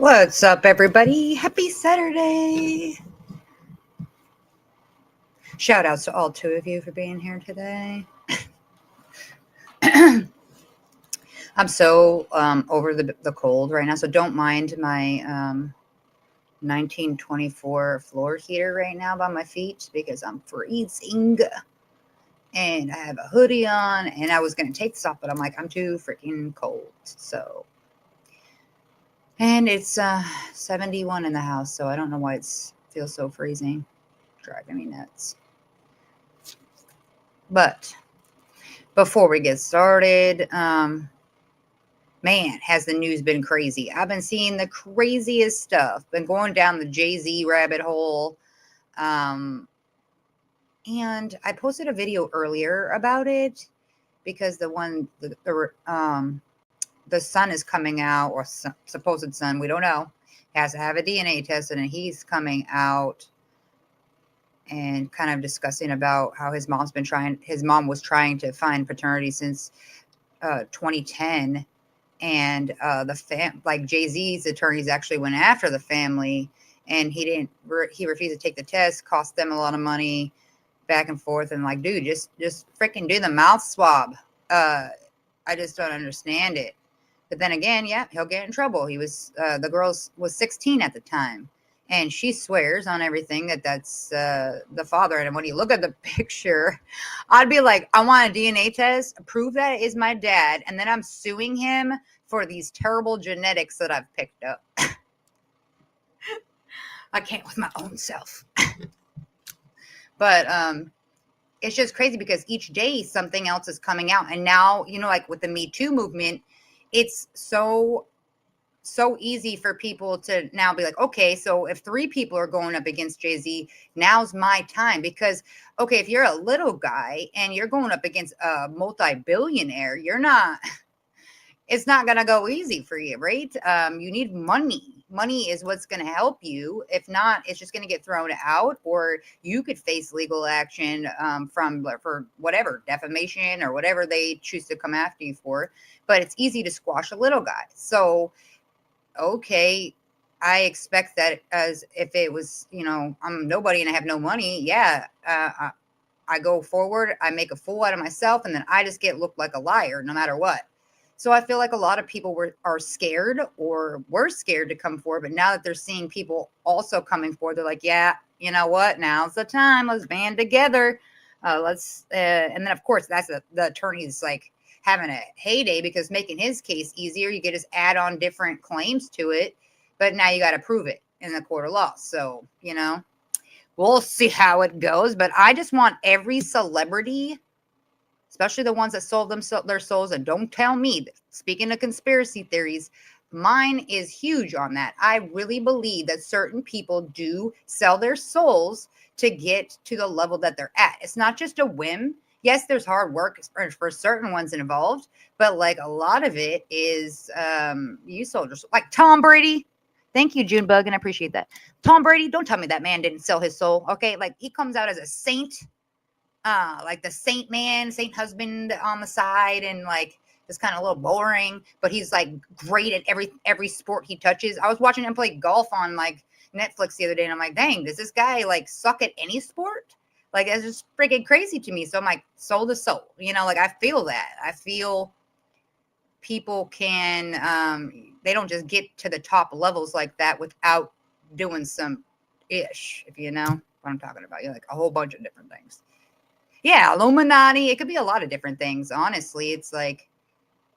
What's up, everybody? Happy Saturday. Shout outs to all two of you for being here today. I'm so over the cold right now, so don't mind my 1924 floor heater right now by my feet because I'm freezing. And I have a hoodie on, and I was going to take this off, but I'm like, I'm too freaking cold. So, and it's 71 in the house, so I don't know why it feels so freezing. Driving me nuts. But before we get started, man, has the news been crazy. I've been seeing the craziest stuff. Been going down the Jay-Z rabbit hole. And I posted a video earlier about it because the son is coming out, or supposed son, we don't know, has to have a DNA test, and he's coming out and kind of discussing about how his mom was trying to find paternity since 2010. And like Jay-Z's attorneys actually went after the family, and he refused to take the test, cost them a lot of money, back and forth. And like, dude, just freaking do the mouth swab. I just don't understand it. But then again, yeah, he'll get in trouble. He was the girl was 16 at the time, and she swears on everything that's the father. And when you look at the picture, I'd be like, I want a DNA test, prove that it is my dad, and then I'm suing him for these terrible genetics that I've picked up. I can't with my own self. But it's just crazy because each day something else is coming out. And now, like with the Me Too movement, it's so easy for people to now be like, okay, so if 3 people are going up against Jay-Z, now's my time. Because, okay, if you're a little guy and you're going up against a multi-billionaire, it's not going to go easy for you, right? You need money. Money is what's going to help you. If not, it's just going to get thrown out, or you could face legal action for whatever, defamation or whatever they choose to come after you for. But it's easy to squash a little guy. So, okay, I expect that as if it was, I'm nobody and I have no money. Yeah, I go forward, I make a fool out of myself, and then I just get looked like a liar no matter what. So I feel like a lot of people are scared, or were scared to come forward. But now that they're seeing people also coming forward, they're like, yeah, you know what? Now's the time. Let's band together. And then, of course, that's the attorney's like having a heyday because making his case easier. You get just add on different claims to it. But now you got to prove it in the court of law. So, we'll see how it goes. But I just want every celebrity, especially the ones that sold their souls. And don't tell me, speaking of conspiracy theories, mine is huge on that. I really believe that certain people do sell their souls to get to the level that they're at. It's not just a whim. Yes, there's hard work for certain ones involved, but like a lot of it is you soldiers, like Tom Brady. Thank you, Junebug, and I appreciate that. Tom Brady, don't tell me that man didn't sell his soul. Okay, like he comes out as a saint. Like the saint husband on the side, and like just kind of a little boring, but he's like great at every sport he touches. I was watching him play golf on like Netflix the other day, and I'm like, dang, does this guy like suck at any sport? Like, it's just freaking crazy to me. So I'm like, soul to soul, like I feel that. I feel people can they don't just get to the top levels like that without doing some ish, if you know what I'm talking about. Like a whole bunch of different things. Yeah, Illuminati. It could be a lot of different things. Honestly, it's like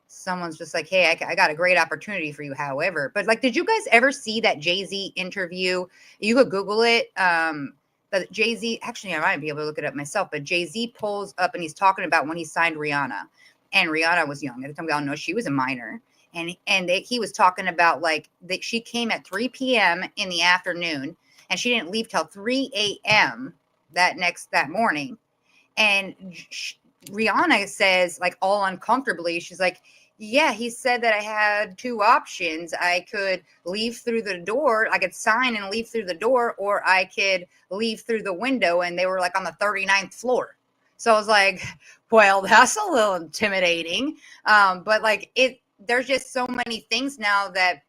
someone's just like, hey, I got a great opportunity for you. However, but like, did you guys ever see that Jay-Z interview? You could Google it. But Jay-Z, actually, I might be able to look it up myself. But Jay-Z pulls up and he's talking about when he signed Rihanna, and Rihanna was young at the time. We all know she was a minor, and he was talking about like that she came at 3 p.m. in the afternoon, and she didn't leave till 3 a.m. that morning. And Rihanna says, like, all uncomfortably, she's like, yeah, he said that I had 2 options. I could leave through the door. I could sign and leave through the door, or I could leave through the window. And they were like on the 39th floor. So I was like, well, that's a little intimidating. But like there's just so many things now that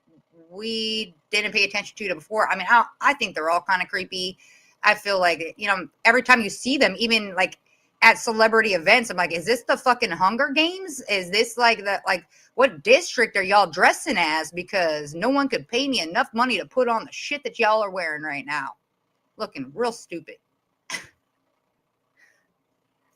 we didn't pay attention to before. I mean, I think they're all kind of creepy. I feel like, you know, every time you see them, even like at celebrity events, I'm like, is this the fucking Hunger Games? Is this like the, like, what district are y'all dressing as? Because no one could pay me enough money to put on the shit that y'all are wearing right now. Looking real stupid.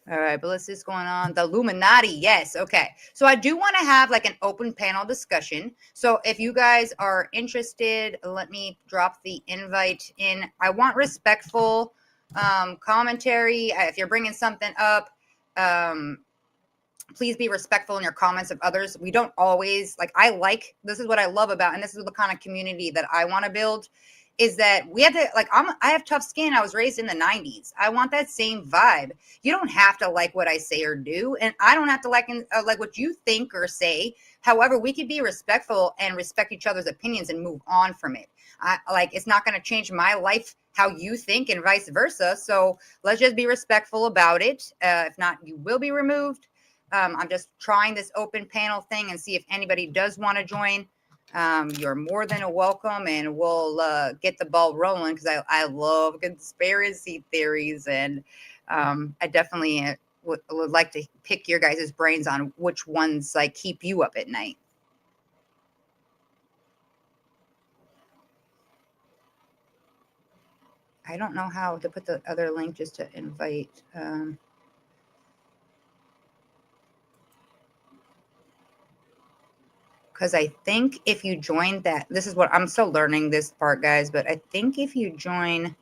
All right, but let's see what's going on. The Illuminati, yes, okay. So I do want to have like an open panel discussion. So if you guys are interested, let me drop the invite in. I want respectful commentary. If you're bringing something up, please be respectful in your comments of others. We don't always, like, this is what I love about, and this is the kind of community that I want to build, is that we have to, like, I have tough skin. I was raised in the 90s. I want that same vibe. You don't have to like what I say or do, and I don't have to like what you think or say. However, we can be respectful and respect each other's opinions and move on from it. It's not going to change my life how you think and vice versa. So let's just be respectful about it. If not, you will be removed. I'm just trying this open panel thing and see if anybody does want to join. You're more than a welcome, and we'll get the ball rolling, because I love conspiracy theories, and I definitely would like to pick your guys' brains on which ones like keep you up at night. I don't know how to put the other link just to invite. Because I think if you join that, this is what I'm still learning this part, guys, but I think if you join,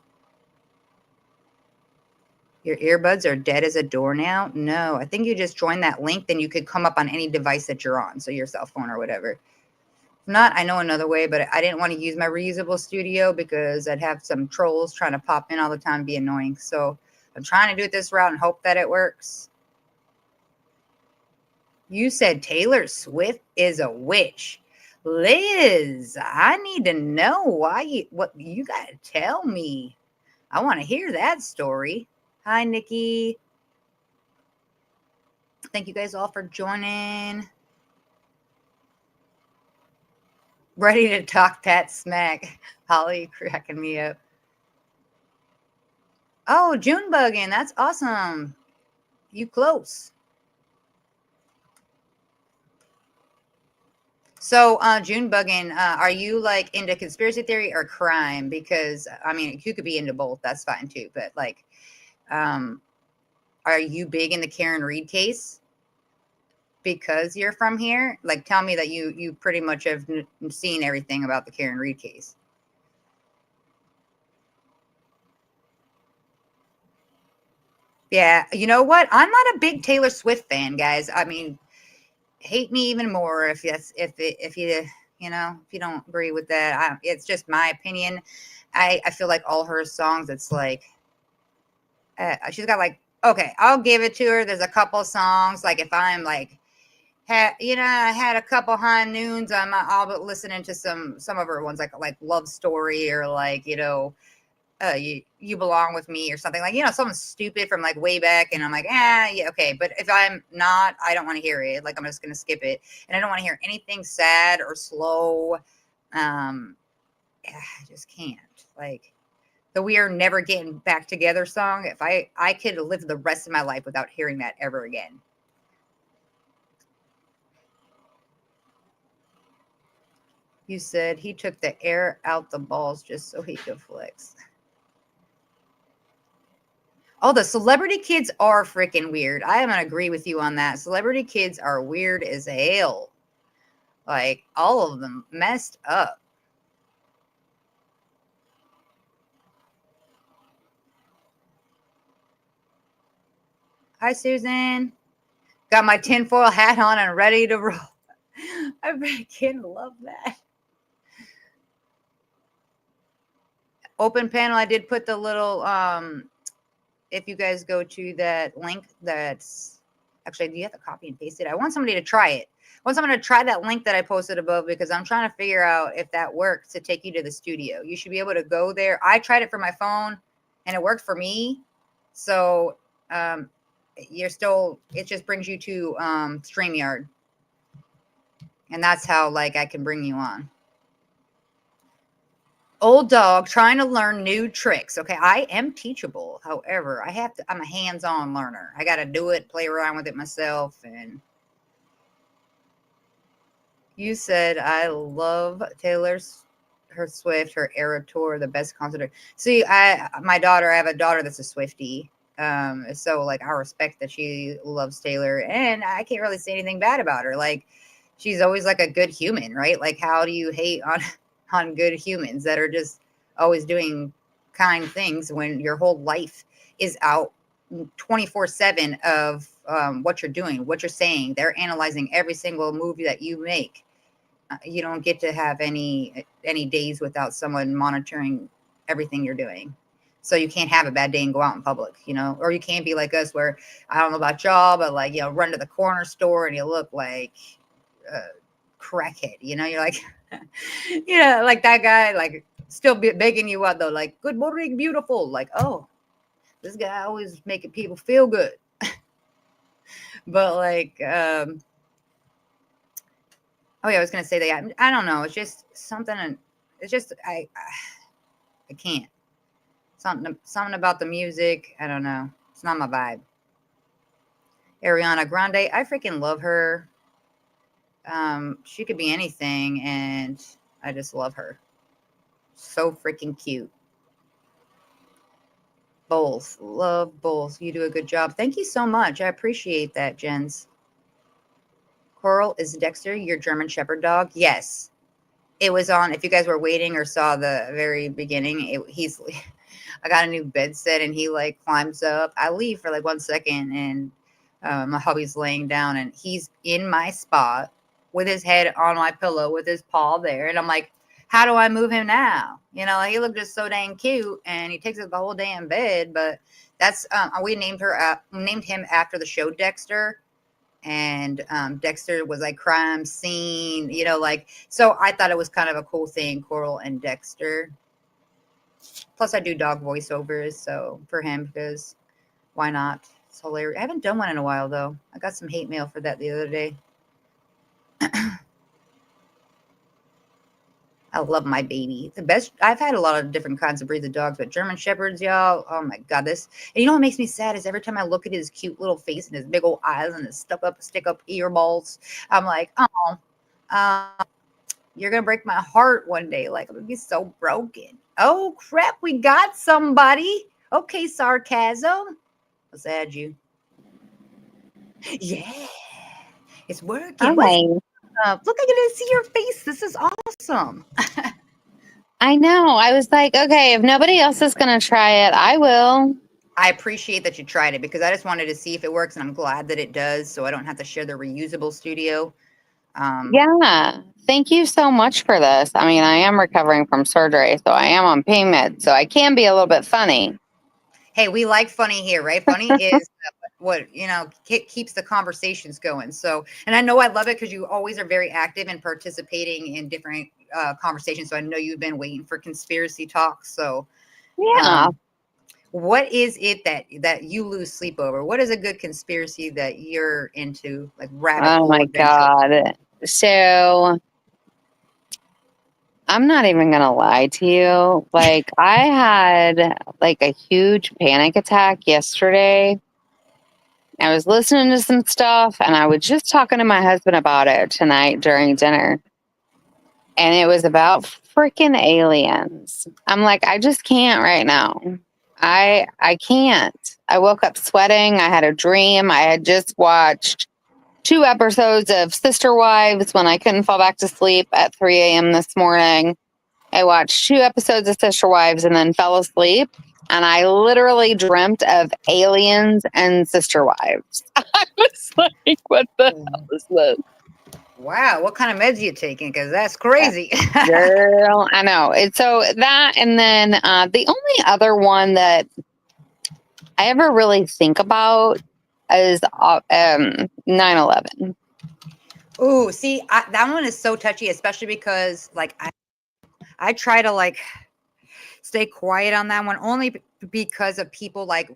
your earbuds are dead as a door now. No, I think you just join that link, then you could come up on any device that you're on, so your cell phone or whatever. If not, I know another way, but I didn't want to use my reusable studio because I'd have some trolls trying to pop in all the time and be annoying. So I'm trying to do it this route and hope that it works. You said Taylor Swift is a witch. Liz, I need to know what you got to tell me. I want to hear that story. Hi, Nikki. Thank you guys all for joining. Ready to talk that smack. Holly cracking me up. Oh, June bugging. That's awesome. You close. So, June bugging, are you like into conspiracy theory or crime? Because I mean, you could be into both. That's fine too. But like, are you big in the Karen Reed case? Because you're from here, like, tell me that you pretty much have seen everything about the Karen Reed case. Yeah, you know what? I'm not a big Taylor Swift fan, guys. I mean, hate me even more if you know, if you don't agree with that. It's just my opinion. I feel like all her songs, it's like she's got like, okay, I'll give it to her. There's a couple songs like, if I'm like, I had a couple high noons, I'll be listening to some of her ones, like Love Story, or like, you belong with me, or something, like, something stupid from like way back, and I'm like, yeah, okay. But if I'm not, I don't want to hear it. Like, I'm just gonna skip it, and I don't want to hear anything sad or slow. I just can't. Like the "We Are Never Getting Back Together" song. If I could live the rest of my life without hearing that ever again. You said he took the air out the balls just so he could flex. Oh, the celebrity kids are freaking weird. I am gonna agree with you on that. Celebrity kids are weird as hell. Like, all of them messed up. Hi, Susan. Got my tinfoil hat on and ready to roll. I freaking love that. Open panel. I did put the little if you guys go to that link, that's actually, do you have to copy and paste it? I want somebody to try it. I want someone to try that link that I posted above, because I'm trying to figure out if that works to take you to the studio. You should be able to go there. I tried it for my phone and it worked for me. So it just brings you to StreamYard. And that's how, like, I can bring you on. Old dog trying to learn new tricks. Okay, I am teachable. However, I'm a hands-on learner. I got to do it, play around with it myself. And you said I love her Swift, her Era Tour, the best concert. See, I have a daughter that's a Swiftie. So like I respect that she loves Taylor, and I can't really say anything bad about her. Like she's always like a good human, right? Like how do you hate on on good humans that are just always doing kind things when your whole life is out 24/7 of what you're doing, what you're saying. They're analyzing every single movie that you make. You don't get to have any days without someone monitoring everything you're doing. So you can't have a bad day and go out in public, or you can't be like us where I don't know about y'all, but like, run to the corner store and you look like a crackhead, you're like, like that guy, like still begging you out though, like, good morning, beautiful. Like, oh, this guy always making people feel good. But like, oh yeah, I was gonna say that. I don't know. It's just something. It's just I can't. Something about the music. I don't know. It's not my vibe. Ariana Grande. I freaking love her. She could be anything, and I just love her. So freaking cute. Both. Love both. You do a good job. Thank you so much. I appreciate that, Jens. Coral, is Dexter your German Shepherd dog? Yes. It was on, if you guys were waiting or saw the very beginning, I got a new bed set and he like climbs up. I leave for like 1 second and my hubby's laying down and he's in my spot with his head on my pillow with his paw there. And I'm like, how do I move him now? He looked just so dang cute and he takes up the whole damn bed. But that's, we named him after the show Dexter. And Dexter was like crime scene, so I thought it was kind of a cool thing, Coral and Dexter. Plus I do dog voiceovers, so for him, because why not? It's hilarious. I haven't done one in a while though. I got some hate mail for that the other day. I love my baby. The best. I've had a lot of different kinds of breeds of dogs, but German Shepherds, y'all. Oh my God, this. And you know what makes me sad is every time I look at his cute little face and his big old eyes and his stick up earballs, I'm like, oh, you're gonna break my heart one day. Like I'm gonna be so broken. Oh crap, we got somebody. Okay, sarcasm. Let's add you. Yeah, it's working. What's up? Look, I get to see your face. This is awesome. I know. I was like, okay, if nobody else is going to try it, I will. I appreciate that you tried it because I just wanted to see if it works, and I'm glad that it does, so I don't have to share the reusable studio. Yeah. Thank you so much for this. I mean, I am recovering from surgery, so I am on pain meds, so I can be a little bit funny. Hey, we like funny here, right? Funny is what, keeps the conversations going. So, and I know I love it because you always are very active and participating in different conversations. So I know you've been waiting for conspiracy talks. So, yeah. What is it that you lose sleep over? What is a good conspiracy that you're into, like rabbit hole? Oh my God. So I'm not even going to lie to you. Like I had like a huge panic attack yesterday. I was listening to some stuff and I was just talking to my husband about it tonight during dinner. And it was about freaking aliens. I'm like, I just can't right now. I can't. I woke up sweating. I had a dream. I had just watched 2 episodes of Sister Wives when I couldn't fall back to sleep at 3 a.m. this morning. I watched 2 episodes of Sister Wives and then fell asleep. And I literally dreamt of aliens and Sister Wives. I was like, what the hell is this? Wow, what kind of meds are you taking? Because that's crazy. Girl, I know. It's so that, and then the only other one that I ever really think about is 9/11. Ooh, see, that one is so touchy, especially because like I try to like stay quiet on that one only because of people like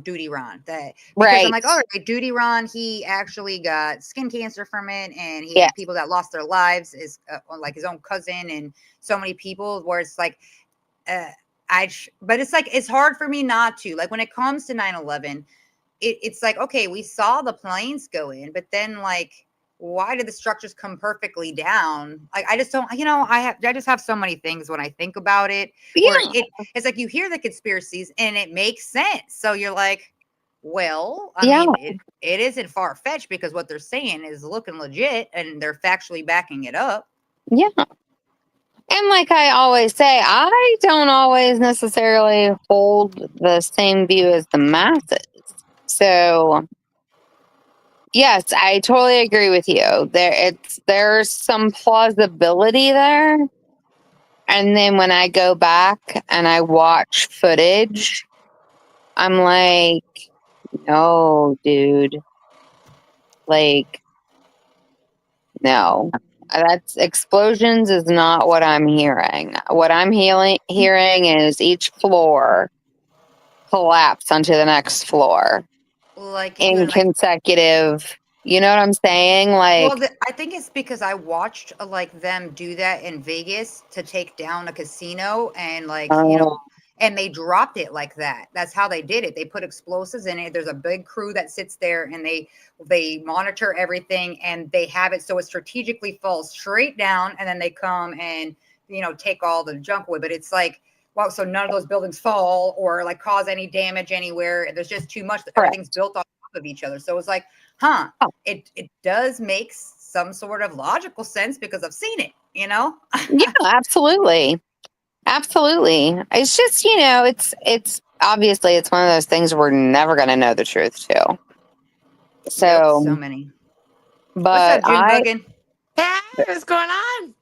Duty Ron. Because right. I'm like, all right, Duty Ron, he actually got skin cancer from it, and he had people that lost their lives, is like his own cousin and so many people. Where it's like, But it's like, it's hard for me not to, like, when it comes to 9/11, it's like, okay, we saw the planes go in, but then, like, why did the structures come perfectly down? Like, I just don't, I just have so many things when I think about it, where Yeah. it's like you hear the conspiracies and it makes sense. So you're like, well, I Yeah. mean, it isn't far fetched because what they're saying is looking legit and they're factually backing it up. Yeah. And like I always say, I don't always necessarily hold the same view as the masses. So yes, I totally agree with you. There's some plausibility there. And then when I go back and I watch footage, I'm like, no, dude. Like, no. That's explosions is not what I'm hearing. What I'm hearing is each floor collapse onto the next floor Like, in like, consecutive. You know what I'm saying? well, Like, I think it's because I watched like them do that in Vegas to take down a casino, and like, oh, and they dropped it like that. That's how they did it. They put explosives in it. There's a big crew that sits there and they monitor everything, and they have it so it strategically falls straight down, and then they come and take all the junk away. But it's like, well, so none of those buildings fall or like cause any damage anywhere. There's just too much. Everything's correct. built on top of each other. So it's like, huh, Oh, it does make some sort of logical sense because I've seen it, yeah, absolutely. Absolutely. It's just, it's obviously it's one of those things we're never going to know the truth to. Yep, so So, many. What's but up, June I, Buggin? Hey, what's going on?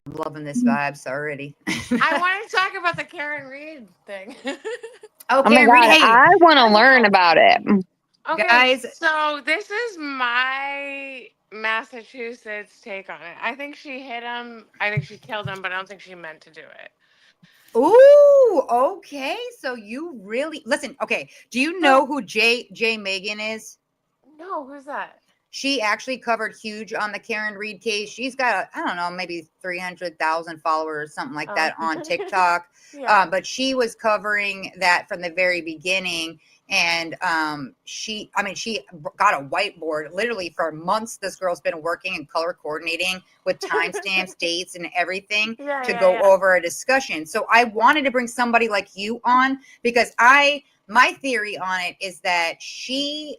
I'm loving this vibes already. I want to talk about the Karen Reed thing. Oh, oh my Karen Reed, God, hey, I want to First of learn all, about it. okay, guys. so this is my Massachusetts take on it. I think she hit him. I think she killed him, but I don't think she meant to do it. Ooh, okay. So you really listen. Okay, do you So, know who J Megan is? no, who's that? She actually covered huge on the Karen Reed case. She's got, I don't know, maybe 300,000 followers, something like Oh, that on TikTok. yeah, But she was covering that from the very beginning. And she got a whiteboard literally for months. This girl's been working and color coordinating with timestamps, dates, and everything yeah, to yeah, go yeah. over a discussion. So I wanted to bring somebody like you on because my theory on it is that she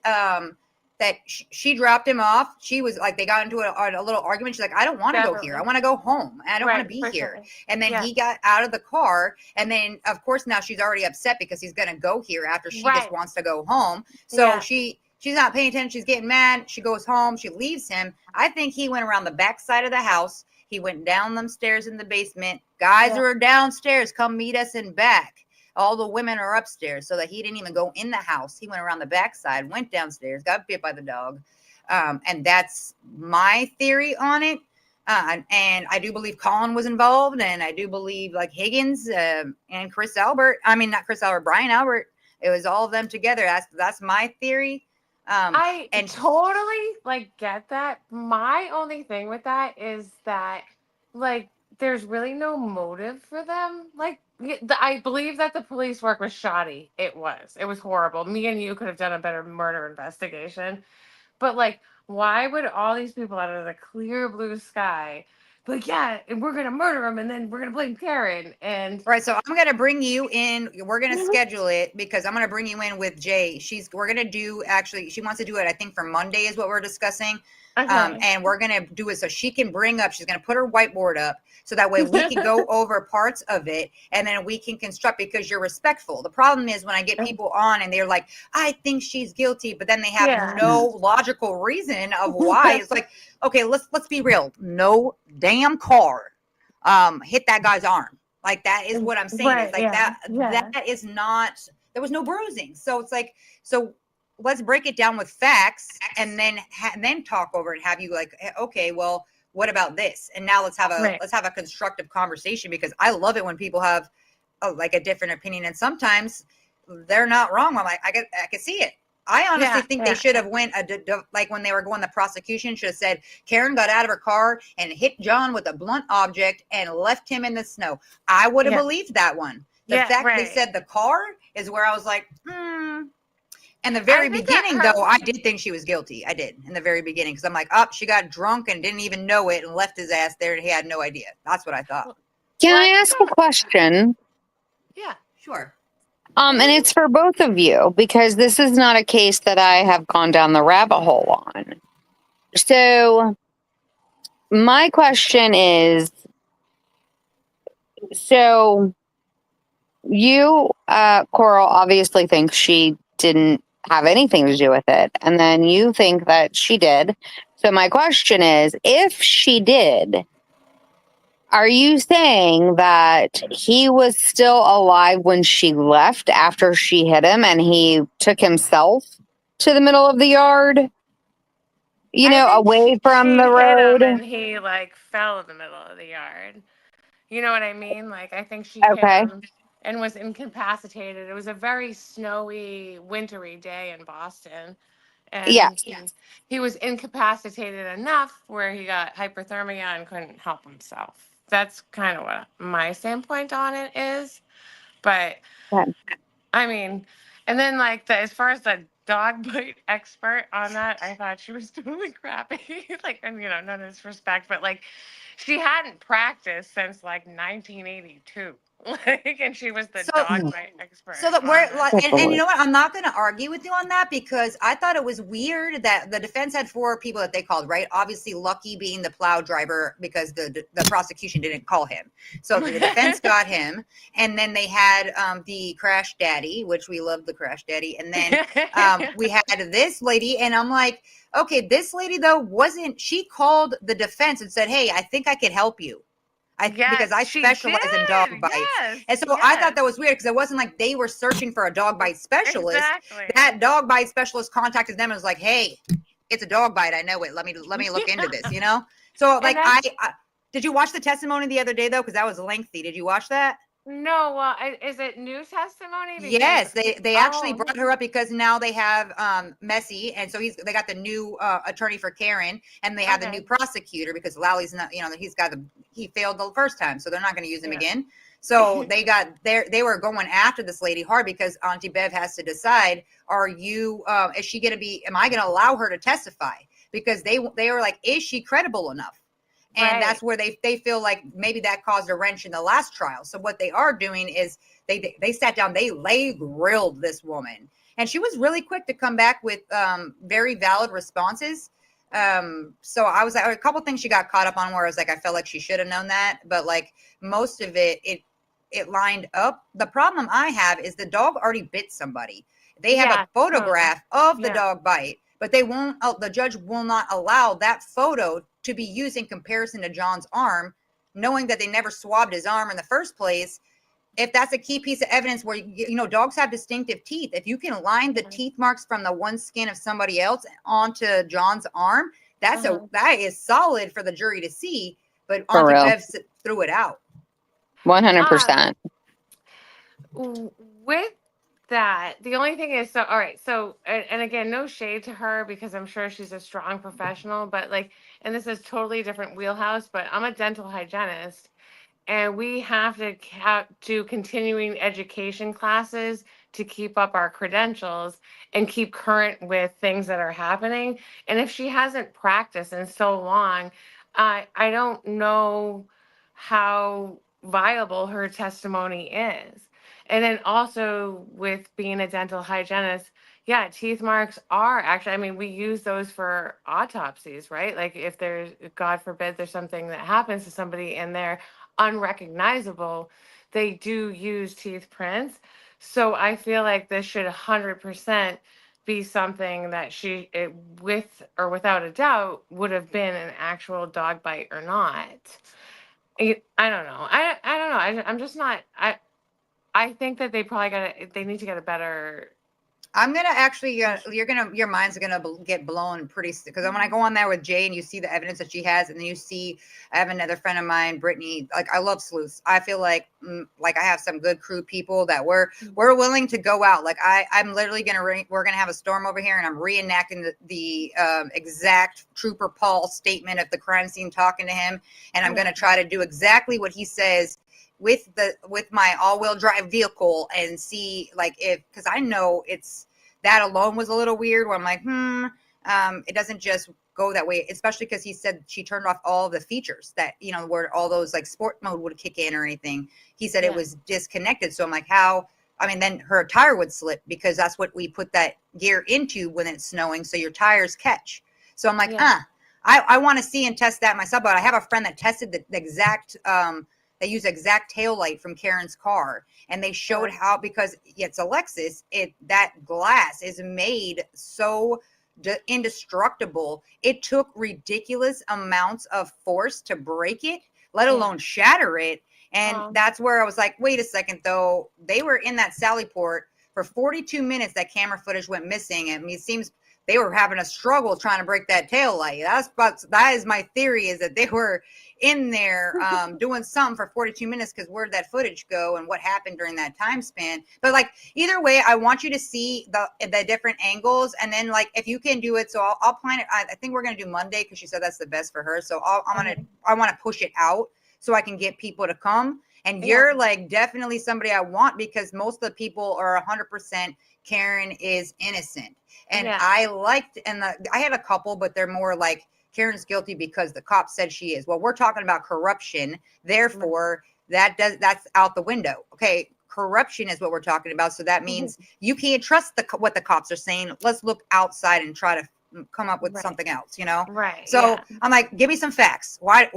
dropped him off. She was like, they got into a little argument. She's like, I don't want to go here. I Definitely, want to go home. I don't want to right, be for here. sure. And then Yeah, he got out of the car. And then, of course, now she's already upset because he's going to go here after she just right, wants to go home. So yeah, she's not paying attention. She's getting mad. She goes home. She leaves him. I think he went around the back side of the house. He went down them stairs in the basement. Guys yeah, who are downstairs, come meet us in back. All the women are upstairs, so that he didn't even go in the house. He went around the backside, went downstairs, got bit by the dog. And that's my theory on it. And I do believe Colin was involved, and I do believe like Higgins and Chris Albert. I mean, not Chris Albert, Brian Albert. It was all of them together. That's my theory. I And totally like get that. My only thing with that is that like there's really no motive for them. Like I believe that the police work was shoddy. It was. It was horrible. Me and you could have done a better murder investigation. But like why would all these people out of the clear blue sky be like, yeah, and we're gonna murder him and then we're gonna blame Karen and right, so I'm gonna bring you in. We're gonna schedule it because I'm gonna bring you in with Jay. We're gonna do actually. She wants to do it. I think for Monday is what we're discussing. okay. And we're gonna do it so she can bring up. She's gonna put her whiteboard up so that way we can go over parts of it and then we can construct because you're respectful. The problem is when I get people on and they're like, I think she's guilty, but then they have Yeah. no logical reason of why. It's like, okay, let's be real. No damn car hit that guy's arm. Like that is what I'm saying. Is Right, like yeah. Yeah. that is not, there was no bruising. So it's like, so let's break it down with facts and then talk over and have you like, okay, well, what about this? And now Right. let's have a constructive conversation because I love it when people have like a different opinion, and sometimes they're not wrong. I'm like, I can see it. I honestly Yeah, think they yeah. should have went like when they were going, the prosecution should have said Karen got out of her car and hit John with a blunt object and left him in the snow. I would have Yeah. believed that one. The Yeah, fact they right. said the car is where I was like, hmm. In the I very think that beginning, though, I did think she was guilty. I did in the very beginning because I'm like, oh, she got drunk and didn't even know it and left his ass there and he had no idea. That's what I thought. Can Well, I I think ask a question? yeah. Sure. And it's for both of you because this is not a case that I have gone down the rabbit hole on. So my question is, so you, Coral, obviously think she didn't have anything to do with it, and then you think that she did. So my question is, if she did, are you saying that he was still alive when she left after she hit him and he took himself to the middle of the yard? You I know, think away from she the hit him road? and he like fell in the middle of the yard. You know what I mean? Like I think she hit Okay. him and was incapacitated. It was a very snowy, wintry day in Boston, Yeah. and he was incapacitated enough where he got hyperthermia and couldn't help himself. That's kind of what my standpoint on it is. But Okay. I mean, and then like as far as the dog bite expert on that, I thought she was totally crappy. Like, and no disrespect, but like she hadn't practiced since like 1982. Like, and she was the So dog bite So expert that we're on it. like, Good and you Lord. know what? I'm not going to argue with you on that because I thought it was weird that the defense had 4 people that they called, right? Obviously, Lucky being the plow driver because the prosecution didn't call him. So the defense got him, and then they had the crash daddy, which we love the crash daddy, and then we had this lady, and I'm like, okay, this lady though wasn't. She called the defense and said, "Hey, I think I could help you." Because Yes, I she specialize in dog did. bites. Yes, And so I thought yes, that was weird because it wasn't like they were searching for a dog bite specialist. exactly. That dog bite specialist contacted them and was like, "Hey, it's a dog bite. I know it. Let me look into this." So And like that's I did you watch the testimony the other day though? Because that was lengthy. Did you watch that? no. Well, is it new testimony? Because Yes, they actually oh, brought her up because now they have Messi, and so they got the new attorney for Karen, and they have the new okay, prosecutor because Lowry's not, he failed the first time, so they're not going to use him yeah. again. So they were going after this lady hard because Auntie Bev has to decide: is she going to be? Am I going to allow her to testify? Because they were like, is she credible enough? And Right. that's where they feel like maybe that caused a wrench in the last trial. So what they are doing is they sat down, they grilled this woman, and she was really quick to come back with very valid responses. So I was like, a couple things she got caught up on where I was like, I felt like she should have known that, but like most of it lined up. The problem I have is the dog already bit somebody. They have a Yeah, totally. photograph of the Yeah. dog bite, but they won't. The judge will not allow that photo to be used in comparison to John's arm, knowing that they never swabbed his arm in the first place. If that's a key piece of evidence where dogs have distinctive teeth, if you can line the teeth marks from the one skin of somebody else onto John's arm, Mhm. that is solid for the jury to see. But For Auntie real. Bev threw it out. 100%. With that, the only thing is, so all right, so and again, no shade to her because I'm sure she's a strong professional, but like, and this is totally different wheelhouse, but I'm a dental hygienist, and we have to do continuing education classes to keep up our credentials and keep current with things that are happening. And if she hasn't practiced in so long, I don't know how viable her testimony is. And then also with being a dental hygienist, yeah, teeth marks are actually, I mean, we use those for autopsies, right? Like if there's, God forbid, there's something that happens to somebody and they're unrecognizable, they do use teeth prints. So I feel like this should 100% be something that with or without a doubt, would have been an actual dog bite or not. I don't know. I don't know. I'm just not. I think that they probably they need to get a better I'm gonna actually, your mind's gonna get blown pretty, because when I go on there with Jay and you see the evidence that she has, and then you see, I have another friend of mine, Brittany. Like, I love sleuths. I feel like I have some good crew people that we're willing to go out. Like, I'm literally we're gonna have a storm over here, and I'm reenacting the exact Trooper Paul statement at the crime scene, talking to him, and I'm gonna try to do exactly what he says with my all-wheel drive vehicle, and see, like, because I know it's that alone was a little weird, where I'm like, it doesn't just go that way, especially because he said she turned off all the features that, where all those like sport mode would kick in or anything. He said it was disconnected. So I'm like, how? I mean, then her tire would slip, because that's what we put that gear into when it's snowing, so your tires catch. So I'm like, I want to see and test that myself. But I have a friend that tested the exact they use exact tail light from Karen's car, and they showed how, because it's a Lexus, that glass is made so indestructible. It took ridiculous amounts of force to break it, let alone shatter it. And that's where I was like, wait a second, though. They were in that Sally Port for 42 minutes. That camera footage went missing. I mean, it seems they were having a struggle trying to break that tail light. That is my theory, is that they were in there doing something for 42 minutes, because where'd that footage go and what happened during that time span? But like, either way, I want you to see the different angles, and then like, if you can do it, so I'll plan it. I think we're gonna do Monday, because she said that's the best for her. So I want to push it out so I can get people to come. And you're like definitely somebody I want, because most of the people are 100% Karen is innocent. And I liked, and I had a couple, but they're more like, Karen's guilty because the cop said she is. Well, we're talking about corruption. Therefore, that's out the window. Okay, corruption is what we're talking about. So that means you can't trust what the cops are saying. Let's look outside and try to come up with something else, Right. So I'm like, give me some facts. Why?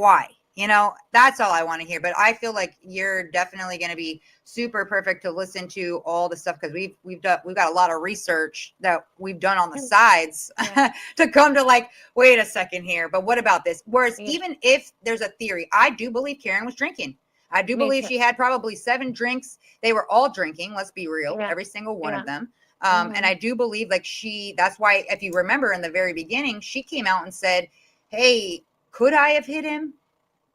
That's all I want to hear. But I feel like you're definitely going to be super perfect to listen to all the stuff, because we've got a lot of research that we've done on the sides to come to like, wait a second here, but what about this? Whereas even if there's a theory, I do believe Karen was drinking. I do believe she had probably 7 drinks. They were all drinking. Let's be real. Every single one of them. And I do believe like that's why, if you remember in the very beginning, she came out and said, hey, could I have hit him?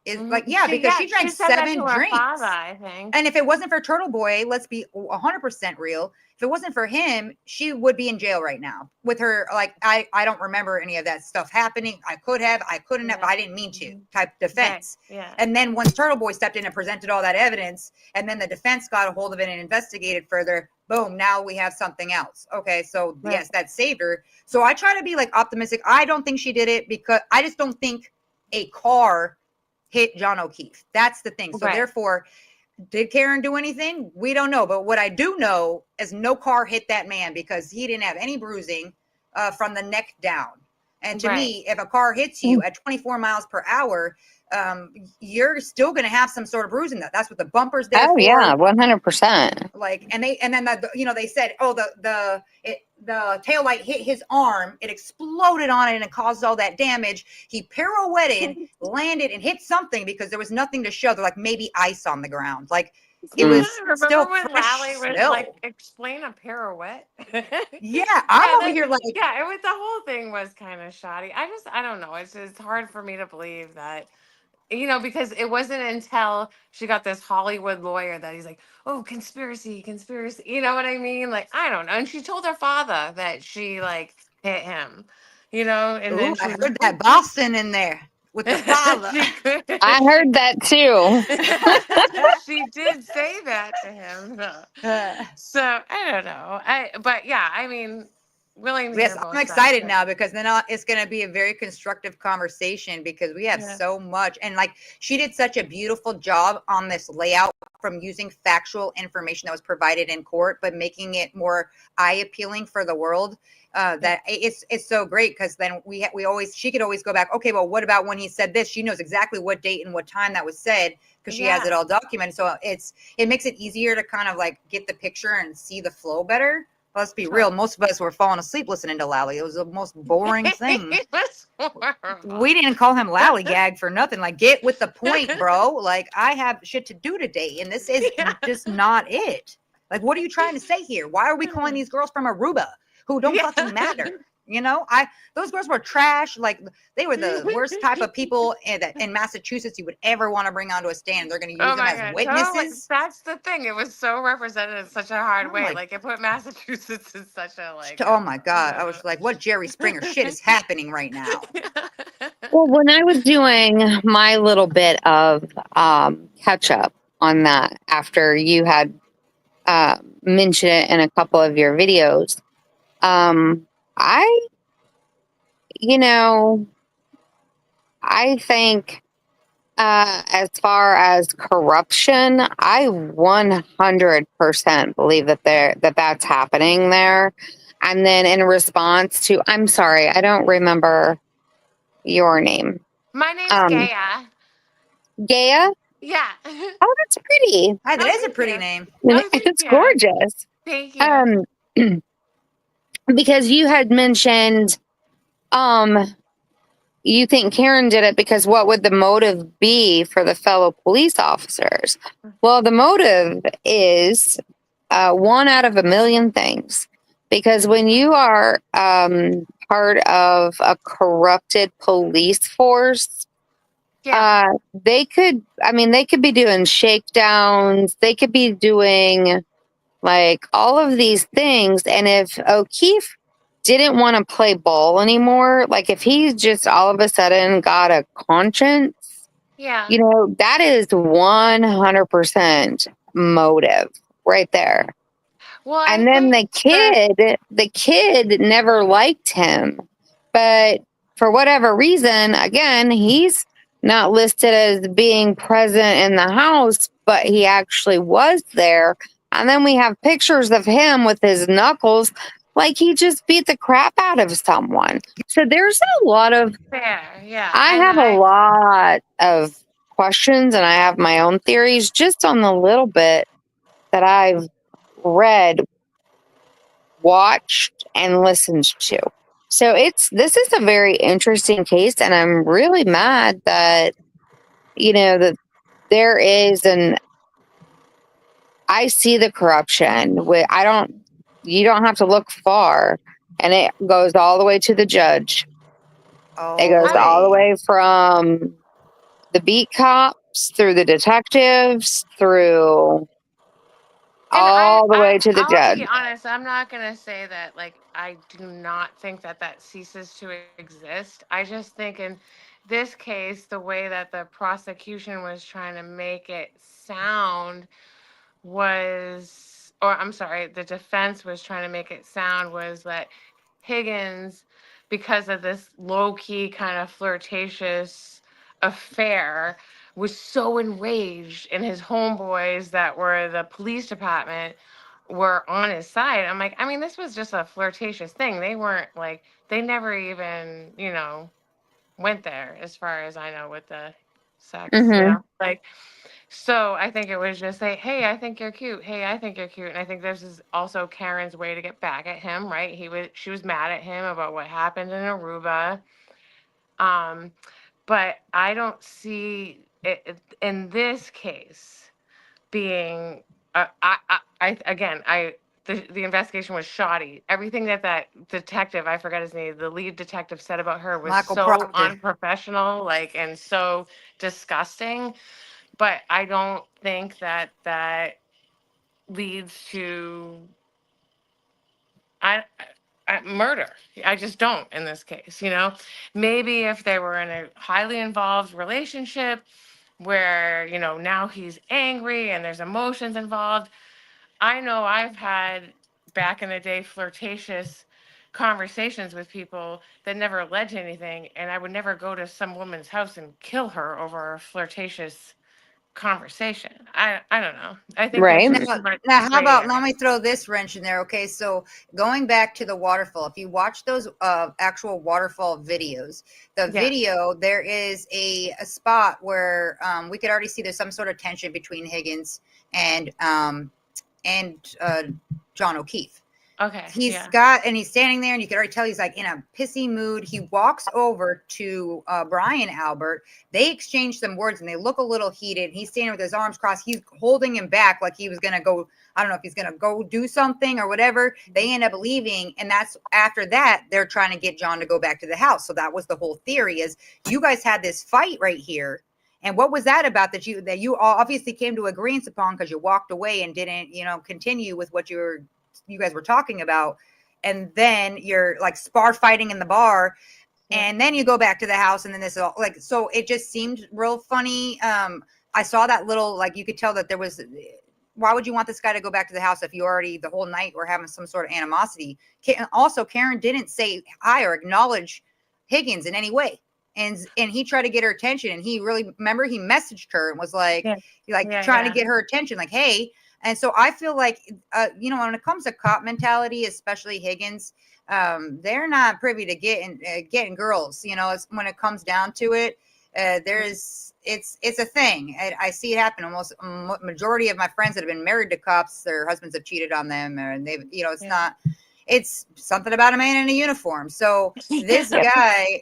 Is like, because she drank 7 drinks. Father, I think. And if it wasn't for Turtle Boy, let's be 100% real. If it wasn't for him, she would be in jail right now with her. Like, I don't remember any of that stuff happening. I couldn't have, but I didn't mean to type defense. Right. And then once Turtle Boy stepped in and presented all that evidence, and then the defense got a hold of it and investigated further, boom, now we have something else. Okay. So yes, that saved her. So I try to be like optimistic. I don't think she did it, because I just don't think a car hit John O'Keefe. That's the thing. So therefore, did Karen do anything? We don't know. But what I do know is no car hit that man, because he didn't have any bruising from the neck down. And to me, if a car hits you at 24 miles per hour, you're still going to have some sort of bruising. That's what the bumper's there for. Oh yeah, 100%. Like, and then they said, oh, the tail light hit his arm, it exploded on it, and it caused all that damage. He pirouetted, landed, and hit something, because there was nothing to show. They're like, maybe ice on the ground. Like, it was still when fresh Lally was snow. like, explain a pirouette. I'm over here like, it was, the whole thing was kind of shoddy. I don't know. It's just hard for me to believe that, because it wasn't until she got this Hollywood lawyer that he's like, oh, conspiracy. You know what I mean? Like, I don't know. And she told her father that she like hit him, and then I heard that Boston in there with the father. I heard that too. She did say that to him. So I don't know. I mean, willing to hear both I'm excited sides. now, because then it's going to be a very constructive conversation, because we have so much. And like, she did such a beautiful job on this layout, from using factual information that was provided in court, but making it more eye appealing for the world. That it's so great, because then she could always go back. Okay, well, what about when he said this? She knows exactly what date and what time that was said, because she has it all documented. So it makes it easier to kind of like get the picture and see the flow better. Let's be real. Most of us were falling asleep listening to Lally. It was the most boring thing. We didn't call him Lallygag for nothing. Like, get with the point, bro. Like, I have shit to do today, and this is just not it. Like, what are you trying to say here? Why are we calling these girls from Aruba who don't fucking matter? Those girls were trash. Like, they were the worst type of people in Massachusetts you would ever want to bring onto a stand. They're going to use Oh them my as god, totally. witnesses. That's the thing. It was so represented in such a hard I'm way. like, Like it put Massachusetts in such a oh my God. I was like, what Jerry Springer shit is happening right now? Well, when I was doing my little bit of catch up on that after you had mentioned it in a couple of your videos, I, you know, I think as far as corruption, I 100% believe that's happening there. And then in response to, I'm sorry, I don't remember your name. My name's Gaia. Gaia? Yeah. Oh, that's pretty. Hi, that Oh, is a thank pretty you. name. Oh, thank It's you. gorgeous. Thank you. Because you had mentioned you think Karen did it because what would the motive be for the fellow police officers? Well, the motive is one out of a million things. Because when you are part of a corrupted police force, Yeah. they could be doing shakedowns, they could be doing like all of these things. And if O'Keefe didn't want to play ball anymore, like if he just all of a sudden got a conscience, Yeah. that is 100% motive right there. Well, I And then think the kid never liked him, but for whatever reason, again, he's not listed as being present in the house, but he actually was there. And then we have pictures of him with his knuckles, like he just beat the crap out of someone. So there's a lot of, fair. Yeah. I And have a lot of questions and I have my own theories just on the little bit that I've read, watched, and listened to. So this is a very interesting case, and I'm really mad that that there is I see the corruption. You don't have to look far, and it goes all the way to the judge. It All the goes all the way. way from the beat cops through the detectives through And all the way to the I'll judge. be honest. I'm not gonna say that like I do not think that ceases to exist. I just think in this case, the way that the prosecution was trying to make it sound was, or I'm sorry, the defense was trying to make it sound was that Higgins, because of this low key kind of flirtatious affair, was so enraged, and his homeboys that were the police department were on his side. I'm like, I mean, this was just a flirtatious thing. They weren't like, they never even, went there as far as I know with the sex, Mm-hmm. like. So I think it was just like, hey, I think you're cute. Hey, I think you're cute. And I think this is also Karen's way to get back at him, right? She was mad at him about what happened in Aruba. Um, but I don't see it in this case being the investigation was shoddy. Everything that detective, I forgot his name, the lead detective said about her was Michael so Proctor. unprofessional, like, and so disgusting. But I don't think that leads to I, murder. I just don't in this case. Maybe if they were in a highly involved relationship where now he's angry and there's emotions involved. I know I've had back in the day flirtatious conversations with people that never led to anything, and I would never go to some woman's house and kill her over a flirtatious conversation. I don't know. I think there's Right. just Now, too much now, how gray about let area. me throw this wrench in there? Okay, so going back to the waterfall, if you watch those actual waterfall videos, the Yeah. video there is a spot where we could already see there's some sort of tension between Higgins and John O'Keefe. Okay. He's Yeah. he's standing there, and you can already tell he's like in a pissy mood. He walks over to Brian Albert. They exchange some words, and they look a little heated. He's standing with his arms crossed. He's holding him back like he was gonna go. I don't know if he's gonna go do something or whatever. They end up leaving, and that's after that they're trying to get John to go back to the house. So that was the whole theory: is you guys had this fight right here. And what was that about that you all obviously came to agreement upon because you walked away and didn't, continue with what you guys were talking about, and then you're like spar fighting in the bar, and then you go back to the house, and then this all like, so it just seemed real funny. I saw that little, like, you could tell that there was, why would you want this guy to go back to the house if you already the whole night were having some sort of animosity? Also, Karen didn't say hi or acknowledge Higgins in any way. And he tried to get her attention, and he really, remember, he messaged her and was like, trying to get her attention, like, hey. And so I feel like, when it comes to cop mentality, especially Higgins, they're not privy to getting girls. When it comes down to it, it's a thing. I see it happen. Almost majority of my friends that have been married to cops, their husbands have cheated on them, and they've, it's not. It's something about a man in a uniform. So this guy,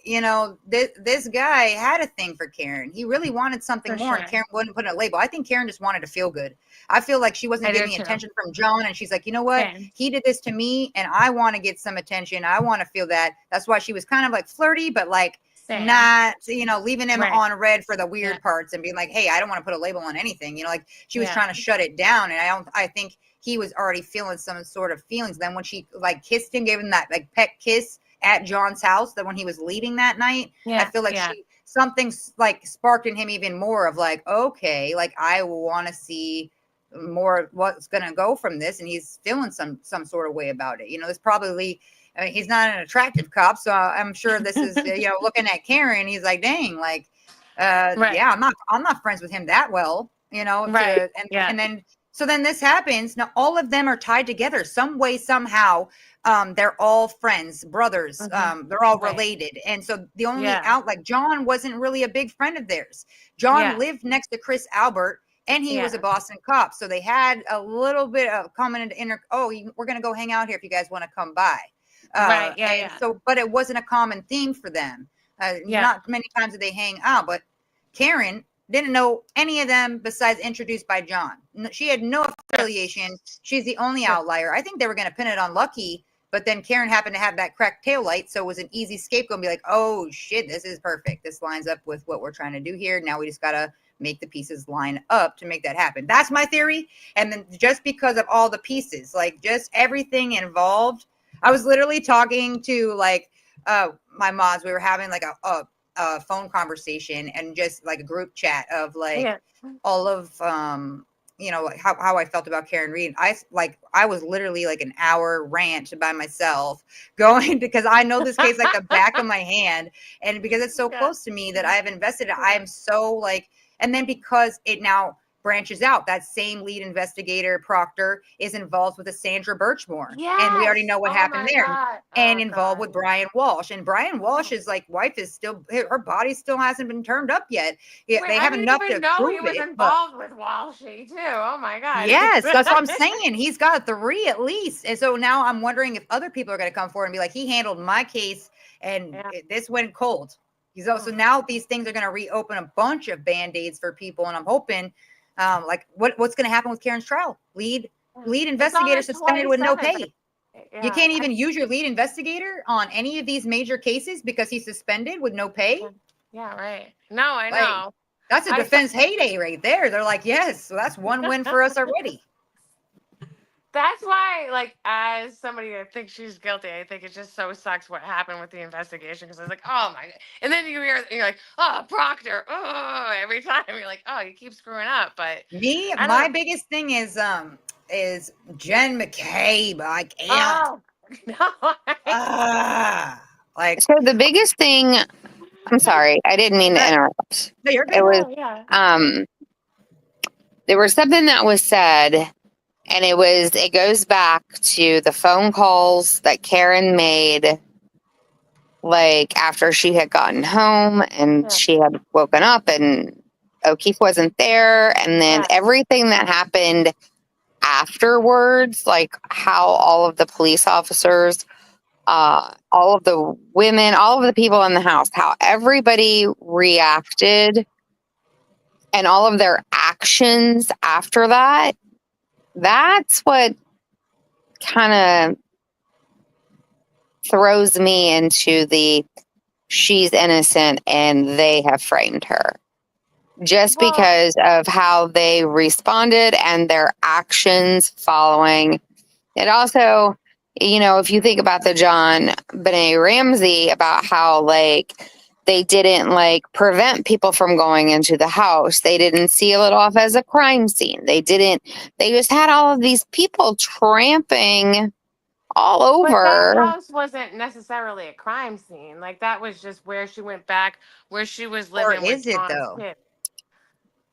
this guy had a thing for Karen. He really wanted something more, and Karen wouldn't put a label. I think Karen just wanted to feel good. I feel like she wasn't getting attention from John, and she's like, you know what? He did this to me, and I want to get some attention. I want to feel that. That's why she was kind of like flirty, but like not, leaving him on red for the weird parts and being like, hey, I don't want to put a label on anything. Like she was trying to shut it down, and I think he was already feeling some sort of feelings. Then when she like kissed him, gave him that like pet kiss at John's house, that when he was leaving that night, I feel like something like sparked in him even more of like, okay, like I want to see more what's going to go from this. And he's feeling some sort of way about it. It's probably, I mean, he's not an attractive cop, so I'm sure this is, looking at Karen, he's like, dang, like, yeah, I'm not friends with him that well, and then, so then this happens. Now all of them are tied together some way, somehow. They're all friends, brothers. They're all related. And so the only like John wasn't really a big friend of theirs. John lived next to Chris Albert, and he was a Boston cop. So they had a little bit of common we're going to go hang out here if you guys want to come by. So, but it wasn't a common theme for them. Not many times did they hang out, but Karen didn't know any of them besides introduced by John. She had no affiliation. She's the only outlier. I think they were going to pin it on Lucky, but then Karen happened to have that cracked tail light, so it was an easy scapegoat and be like, oh shit, this is perfect. This lines up with what we're trying to do here. Now we just got to make the pieces line up to make that happen. That's my theory. And then just because of all the pieces, like just everything involved, I was literally talking to like my moms. We were having like a phone conversation and just like a group chat of like all of how I felt about Karen Reed. I was literally like an hour rant by myself going, because I know this case like the back of my hand, and because it's so close to me that I've invested, I'm so like, and then because it now branches out, that same lead investigator Proctor is involved with a Sandra Birchmore, and we already know what happened there, and involved with Brian Walsh, and Brian Walsh's like wife is still, her body still hasn't been turned up yet. They have enough to prove he was it, involved with Walshy too. Oh my god. Yes, that's what I'm saying. He's got 3 at least, and so now I'm wondering if other people are going to come forward and be like, he handled my case and this went cold. He's also, now these things are going to reopen a bunch of band-aids for people, and I'm hoping like what's going to happen with Karen's trial. Lead investigator suspended with no pay. You can't even use your lead investigator on any of these major cases because he's suspended with no pay. Yeah, right. No, I know. That's a defense heyday right there. They're like, yes, so that's one win for us already. That's why, like, as somebody that thinks she's guilty, I think it just so sucks what happened with the investigation, because I was like, oh my god. And then you're like, oh, Proctor, oh, every time you're like, oh, you keep screwing up. But my biggest thing is Jen McCabe. I can't. Oh, no. Like, so the biggest thing, I'm sorry, I didn't mean to interrupt. No, you're good. It was there was something that was said, and it goes back to the phone calls that Karen made, like after she had gotten home and she had woken up and O'Keefe wasn't there, and then everything that happened afterwards, like how all of the police officers, all of the women, all of the people in the house, how everybody reacted and all of their actions after that, that's what kind of throws me into the she's innocent and they have framed her. Just Well, because of how they responded and their actions following. It also, if you think about the John Benet Ramsey, about how like they didn't like prevent people from going into the house. They didn't seal it off as a crime scene. They just had all of these people tramping all but that over. house wasn't necessarily a crime scene. Like that was just where she went back, where she was Or living with is it John's though? kid.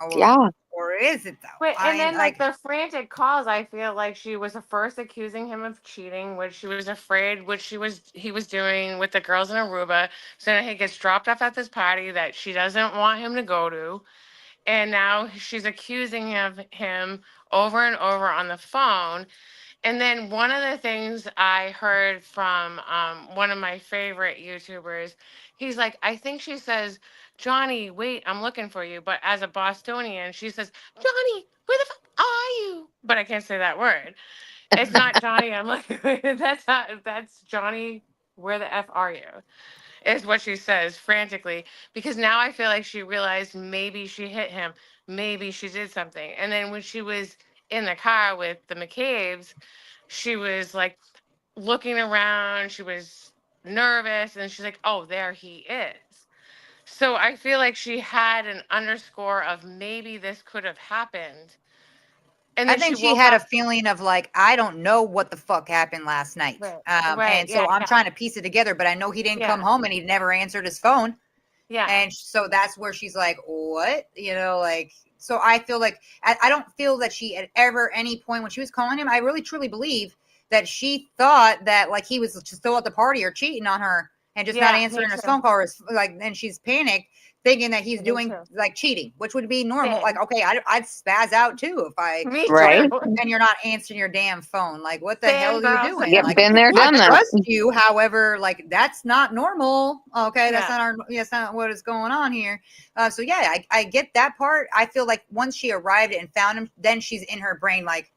Or Yeah. or is it though? But I and mean, then like like, the frantic calls, I feel like she was first accusing him of cheating, which she was afraid, which he was doing with the girls in Aruba. So now he gets dropped off at this party that she doesn't want him to go to, and now she's accusing of him over and over on the phone. And then one of the things I heard from one of my favorite YouTubers, he's like, I think she says, Johnny, wait, I'm looking for you. But as a Bostonian, she says, Johnny, where the fuck are you? But I can't say that word. It's not Johnny. I'm like, that's Johnny. Where the F are you? Is what she says frantically. Because now I feel like she realized maybe she hit him. Maybe she did something. And then when she was in the car with the McCabe's, she was like looking around, she was nervous, and she's like, oh, there he is. So I feel like she had an underscore of maybe this could have happened. And I then she think she woke had a up. feeling of like, I don't know what the fuck happened last night. Right. Right. And so Yeah. I'm Yeah. trying to piece it together, but I know he didn't come Yeah. home and he never answered his phone. Yeah. And so that's where she's like, what? Like, so I feel like, I don't feel that she at ever any point when she was calling him, I really truly believe that she thought that like he was still at the party or cheating on her and just not Yeah. Me answering his too. phone call, or like, and she's panicked thinking that he's Me doing too. like cheating, which would be normal. Like, Same. okay, I'd spaz out too if I Me called Right. too. and you're not answering your damn phone. Like, what the hell Same are you girls. doing? Yep. Like, Been there, I done that. trust you. However, like, that's not normal. Okay. Yeah. That's not what is going on here. So yeah, I get that part. I feel like once she arrived and found him, then she's in her brain, like,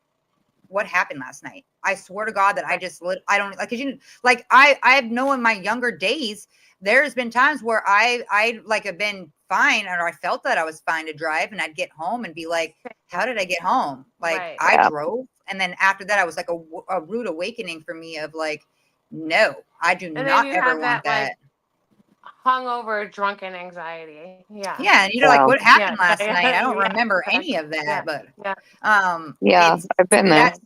what happened last night? I swear to God that I just I don't like, cause like I've known in my younger days, there's been times where I like have been fine, or I felt that I was fine to drive, and I'd get home and be like, how did I get home? Like, Right. I Yeah. drove. And then after that, I was like a rude awakening for me of like, no, I do And then not you ever have want that that. like hungover, drunken anxiety. Yeah. Yeah. And like, Yeah. what Yeah. happened last night? I Yeah. don't Yeah. remember any Exactly. of that, Yeah. but Yeah. Yeah. it's I've been there. that's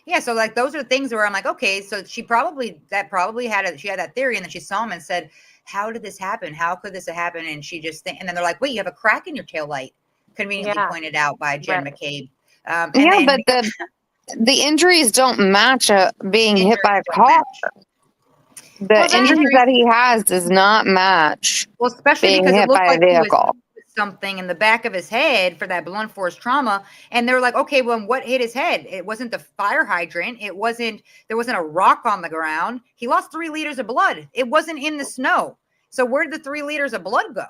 yeah, so like those are things where I'm like, okay, so she probably she had that theory, and then she saw him and said, how did this happen? How could this have happened? And she just and then they're like, wait, you have a crack in your tail light, conveniently Yeah. pointed out by Jen Right. McCabe. And Yeah, then but the injuries don't match being hit by injuries a don't car. match. The Well, The that injuries injuries, that he has does not match well, especially being because it hit looked by a like he was vehicle. hit with something in the back of his head for that blunt force trauma. And they're like, okay, well, what hit his head? It wasn't the fire hydrant. There wasn't a rock on the ground. He lost 3 liters of blood. It wasn't in the snow. So where did the 3 liters of blood go?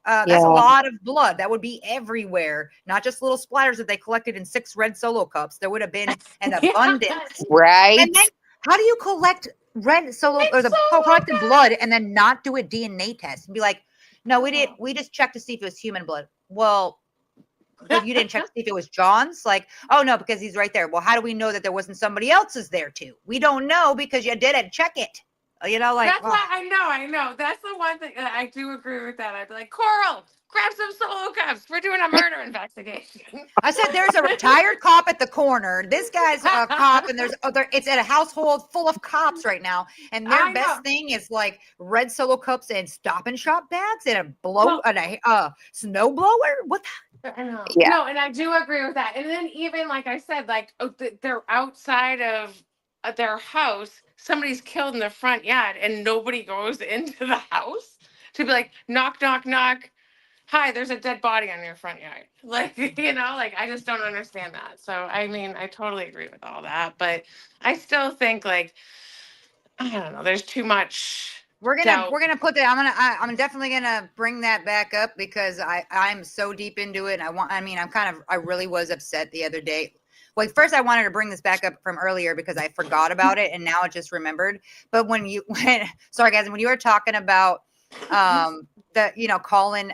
That's a Yeah. lot of blood. That would be everywhere, not just little splatters that they collected in 6 red Solo cups. There would have been an yeah. abundance. Right? And then how do you collect red Solo or It's the so collected blood bad. and then not do a DNA test and be like, no, we did. Oh. We just checked to see if it was human blood. Well, but you didn't check to see if it was John's. Like, oh no, because he's right there. Well, how do we know that there wasn't somebody else's there too? We don't know because you didn't check it. Like, That's why I know. That's the one thing I do agree with that. I'd be like, Coral, grab some solo cups. We're doing a murder investigation. I said, there's a retired cop at the corner. This guy's a cop, and there's other. It's at a household full of cops right now, and their I know. best thing is like red Solo cups and Stop and Shop bags and a Well, snow blower. What? I know. Yeah. No, and I do agree with that. And then even like I said, like they're outside of their house. Somebody's killed in the front yard, and nobody goes into the house to be like knock, knock, knock. hi, there's a dead body on your front yard. Like, like I just don't understand that. So, I mean, I totally agree with all that. But I still think, like, I don't know, there's too much We're doubt. gonna put that. I'm definitely gonna bring that back up because I'm so deep into it. I really was upset the other day. Well, first I wanted to bring this back up from earlier because I forgot about it and now I just remembered. But when sorry guys, when you were talking about Colin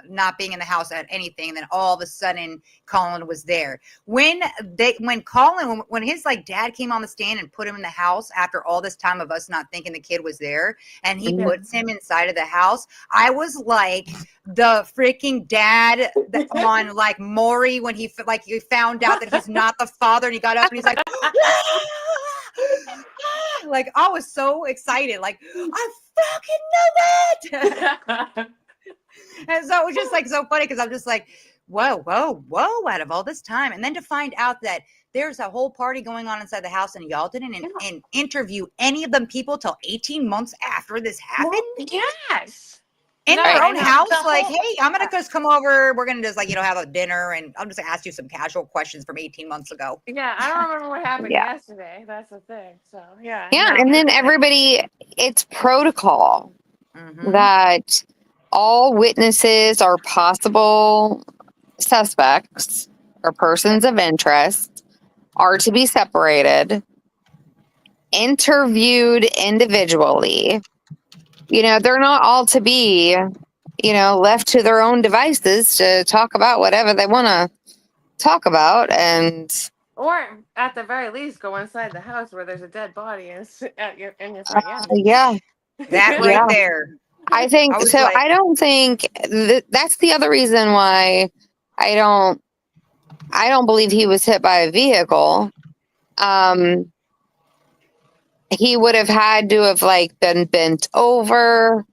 not being in the house at anything, and then all of a sudden Colin was there. When his like dad came on the stand and put him in the house after all this time of us not thinking the kid was there, and he Mhm. puts him inside of the house, I was like the freaking dad on like Maury when he found out that he's not the father, and he got up and he's like like I was so excited, like I fucking know that. And so it was just like so funny because I'm just like, whoa, out of all this time. And then to find out that there's a whole party going on inside the house and y'all didn't interview any of them people till 18 months after this happened. Well, yes. In No, their I own know. house, The like, whole- hey, I'm gonna just come over. We're gonna just have a dinner, and I'm just gonna ask you some casual questions from 18 months ago. Yeah, I don't remember what happened Yeah. yesterday. That's the thing. So, yeah. Yeah. No. And then everybody, it's protocol Mhm. that all witnesses or possible suspects or persons of interest are to be separated, interviewed individually. They're not all to be, left to their own devices to talk about whatever they want to talk about. And Or at the very least, go inside the house where there's a dead body and sit in your front yard. yeah, That right yeah. there. I think I was so. like, I don't think that's the other reason why I don't. I don't believe he was hit by a vehicle. Um, he would have had to have been bent over,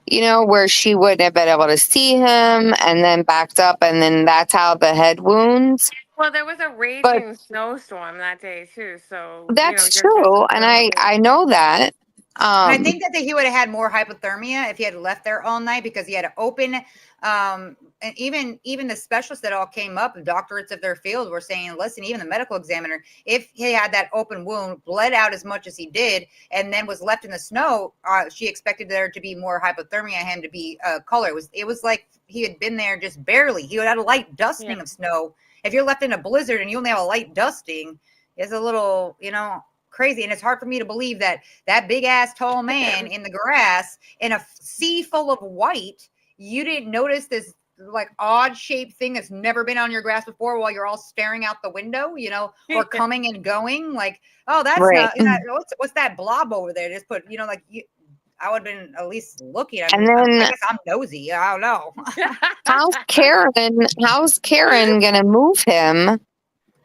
where she wouldn't have been able to see him, and then backed up, and then that's how the head wounds. Well, there was a But raging snowstorm that day too, so that's there's true, and I know that. and I think that he would have had more hypothermia if he had left there all night because he had to open. And even the specialists that all came up, the doctorates of their field, were saying, listen, even the medical examiner, if he had that open wound, bled out as much as he did, and then was left in the snow, she expected there to be more hypothermia, him to be color. It was like he had been there just barely. He had a light dusting of snow. If you're left in a blizzard and you only have a light dusting, it's a little, crazy. And it's hard for me to believe that big ass tall man in the grass in a sea full of white, you didn't notice this like odd shaped thing that's never been on your grass before while you're all staring out the window, or coming and going, like, oh, that's right. not what's that blob over there? Just put, I would have been at least looking. And I then guess I'm nosy. I don't know. how's Karen gonna move him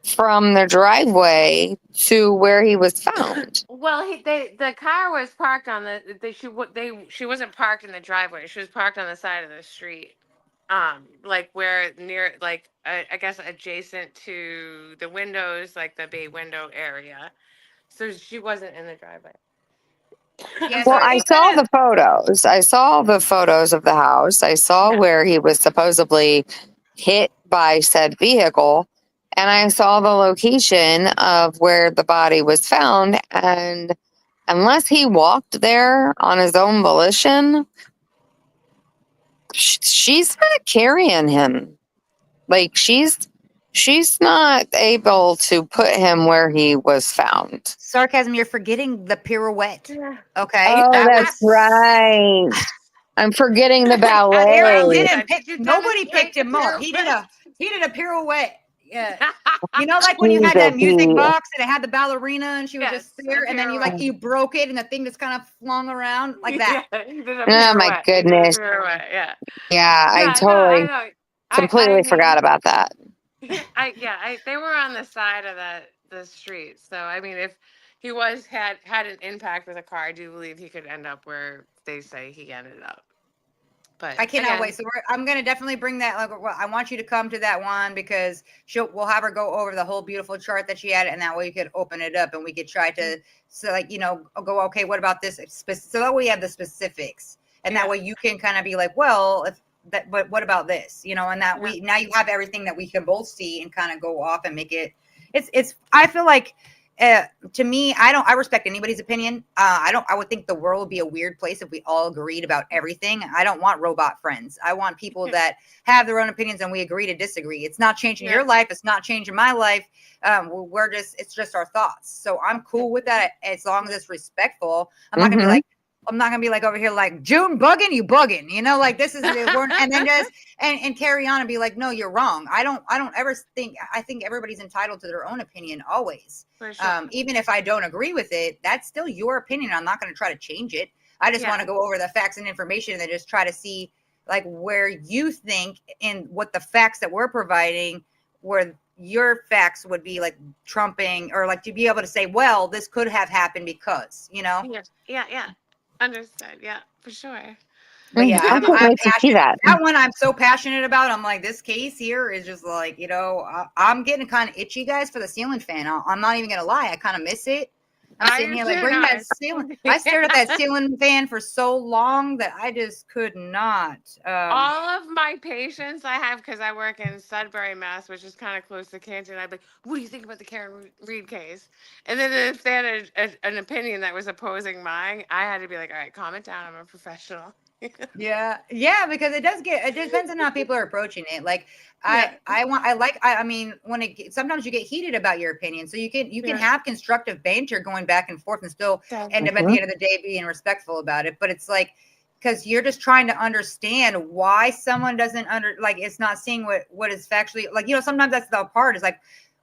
from the driveway to where he was found? Well, the car was parked on she wasn't parked in the driveway. She was parked on the side of the street, like where near I guess adjacent to the windows, like the bay window area. So she wasn't in the driveway. Yeah, Well, so I it saw kind of the photos. I saw the photos of the house. I saw Yeah. where he was supposedly hit by said vehicle. And I saw the location of where the body was found. And unless he walked there on his own volition, she's not carrying him. Like she's not able to put him where he was found. sarcasm. You're forgetting the pirouette. Yeah. Okay, Oh, that that's was. right. I'm forgetting the Aaron ballet. didn't pick. Did you Nobody demonstrate picked the him up. pirouette? He did a pirouette. Yeah. Like when you had Jesus, that music box and it had the ballerina and she was Yes, just a there, and then pirouette. you broke it and the thing just kind of flung around like that. Yeah, he did a oh my pirouette. He did a goodness. pirouette. Yeah. Yeah, I Yeah. No, I totally know. I completely mean, forgot about that. they were on the side of the street. So I mean, if he had an impact with a car, I do believe he could end up where they say he ended up. But I cannot again, wait. So I'm going to definitely bring that. I want you to come to that one because we'll have her go over the whole beautiful chart that she had, and that way you could open it up and we could try to go, okay, what about this? So that way we have the specifics, and that way you can kind of be like, well, if that, but what about this? You know, and that Yeah. we now you have everything that we can both see and kind of go off and make it. It's. I feel like. To me, I respect anybody's opinion. I would think the world would be a weird place if we all agreed about everything. I don't want robot friends. I want people that have their own opinions and we agree to disagree. It's not changing your life. It's not changing my life. It's just our thoughts. So I'm cool with that as long as it's respectful. I'm not gonna be like, I'm not gonna be like over here like June bugging, you bugging, you know, like this is and then just and carry on and be like, no, you're wrong. I don't ever think. I think everybody's entitled to their own opinion always. For sure. Even if I don't agree with it, that's still your opinion. I'm not going to try to change it. I just want to go over the facts and information and then just try to see like where you think and what the facts that we're providing, where your facts would be like trumping, or like to be able to say, well, this could have happened because, you know. Yeah. Understood. Yeah, for sure. But yeah, I can't I'm wait to see passionate. that. That one I'm so passionate about. I'm like, this case here is just like, you know, I'm getting kind of itchy, guys, for the ceiling fan. I'm not even gonna lie, I kind of miss it. I'm sitting here like, bring that ceiling. I stared at that ceiling fan for so long that I just could not. All of my patients I have, because I work in Sudbury, Mass, which is kind of close to Canton, I'd be like, what do you think about the Karen Reed case? And then if they had an opinion that was opposing mine, I had to be like, all right, calm it down. I'm a professional. Yeah, because it depends on how people are approaching it. Like I mean, sometimes you get heated about your opinion, so you can have constructive banter going back and forth and still end up at the end of the day being respectful about it. But it's like, because you're just trying to understand why someone doesn't it's not seeing what is factually, like, you know, sometimes that's the part is like,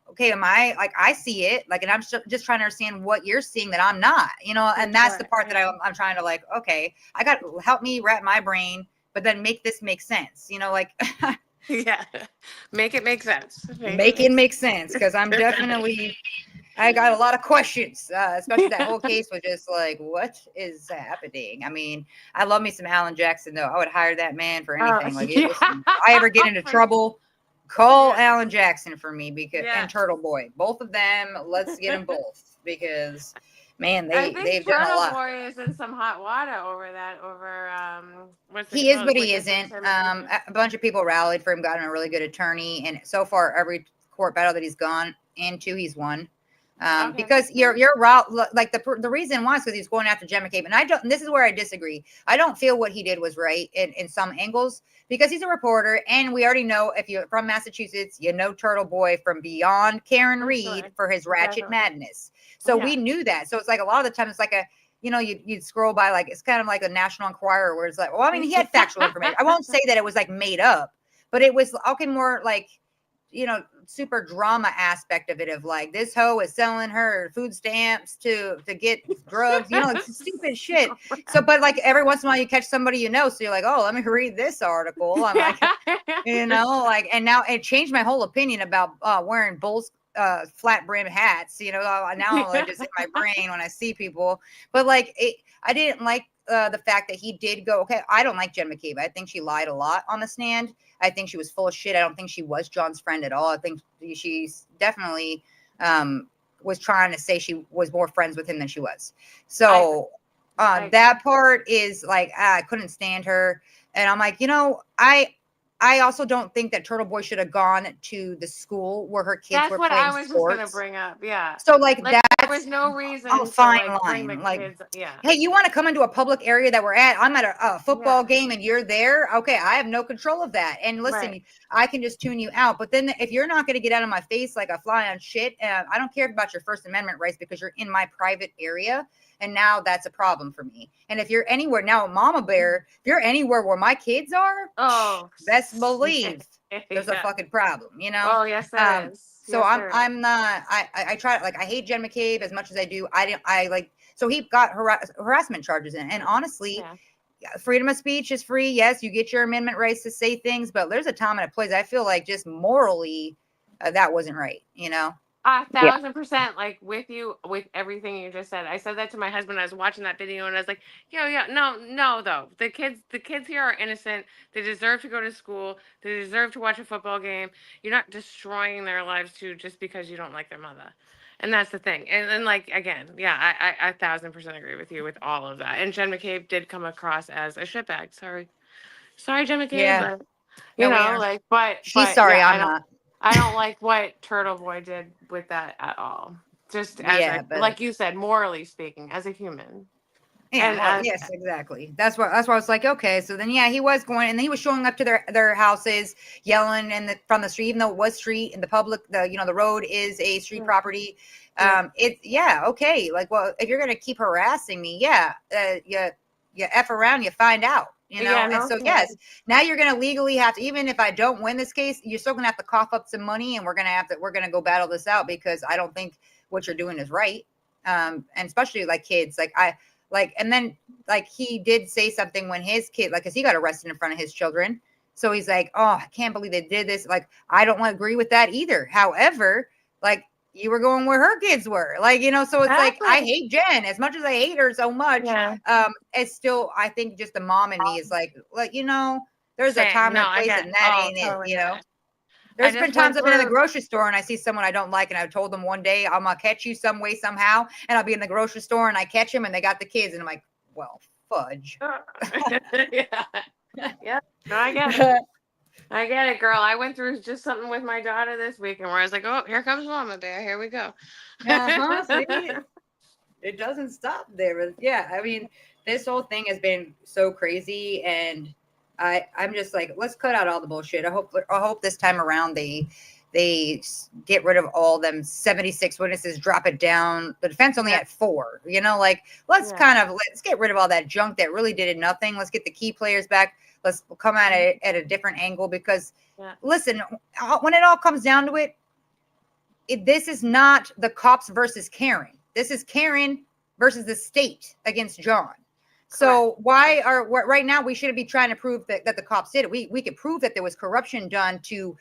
okay, am I like, I see it like, and I'm just trying to understand what you're seeing that I'm not, you know, and that's the part that I'm trying to like, okay, I got help me wrap my brain, but then make this make sense, you know, like Yeah, make it make sense. make it make sense, because I'm definitely, I got a lot of questions, especially that whole case was just like, what is happening? I mean, I love me some Alan Jackson though. I would hire that man for anything. Like, if I ever get into trouble, call Alan Jackson for me, because and Turtle Boy, both of them. Let's get them both, because man, they've done a lot. Turtle Boy is in some hot water over what's it He is, called? but he isn't. A bunch of people rallied for him, got him a really good attorney, and so far every court battle that he's gone into, he's won. Because you're like the reason why is because he's going after Gemma Cape, and I don't. And this is where I disagree. I don't feel what he did was right in some angles, because he's a reporter, and we already know, if you're from Massachusetts, you know Turtle Boy from beyond Karen Reed for his ratchet madness. So we knew that. So it's like a lot of the time it's like a, you know, you'd scroll by, like, it's kind of like a National Enquirer where it's like, well, I mean, he had factual information. I won't say that it was like made up, but it was okay, more like, you know, super drama aspect of it, of like, this hoe is selling her food stamps to get drugs, you know, like stupid shit. So, but like every once in a while you catch somebody, you know, so you're like, oh, let me read this article. I'm like, you know, like, and now it changed my whole opinion about wearing Bulls flat brim hats, you know. Now I just in my brain when I see people, but like I didn't like the fact that he did go, okay, I don't like Jen McCabe. I think she lied a lot on the stand. I think she was full of shit. I don't think she was John's friend at all. I think she's definitely was trying to say she was more friends with him than she was. So that part is like, I couldn't stand her. And I'm like, you know, I also don't think that Turtle Boy should have gone to the school where her kids were playing sports. That's what I was just going to bring up. Yeah. So like that. There was no reason to fine like, line. bring the like, kids. Yeah. Hey, you want to come into a public area that we're at? I'm at a football game and you're there. Okay, I have no control of that. And listen, I can just tune you out. But then if you're not going to get out of my face like a fly on shit, I don't care about your First Amendment rights, because you're in my private area. And now that's a problem for me. And if you're anywhere now, Mama Bear, if you're anywhere where my kids are, best believe there's a fucking problem, you know? Oh, yes, there is. So I'm not, I try, like, I hate Jen McCabe as much as I do. So he got harassment charges in. And honestly, freedom of speech is free. Yes, you get your amendment rights to say things, but there's a time and a place. I feel like just morally, that wasn't right, you know? 1,000%, like, with you, with everything you just said. I said that to my husband. I was watching that video and I was like, no, though. The kids here are innocent. They deserve to go to school. They deserve to watch a football game. You're not destroying their lives too just because you don't like their mother. And that's the thing. And like, again, I 1,000% agree with you with all of that. And Jen McCabe did come across as a shitbag. Sorry. Sorry, Gemma K, Yeah. but No, we are. like, She's yeah, sorry, I'm not. I don't like what Turtle Boy did with that at all. Just as Yeah, a, but like you said, morally speaking, as a human, yeah, and well, as yes, exactly. That's why I was like, okay. So then, yeah, he was going, and he was showing up to their houses, yelling from the street, even though it was street and the public, the road is a street property. yeah, Okay. Like, well, if you're gonna keep harassing me, yeah, you f around, you find out, yeah, And no, so, yes, now you're gonna legally have to, even if I don't win this case, you're still gonna have to cough up some money, and we're gonna go battle this out because I don't think what you're doing is right. And especially like kids, and then like he did say something when his kid, like, cause he got arrested in front of his children. So he's like, oh, I can't believe they did this. Like, I don't want to agree with that either. However, like, you were going where her kids were, so it's like, I exactly. hate Jen as much as I hate her so much. Yeah, It's still, I think just the mom in me is like, there's a same. time No, and a I place, get. and that Oh, ain't it, totally get it. I There's been just times went I've been in the through. grocery store and I see someone I don't like, and I've told them one day I'm gonna catch you some way somehow, and I'll be in the grocery store and I catch them and they got the kids, and I'm like, well, fudge. Yeah, yeah. No, I get it. I get it, girl. I went through just something with my daughter this weekend where I was like, "Oh, here comes Mama Bear. Here we go." See, it doesn't stop there. But yeah, I mean, this whole thing has been so crazy, and I'm just like, let's cut out all the bullshit. I hope this time around they get rid of all them 76 witnesses, drop it down. The defense only had 4. Let's let's get rid of all that junk that really did nothing. Let's get the key players back. Let's come at it at a different angle because, listen, when it all comes down to it, this is not the cops versus Karen. This is Karen versus the state against John. So right now we shouldn't be trying to prove that the cops did it. We could prove that there was corruption done to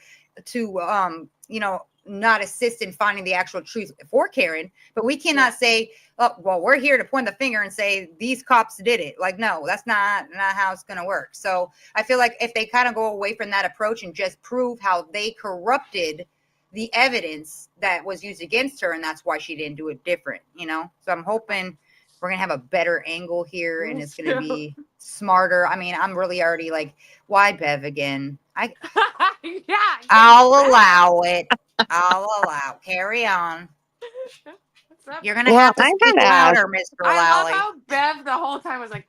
not assist in finding the actual truth for Karen, but we cannot say, oh, well, we're here to point the finger and say these cops did it. Like, no, that's not how it's going to work. So I feel like if they kind of go away from that approach and just prove how they corrupted the evidence that was used against her, and that's why she didn't do it different, So I'm hoping we're gonna have a better angle here, and it's gonna be smarter. I mean, I'm really already like, why Bev again? Yeah, I'll allow it. I'll allow. Carry on. You're gonna have to I speak had asked. louder, Mr. I love Lally. how Bev the whole time was like,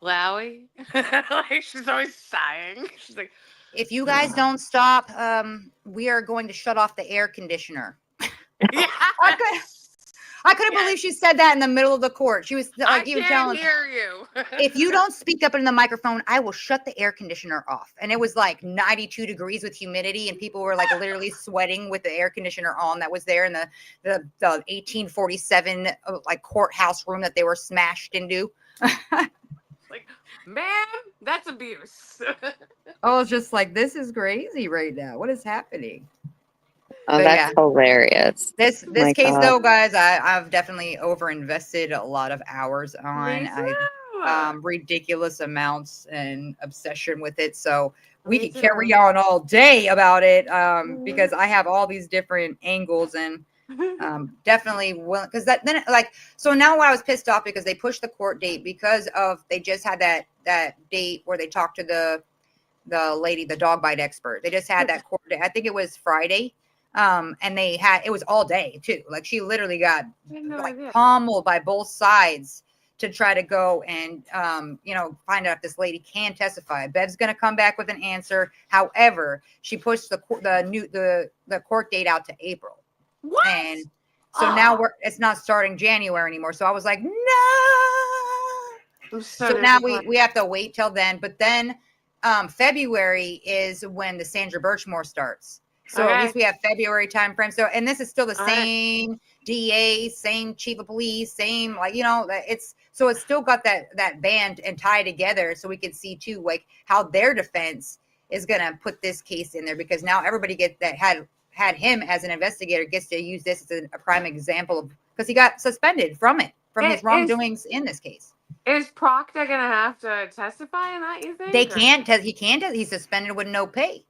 Lowy. Like she's always sighing. She's like, If you guys don't stop, we are going to shut off the air conditioner. yeah. I couldn't believe she said that in the middle of the court. She was like, I can't hear you. if you don't speak up in the microphone, I will shut the air conditioner off. And it was like 92 degrees with humidity, and people were like literally sweating with the air conditioner on that was there in the 1847 like courthouse room that they were smashed into. Like, ma'am, that's abuse. I was just like, this is crazy right now. What is happening? Oh, But that's hilarious. This My case God. though, guys, I've definitely over invested a lot of hours on. Me too. Ridiculous amounts and obsession with it. So we Me could too. carry on all day about it because I have all these different angles and definitely will, because so now when I was pissed off because they pushed the court date because of they just had that date where they talked to the lady, the dog bite expert. They just had that court date. I think it was Friday. And it was all day too. Like she literally got pummeled by both sides to try to go and find out if this lady can testify. Bev's going to come back with an answer. However, she pushed the court date out to April. What? And so now it's not starting January anymore. So I was like, no. So now we have to wait till then. But then February is when the Sandra Birchmore starts. So at least we have February time frame. So, and this is still the same DA, same chief of police, same it's still got that band and tie together. So we can see too, like how their defense is going to put this case in there, because now everybody had him as an investigator gets to use this as a prime example of, because he got suspended from his wrongdoings in this case. Is Proctor going to have to testify in that, you think? They can't. He can't. He's suspended with no pay.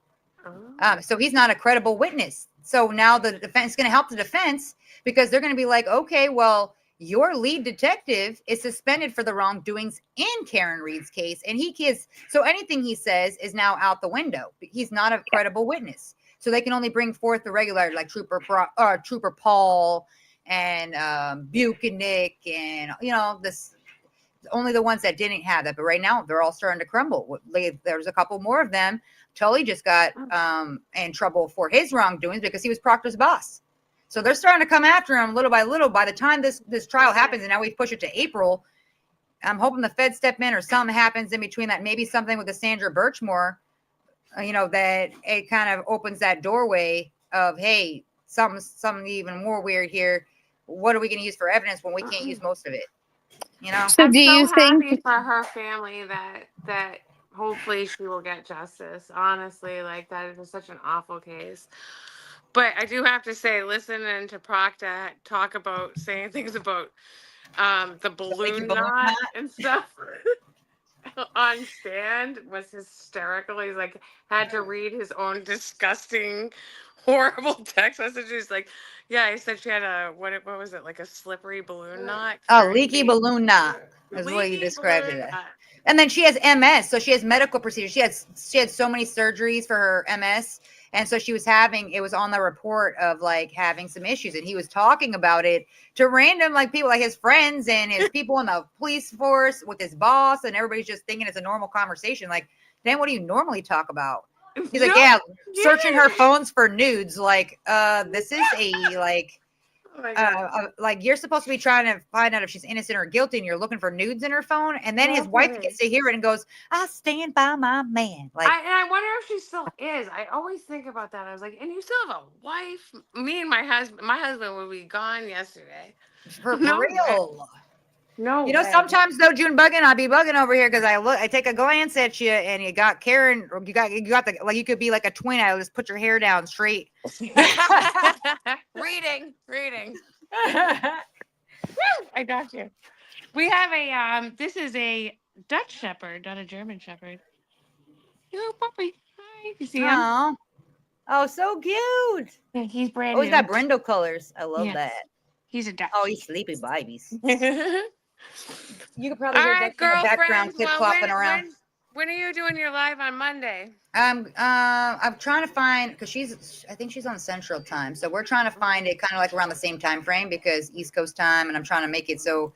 So he's not a credible witness. So now the defense is going to help the defense because they're going to be like, okay, well, your lead detective is suspended for the wrongdoings in Karen Reed's case, and so anything he says is now out the window. He's not a credible witness, so they can only bring forth the regular, like Trooper Paul and Buchanan, and this only the ones that didn't have that. But right now, they're all starting to crumble. There's a couple more of them. Tully just got in trouble for his wrongdoings because he was Proctor's boss. So they're starting to come after him little by little. By the time this trial happens, and now we push it to April, I'm hoping the Fed step in or something happens in between that. Maybe something with the Sandra Birchmore, that it kind of opens that doorway of, hey, something even more weird here. What are we going to use for evidence when we can't use most of it? So I'm do you so think happy for her family that hopefully she will get justice. Honestly, like that is just such an awful case. But I do have to say, listening to Proctor talk about saying things about the balloon knot and stuff on stand was hysterical. He's like had to read his own disgusting, horrible text messages. Like, yeah, he said she had what was it, like a slippery balloon knot? A leaky balloon knot is what you described it as. And then she has MS, so she has medical procedures. She had so many surgeries for her MS, and so it was on the report of like having some issues, and he was talking about it to random like people, like his friends and his people in the police force with his boss, and everybody's just thinking it's a normal conversation. Like, Dan, what do you normally talk about? He's like, yeah, searching her phones for nudes. Like, this is a like. Like you're supposed to be trying to find out if she's innocent or guilty, and you're looking for nudes in her phone, and then his wife gets to hear it and goes, "I stand by my man." Like, and I wonder if she still is. I always think about that. I was like, and you still have a wife? Me and my husband would be gone yesterday. For real. Way. No way. Sometimes though, June bugging, I'll be bugging over here because I take a glance at you, and you got Karen, or you got the, like, you could be like a twin. I'll just put your hair down straight. reading. I got you. We have a this is a Dutch Shepherd, not a German Shepherd. Oh, puppy. Hi. You see him? Oh, so cute. Yeah, he's brand new. He's Got brindle colors. I love that. He's a Dutch. Oh, he's sleepy babies. You could probably All hear right, Dexter in the background clip-clopping around. When are you doing your live on Monday? I'm trying to find, because I think she's on Central Time, so we're trying to find it kind of like around the same time frame, because East Coast time, and I'm trying to make it so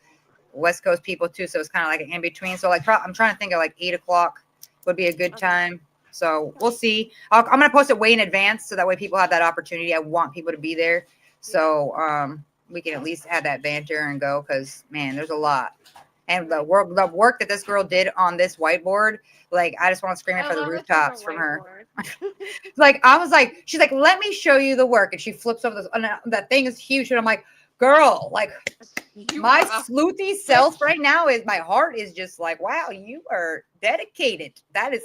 West Coast people too, so it's kind of like an in between. So like I'm trying to think of like 8 o'clock would be a good time. So we'll see. I'm gonna post it way in advance so that way people have that opportunity. I want people to be there, so we can at least have that banter and go, because man, there's a lot. And the work that this girl did on this whiteboard, like, I just want to scream it for the rooftops from her. Like, I was like, she's like, let me show you the work. And she flips over this, and that thing is huge. And I'm like, girl, like, my sleuthy self right now my heart is just like, wow, you are dedicated. That is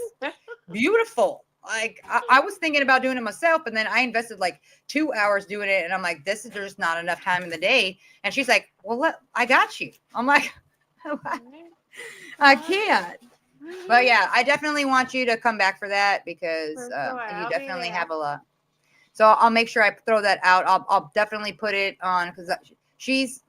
beautiful. Like, I was thinking about doing it myself, and then I invested like 2 hours doing it. And I'm like, there's just not enough time in the day. And she's like, well, I got you. I'm like, I can't. But yeah, I definitely want you to come back for that, because you definitely have a lot. So I'll make sure I throw that out. I'll definitely put it on, because she's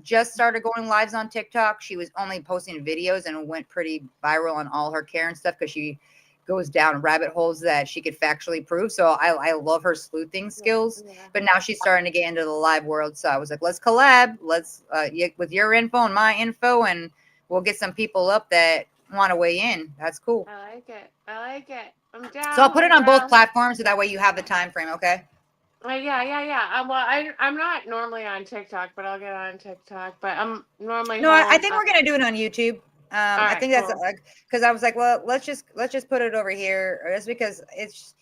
just started going lives on TikTok. She was only posting videos, and it went pretty viral on all her Karen stuff, because she goes down rabbit holes that she could factually prove. So I love her sleuthing skills. But now she's starting to get into the live world. So I was like, let's collab. Let's with your info and my info, and we'll get some people up that want to weigh in. That's cool. I like it. I'm down. So I'll put it on both platforms, so that way you have the time frame. Okay. Yeah. Well, I'm not normally on TikTok, but I'll get on TikTok. But I'm normally no. I think we're gonna do it on YouTube. I think that's because I was like, well, let's just put it over here, just because it's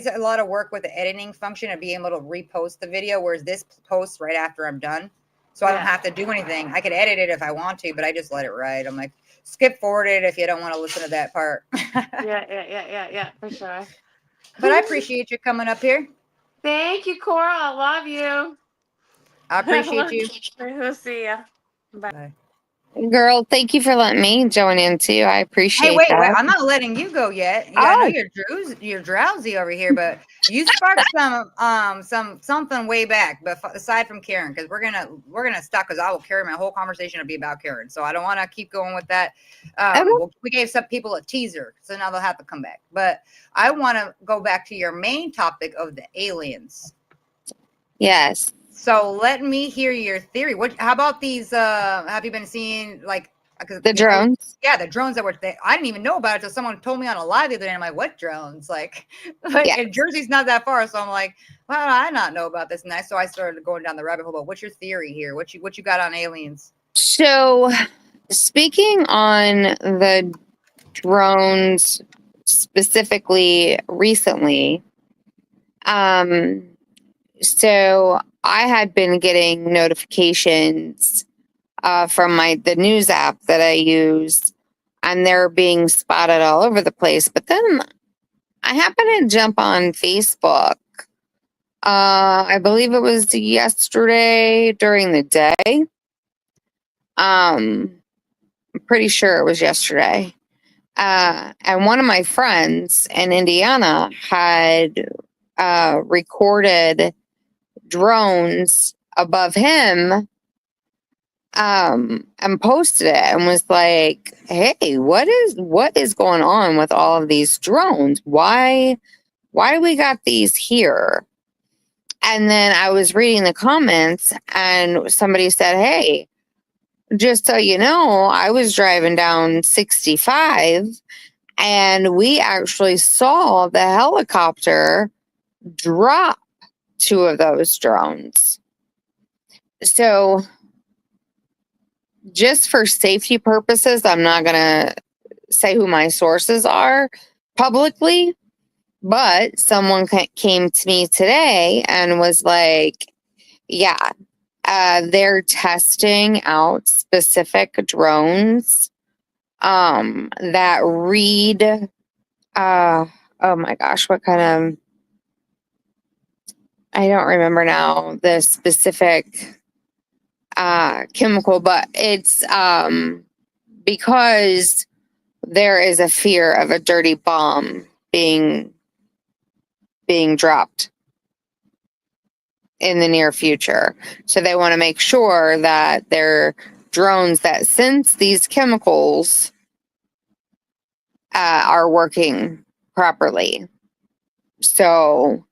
a lot of work with the editing function of being able to repost the video, whereas this posts right after I'm done, so I don't have to do anything. I could edit it if I want to, but I just let it ride. I'm like, skip forward it if you don't want to listen to that part. Yeah, for sure. But I appreciate you coming up here. Thank you, Cora. I love you. I appreciate you. We'll see you. Bye. Girl, thank you for letting me join in too. I Hey, appreciate wait, that. I'm not letting you go yet. Yeah, I know Oh, you're drowsy over here, but you sparked something way back. But aside from Karen, because we're gonna stop, because I will carry my whole conversation to be about Karen. So I don't want to keep going with that. okay. We gave some people a teaser, so now they'll have to come back. But I want to go back to your main topic of the aliens. Yes. So let me hear your theory. How about these? Have you been seeing like The drones. yeah, the drones that were I didn't even know about it until someone told me on a live the other day. I'm like, what drones? Like Yeah. and Jersey's not that far, so I'm like, well, I not know about this. And so I started going down the rabbit hole. But what's your theory here? What you got on aliens? So, speaking on the drones specifically recently, so I had been getting notifications from the news app that I use, and they're being spotted all over the place. But then I happened to jump on Facebook. I believe it was yesterday during the day. I'm pretty sure it was yesterday. And one of my friends in Indiana had recorded drones above him, and posted it and was like, "Hey, what is going on with all of these drones? Why do we got these here?" And then I was reading the comments, and somebody said, "Hey, just so you know, I was driving down 65 and we actually saw the helicopter drop two of those drones." So, just for safety purposes, I'm not going to say who my sources are publicly, but someone came to me today and was like, yeah, they're testing out specific drones that read, oh my gosh, what kind of, I don't remember now the specific chemical, but it's because there is a fear of a dirty bomb being dropped in the near future. So they want to make sure that their drones that sense these chemicals are working properly. So,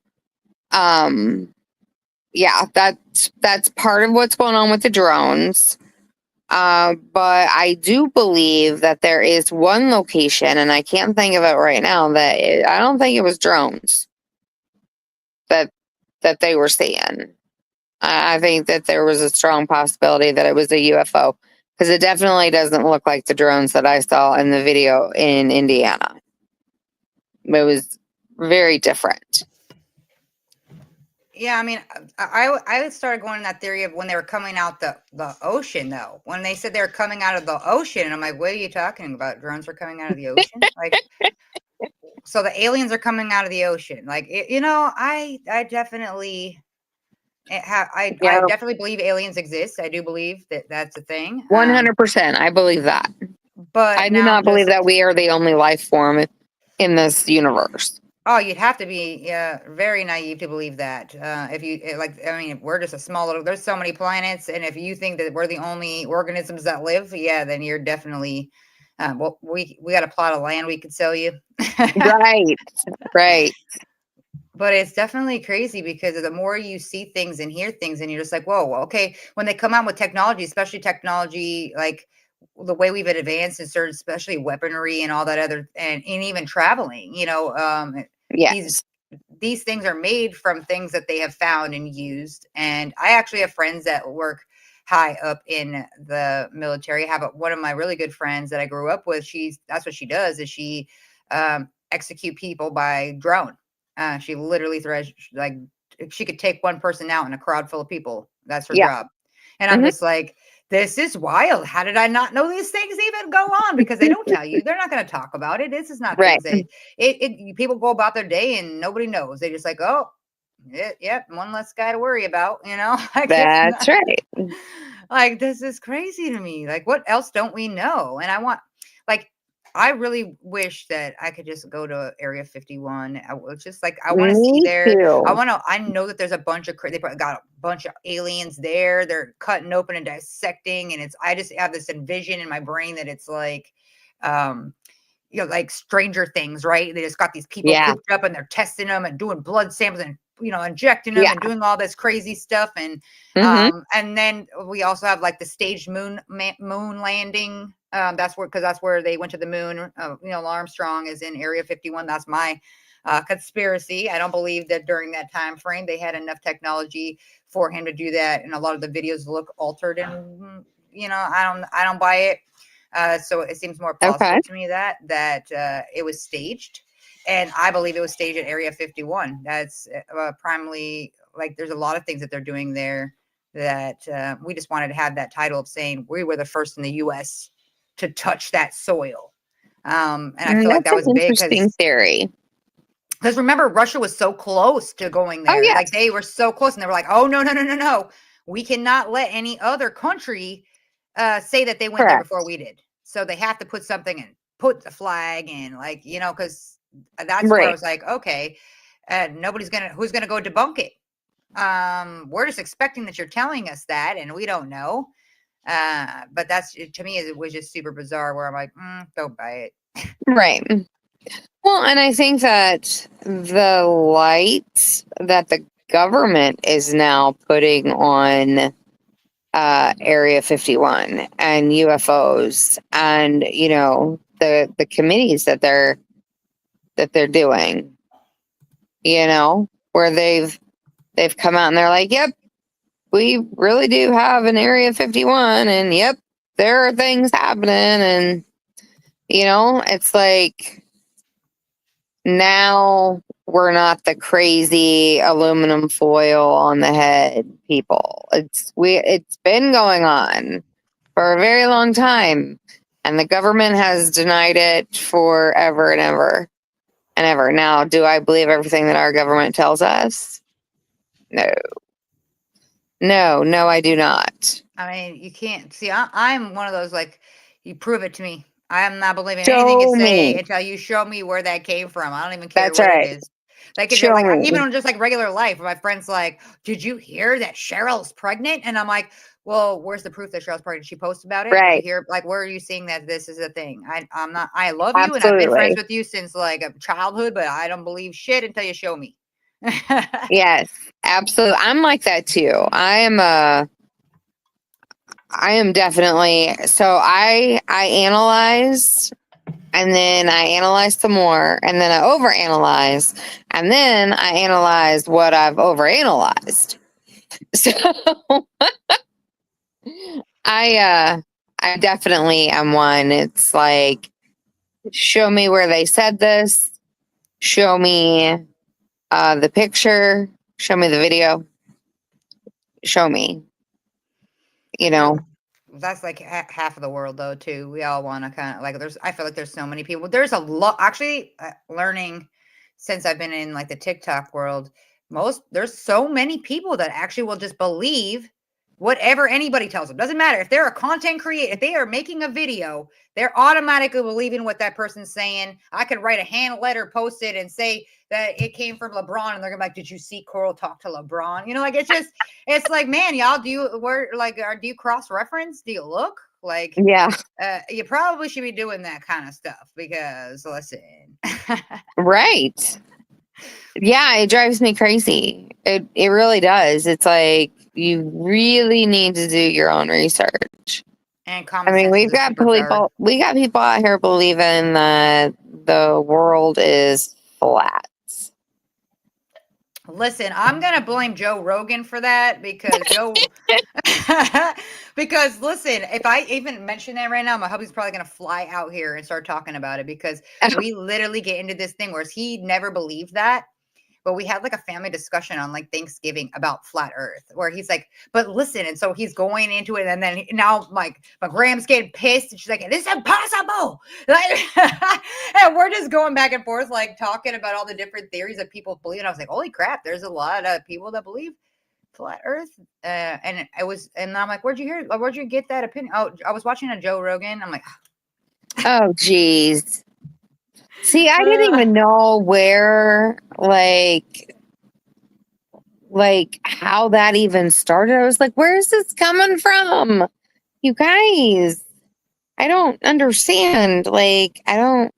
yeah, that's part of what's going on with the drones. But I do believe that there is one location, and I can't think of it right now, I don't think it was drones that they were seeing. I think that there was a strong possibility that it was a UFO, because it definitely doesn't look like the drones that I saw in the video in Indiana. It was very different. Yeah, I mean, I started going in that theory of when they were coming out the ocean, though. When they said they were coming out of the ocean, and I'm like, what are you talking about? Drones are coming out of the ocean? Like, so the aliens are coming out of the ocean. Like, I definitely I Yeah, definitely believe aliens exist. I do believe that that's a thing. 100%. I believe that. I But do now not I'm believe just, that we are the only life form in this universe. oh, you'd have to be very naive to believe that. If you like, I mean, we're just a small little. There's so many planets, and if you think that we're the only organisms that live, yeah, then you're definitely. Well, we got a plot of land we could sell you. Right. Right. But it's definitely crazy, because the more you see things and hear things, and you're just like, whoa, okay. When they come out with technology, especially technology like the way we've advanced in certain, especially weaponry and all that other, and even traveling, these Yes. these things are made from things that they have found and used. And I actually have friends that work high up in the military. I have one of my really good friends that I grew up with. That's what she does, is she execute people by drone. She literally throws, like, she could take one person out in a crowd full of people. That's her Yeah. job. And I'm Mhm. just like, this is wild. How did I not know these things even go on? Because they don't tell you. They're not going to talk about it. This is not Right. things that people go about their day and nobody knows. They just like, oh, yep, one less guy to worry about. Like, it's That's not. right. Like, this is crazy to me. Like, what else don't we know? And like, I really wish that I could just go to Area 51. I was just like, I want to see Me there. too. I know that there's a bunch of, they probably got a bunch of aliens there. They're cutting open and dissecting. And I just have this envision in my brain that it's like, um, like Stranger Things, right? They just got these people Yeah. cooped up and they're testing them and doing blood samples and injecting them Yeah. and doing all this crazy stuff. Mm-hmm. And then we also have like the staged moon landing. That's where they went to the moon. Neil Armstrong is in Area 51. That's my conspiracy. I don't believe that during that time frame they had enough technology for him to do that, and a lot of the videos look altered, and I don't buy it. So it seems more Okay. plausible to me that it was staged, and I believe it was staged at Area 51. That's primarily, like, there's a lot of things that they're doing there that we just wanted to have that title of saying we were the first in the U.S. to touch that soil. And I feel like That's that an was big interesting theory. because remember, Russia was so close to going Oh, there. yes. Like, they were so close, and they were like, "Oh, no, no, no, no, no! We cannot let any other country say that they went there Correct. before we did. So they have to put something and put the flag in, like, because that's where I Right. was like, okay, who's gonna go debunk it? We're just expecting that you're telling us that, and we don't know. But that's, to me, it was just super bizarre. Where I'm like, don't buy it. Right. Well, and I think that the light that the government is now putting on Area 51 and UFOs and the committees that they're doing, where they've come out and they're like, yep, we really do have an Area 51, and yep, there are things happening, and it's like, now we're not the crazy aluminum foil on the head people. It's been going on for a very long time, and the government has denied it forever and ever and ever. Now, do I believe everything that our government tells us? No. No, I do not. I mean, you can't see. I'm one of those, like, you prove it to me. I am not believing anything you Show say me. until you show me where that came from. I don't even care That's what it right. is. Like, is it Show like me. even on just like regular life? My friends like, did you hear that Cheryl's pregnant? And I'm like, well, where's the proof that Cheryl's pregnant? She posted about it. Did you Right. hear? Like, where are you seeing that this is a thing? I'm not. I love you and I've been friends Absolutely. with you since like childhood, but I don't believe shit until you show me. Yes, absolutely. I'm like that too. I am definitely, so I analyze, and then I analyze some more, and then I overanalyze, and then I analyze what I've overanalyzed. So I definitely am one. It's like, show me where they said this, show me the picture, show me the video, show me, you know. That's like half of the world, though, too. We all want to kind of like, I feel like there's so many people. There's a lot, actually, learning since I've been in like the TikTok world. There's so many people that actually will just believe whatever anybody tells them. Doesn't matter if they're a content creator, if they are making a video, they're automatically believing what that person's saying. I could write a hand letter, post it, and say that it came from LeBron, and they're gonna be like, "Did you see Coral talk to LeBron?" Like, it's like, man, y'all, do you cross reference? Do you look like? Yeah, You probably should be doing that kind of stuff because, listen. right. Yeah, it drives me crazy. It really does. It's like, you really need to do your own research. And I common mean, sense is a superpower. we got people out here believing that the world is flat. Listen, I'm gonna blame Joe Rogan for that because because listen, if I even mention that right now, my hubby's probably gonna fly out here and start talking about it because we literally get into this thing where he never believed that. But we had like a family discussion on like Thanksgiving about flat earth where he's like, but listen. And so he's going into it. And then now like my Graham's getting pissed and she's like, this is impossible. Like, and we're just going back and forth, like talking about all the different theories that people believe. And I was like, holy crap, there's a lot of people that believe flat Earth, and I'm like, where'd you get that opinion? Oh, I was watching a Joe Rogan. I'm like, Oh, geez. See, I didn't even know where, like how that even started. I was like, where is this coming from? You guys, I don't understand. Like, I don't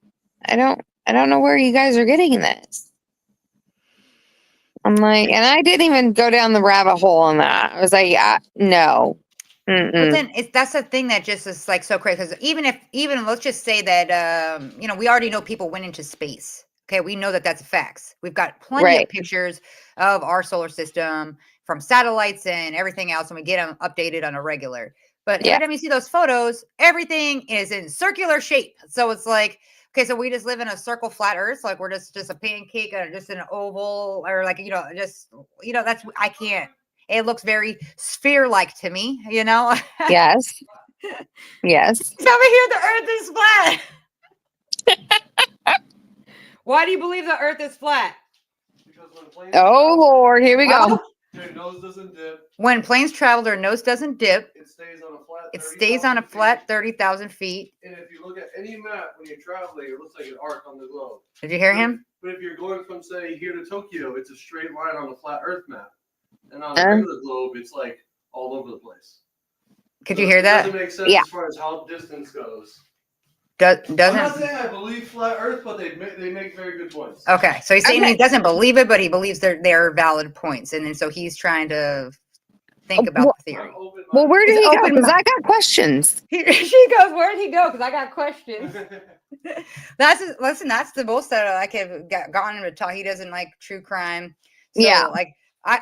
know where you guys are getting this. I'm like, and I didn't even go down the rabbit hole on that. I was like, no. but then that's the thing that just is like so crazy. Because even let's just say that we already know people went into space. Okay, we know that that's facts. We've got plenty Right. of pictures of our solar system from satellites and everything else, and we get them updated on a regular. But every Yeah. time you see those photos, everything is in circular shape. So it's like, okay, so we just live in a circle flat Earth, like we're just a pancake or just an oval, or like that's I can't. It looks very sphere-like to me, Yes. Yes. Tell me here the Earth is flat. Why do you believe the Earth is flat? Because when planes Oh, travel, Lord, here we go. their nose doesn't dip. When planes travel, their nose doesn't dip. It stays on a flat. It stays on a 30,000 flat feet. 30,000 feet. And if you look at any map when you're traveling, it looks like an arc on the globe. Did you hear him? But if you're going from, say, here to Tokyo, it's a straight line on the flat Earth map. And on a regular globe, it's like all over the place. Could you hear that? It doesn't make sense as far as how distance goes. Doesn't. I'm not saying I believe flat Earth, but they make very good points. Okay, so he's saying he doesn't believe it, but he believes they're valid points, and then so he's trying to think about the theory. Well, where did he go? Because I got questions. She goes, where did he go? Because I got questions. That's the most that I could have gotten him to talk. He doesn't like true crime. So, Yeah. Like,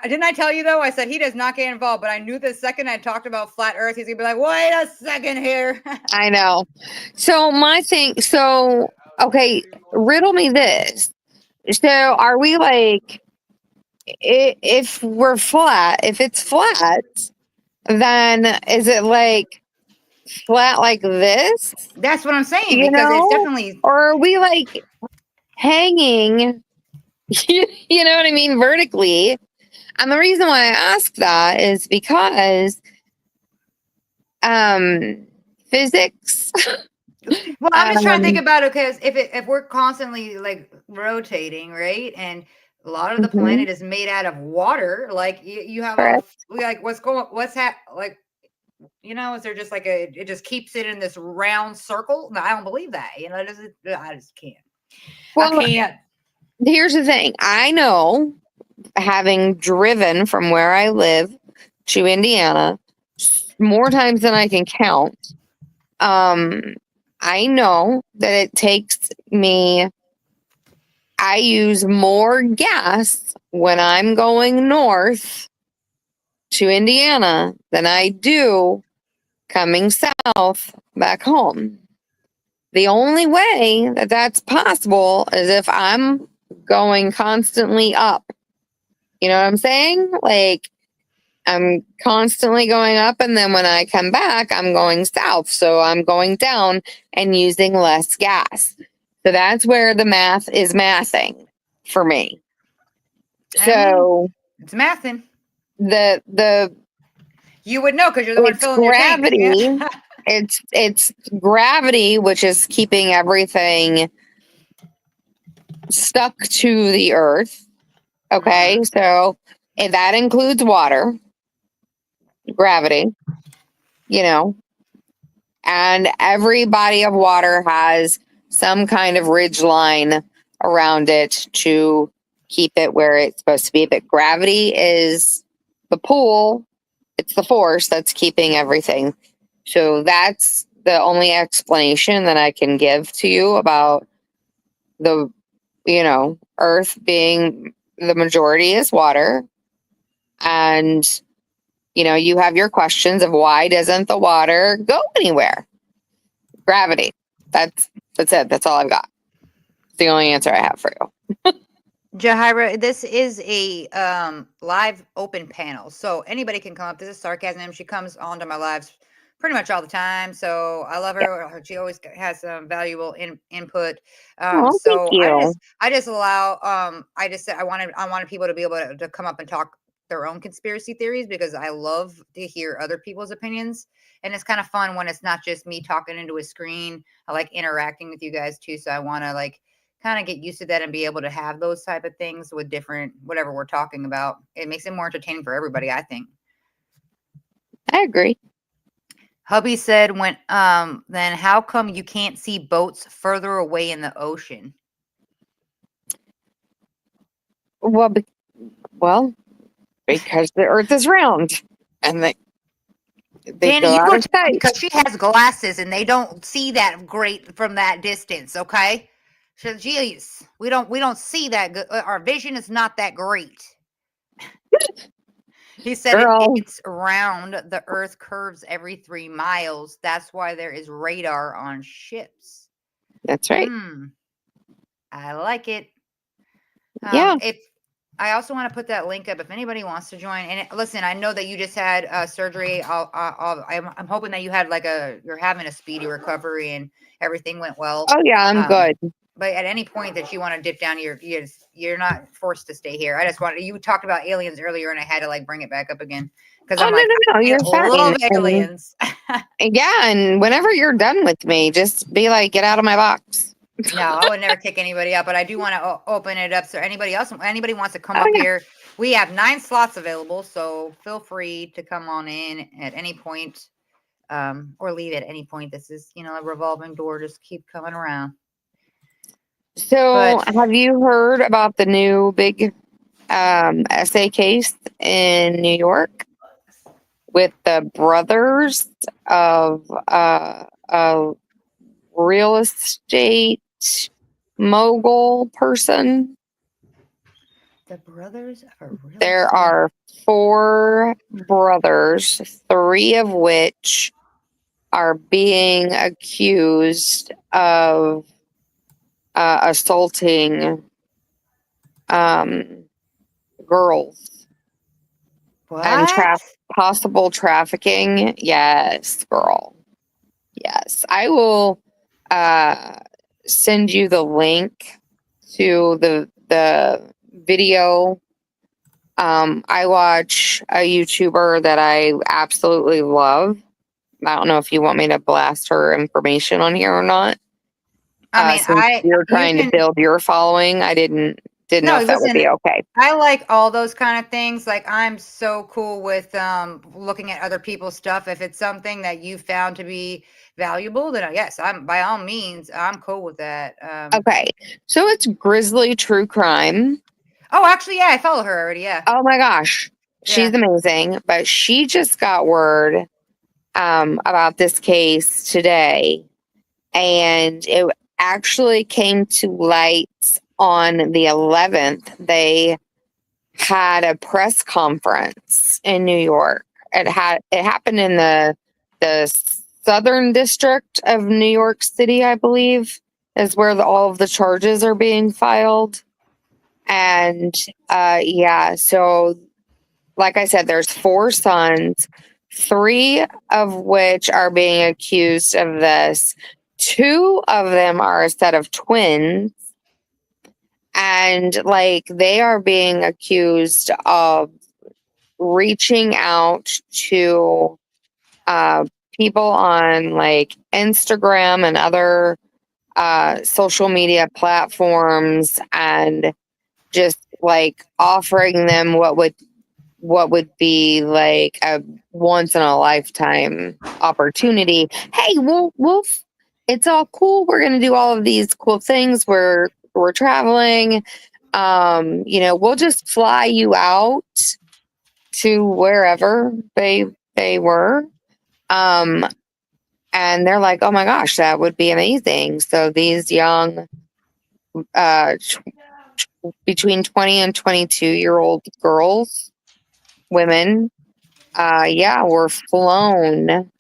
didn't I tell you though? I said he does not get involved, but I knew the second I talked about flat Earth, he's gonna be like, wait a second here. I know. So okay, riddle me this. So are we like, if we're flat, if it's flat, then is it like flat like this? That's what I'm saying, You because know? it's definitely. Or are we like hanging, you know what I mean, vertically? And the reason why I ask that is because physics. Well, I'm just trying to think about it, because if we're constantly like rotating, right, and a lot of the planet is made out of water, like you have like like, is there just like it just keeps it in this round circle? No, I don't believe that. I just can't. Well, I can't. Here's the thing. I know, having driven from where I live to Indiana more times than I can count, I know that it takes me, I use more gas when I'm going north to Indiana than I do coming south back home. The only way that that's possible is if I'm going constantly up. You know what I'm saying? Like, I'm constantly going up, and then when I come back, I'm going south. So I'm going down and using less gas. So that's where the math is mathing for me. So it's mathing. The You would know because you're the one filling gravity. your tank. It's gravity, which is keeping everything stuck to the earth. Okay, so if that includes water, gravity, and every body of water has some kind of ridge line around it to keep it where it's supposed to be. But gravity is the pull, it's the force that's keeping everything. So that's the only explanation that I can give to you about the, Earth being the majority is water. And you have your questions of why doesn't the water go anywhere? Gravity. That's it. That's all I've got. It's the only answer I have for you. Jahira, this is a live open panel, so anybody can come up. This is Sarcasm. She comes onto my lives pretty much all the time, so I love her. Yeah. She always has some valuable input. So thank you. I just allow. I just said I wanted people to be able to come up and talk their own conspiracy theories because I love to hear other people's opinions. And it's kind of fun when it's not just me talking into a screen. I like interacting with you guys too. So I want to like kind of get used to that and be able to have those type of things with different whatever we're talking about. It makes it more entertaining for everybody, I think. I agree. Hubby said when then how come you can't see boats further away in the ocean? Well, because the Earth is round, and they Danny, go you out go of tell her sight. because she has glasses and they don't see that great from that distance. Okay, so geez, we don't see that good. Our vision is not that great. He said Girl, it's round. The Earth curves every 3 miles. That's why there is radar on ships. that's right. I like it. Yeah. If I also want to put that link up if anybody wants to join. And listen, I know that you just had surgery. I'm hoping that you're having a speedy recovery and everything went well. Oh yeah, I'm good. But at any point that you want to dip down, you're not forced to stay here. I just wanted you talked about aliens earlier, and I had to like bring it back up again because Oh I'm like, no, you're I love fine. aliens. Yeah, and whenever you're done with me, just be like, get out of my box. No, I would never kick anybody out, but I do want to open it up so anybody wants to come Oh, up yeah. here. We have 9 slots available, so feel free to come on in at any point, or leave at any point. This is, a revolving door. Just keep coming around. So, But have you heard about the new big essay case in New York with the brothers of a real estate mogul person? the brothers of a real There estate. are 4 brothers, 3 of which are being accused of assaulting girls and What? possible trafficking. Yes, girl. Yes, I will send you the link to the video. I watch a YouTuber that I absolutely love. I don't know if you want me to blast her information on here or not. I mean, Since you're you trying to can. build your following, I didn't know No, if that would listen, be okay. I like all those kind of things. Like I'm so cool with looking at other people's stuff. If it's something that you found to be valuable, then yes, I'm by all means, I'm cool with that. Okay, so it's Grizzly True Crime. Oh, actually, yeah, I follow her already. Yeah. Oh my gosh, she's Yeah. amazing. But she just got word about this case today, and it actually came to light on the 11th. They had a press conference in New York. It happened in the Southern District of New York City, I believe, is where all of the charges are being filed. And yeah, so like I said, there's 4 sons, 3 of which are being accused of this. 2 of them are a set of twins. And like they are being accused of reaching out to people on like Instagram and other social media platforms and just like offering them what would be like a once in a lifetime opportunity. Hey, we'll it's all cool. We're gonna do all of these cool things. We're traveling. We'll just fly you out to wherever they were. And they're like, oh my gosh, that would be amazing. So these young between 20 and 22-year-old girls, women, were flown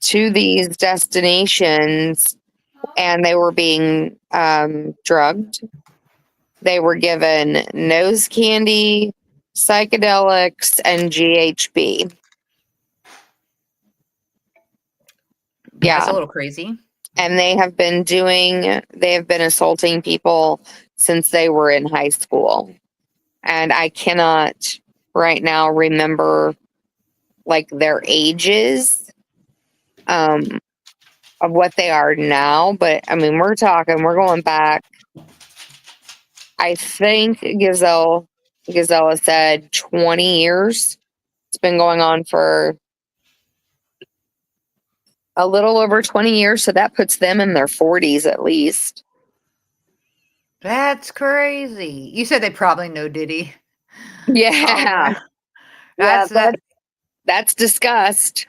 to these destinations and they were being drugged. They were given nose candy, psychedelics, and GHB. That's Yeah. a little crazy. And they have been assaulting people since they were in high school. And I cannot right now remember like their ages of what they are now. But I mean, we're going back. I think Gazella said 20 years. It's been going on for a little over 20 years. So that puts them in their 40s at least. That's crazy. You said they probably know Diddy. Yeah. That's That's discussed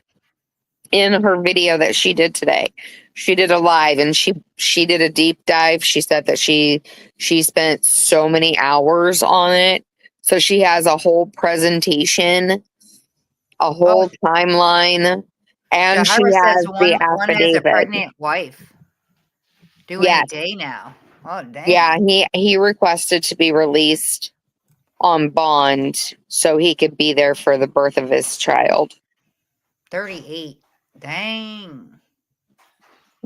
in her video that she did today. She did a live and she did a deep dive. She said that she spent so many hours on it. So she has a whole presentation, a whole timeline, and she Jahira says has the one has a affidavit. pregnant wife. Due any Yes. day now. Oh dang. Yeah, he requested to be released on bond so he could be there for the birth of his child. 38. Dang.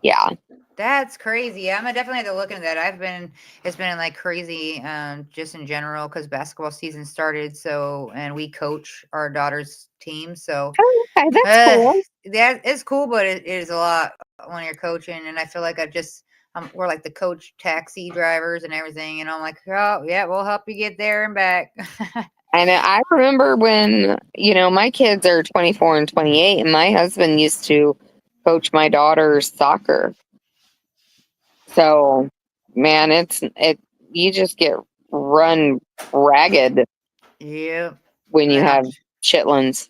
Yeah. That's crazy. I'm gonna definitely have to look into that. It's been like crazy, just in general, because basketball season started. So, and we coach our daughter's team. So, Okay, that's cool. that is cool, but it is a lot when you're coaching. And I feel like we're like the coach taxi drivers and everything. And I'm like, oh yeah, we'll help you get there and back. And I remember when, my kids are 24 and 28, and my husband used to coach my daughter's soccer. So, man, you just get run ragged. Yeah. When you have chitlins.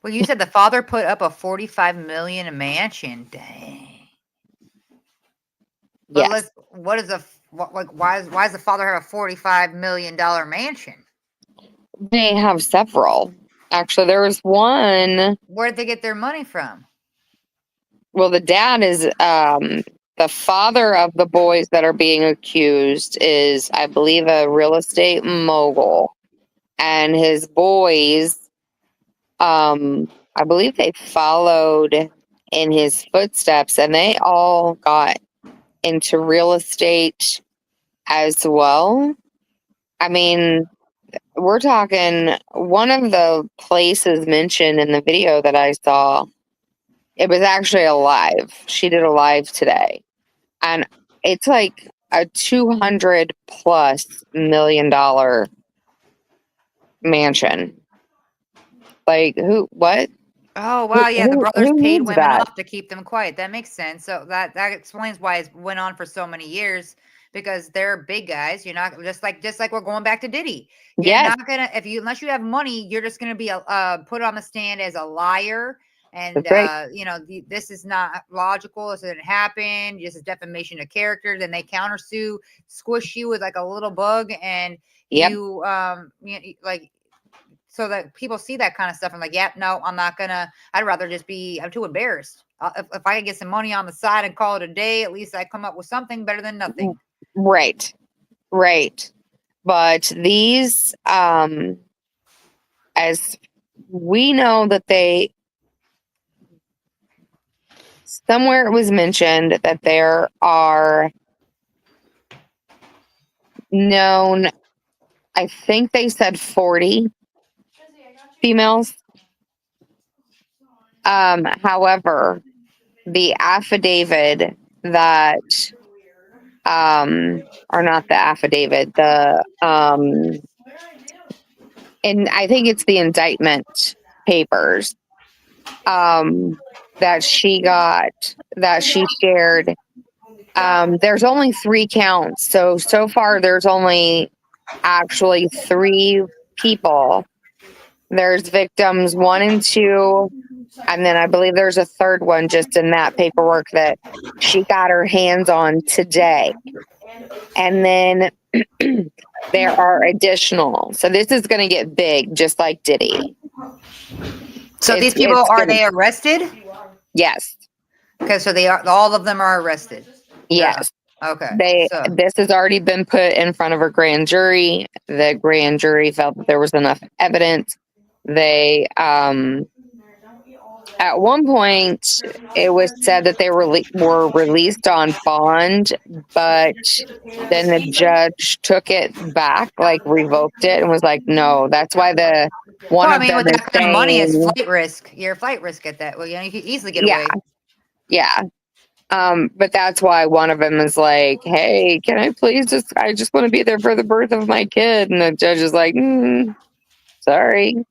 Well, you said the father put up a $45 million mansion. Dang. But Yes. why does the father have a $45 million mansion? They have several. Actually, there was one. Where'd they get their money from? Well, the dad is the father of the boys that are being accused is, I believe, a real estate mogul. And his boys, I believe they followed in his footsteps, and they all got into real estate as well. I mean, we're talking one of the places mentioned in the video that I saw, it was actually a live. She did a live today. And it's like a $200+ million mansion. Like what? Oh wow, yeah, the brothers Who paid needs women that? off to keep them quiet. That makes sense. So that explains why it went on for so many years, because they're big guys. You're not just like we're going back to Diddy. You're Yes. not gonna unless you have money, you're just gonna be put on the stand as a liar. And That's right. this is not logical. This didn't happen. This is defamation of character. Then they countersue, squish you with like a little bug, and Yep. like. So that people see that kind of stuff and like, yeah, no, I'm rather just I'm too embarrassed. If I could get some money on the side and call it a day, at least I come up with something better than nothing. Right. But these, as we know that somewhere it was mentioned that there are known, I think they said 40 females. However, the affidavit that, or not the affidavit, and I think it's the indictment papers, that she shared. There's only 3 counts. So far there's only actually 3 people. There's victims 1 and 2, and then I believe there's a third one just in that paperwork that she got her hands on today. And then there are additional. So this is going to get big, just like Diddy. So these people, are they arrested? Yes. Okay, so all of them are arrested. Yes. Okay. This has already been put in front of a grand jury. The grand jury felt that there was enough evidence. They At one point, it was said that they were released on bond, but then the judge took it back, like revoked it, and was like, "No, that's why the one Well, I of mean, them with is that kind of money, it's saying, flight risk. You're a flight risk at that. Well, you could easily get yeah, away. yeah." But that's why one of them is like, "Hey, can I please I just want to be there for the birth of my kid," and the judge is like, "Sorry,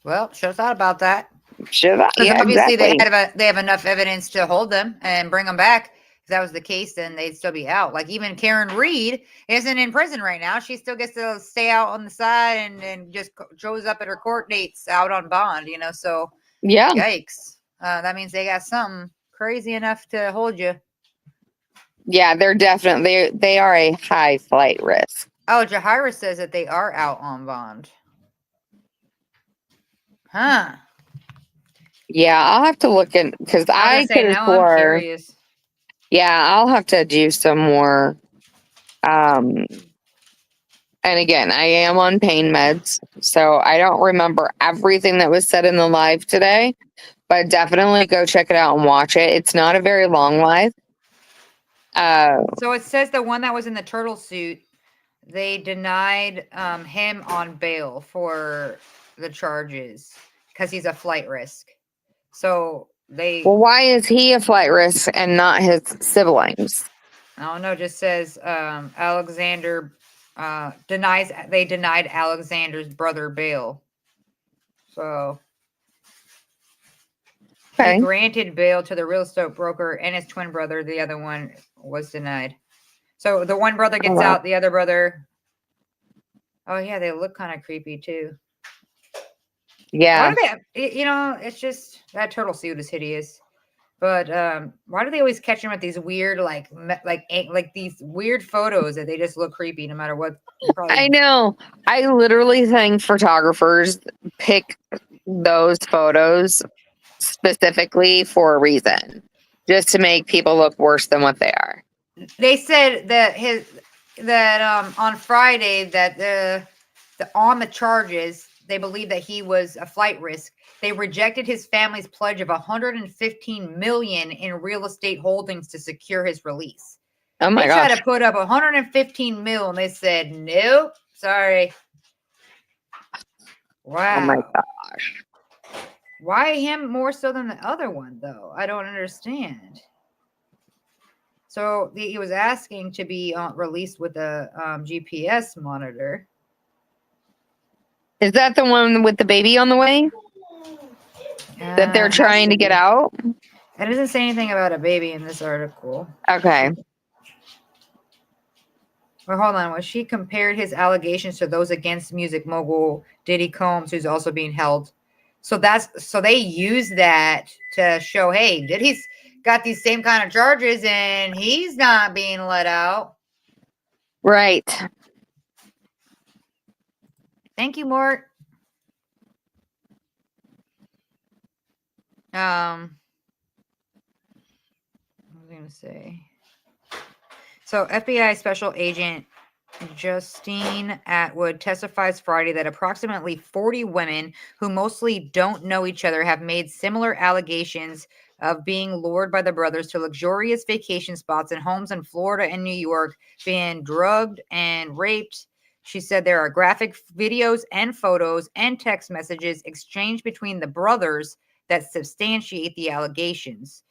Well, should have thought about that. should I?" Because Yeah, obviously exactly. they have enough evidence to hold them and bring them back. If that was the case, then they'd still be out. Like even Karen Reed isn't in prison right now. She still gets to stay out on the side and just shows up at her court dates out on bond. So Yeah, yikes. That means they got something crazy enough to hold you. yeah, they're definitely they are a high flight risk. Oh, Jahira says that they are out on bond. Huh. Yeah, I'll have to look in because I was I gonna say could have now I'm swore. curious. Yeah, I'll have to do some more. Um, and again, I am on pain meds, so I don't remember everything that was said in the live today, but definitely go check it out and watch it. It's not a very long live. So it says the one that was in the turtle suit, they denied him on bail for the charges because he's a flight risk. So Well, why is he a flight risk and not his siblings? I don't know, just says Alexander they denied Alexander's brother bail. So he Okay. granted bail to the real estate broker and his twin brother. The other one was denied. So the one brother gets wow. out, the other brother. Oh yeah, they look kind of creepy too. Yeah. Why do they? It's just that turtle suit is hideous. But why do they always catch him with these weird, like these weird photos that they just look creepy no matter what? I know. I literally think photographers pick those photos specifically for a reason, just to make people look worse than what they are. They said that on Friday that the on the charges they believe that he was a flight risk. They rejected his family's pledge of 115 million in real estate holdings to secure his release. Oh my They gosh. tried to put up 115 mil and they said nope, sorry. Wow. Oh my gosh. Why him more so than the other one though? I don't understand. So he was asking to be released with a GPS monitor. Is that the one with the baby on the way that they're trying to get out? It doesn't say anything about a baby in this article. Okay. Well, hold on. Well, she compared his allegations to those against music mogul Diddy Combs, who's also being held. So they use that to show, hey, Diddy's got these same kind of charges and he's not being let out. Right. Thank you, Mort. What was I going to say? So FBI Special Agent Justine Atwood testifies Friday that approximately 40 women who mostly don't know each other have made similar allegations of being lured by the brothers to luxurious vacation spots and homes in Florida and New York, being drugged and raped. She said there are graphic videos and photos and text messages exchanged between the brothers that substantiate the allegations.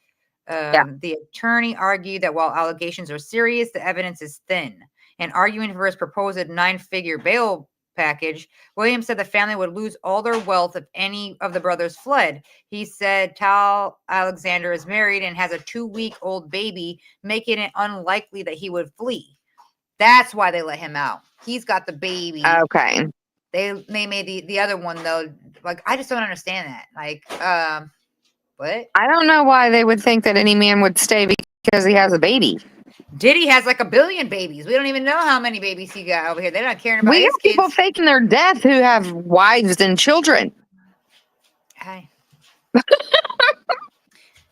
The attorney argued that while allegations are serious, the evidence is thin. And arguing for his proposed 9-figure bail package, Williams said the family would lose all their wealth if any of the brothers fled. He said Tal Alexander is married and has a 2-week-old baby, making it unlikely that he would flee. That's why they let him out. He's got the baby. Okay. They made the other one though. Like I just don't understand that. Like what? I don't know why they would think that any man would stay because he has a baby. Diddy has like 1 billion babies. We don't even know how many babies he got over here. They're not caring about We his have people kids. faking their death who have wives and children. Hi.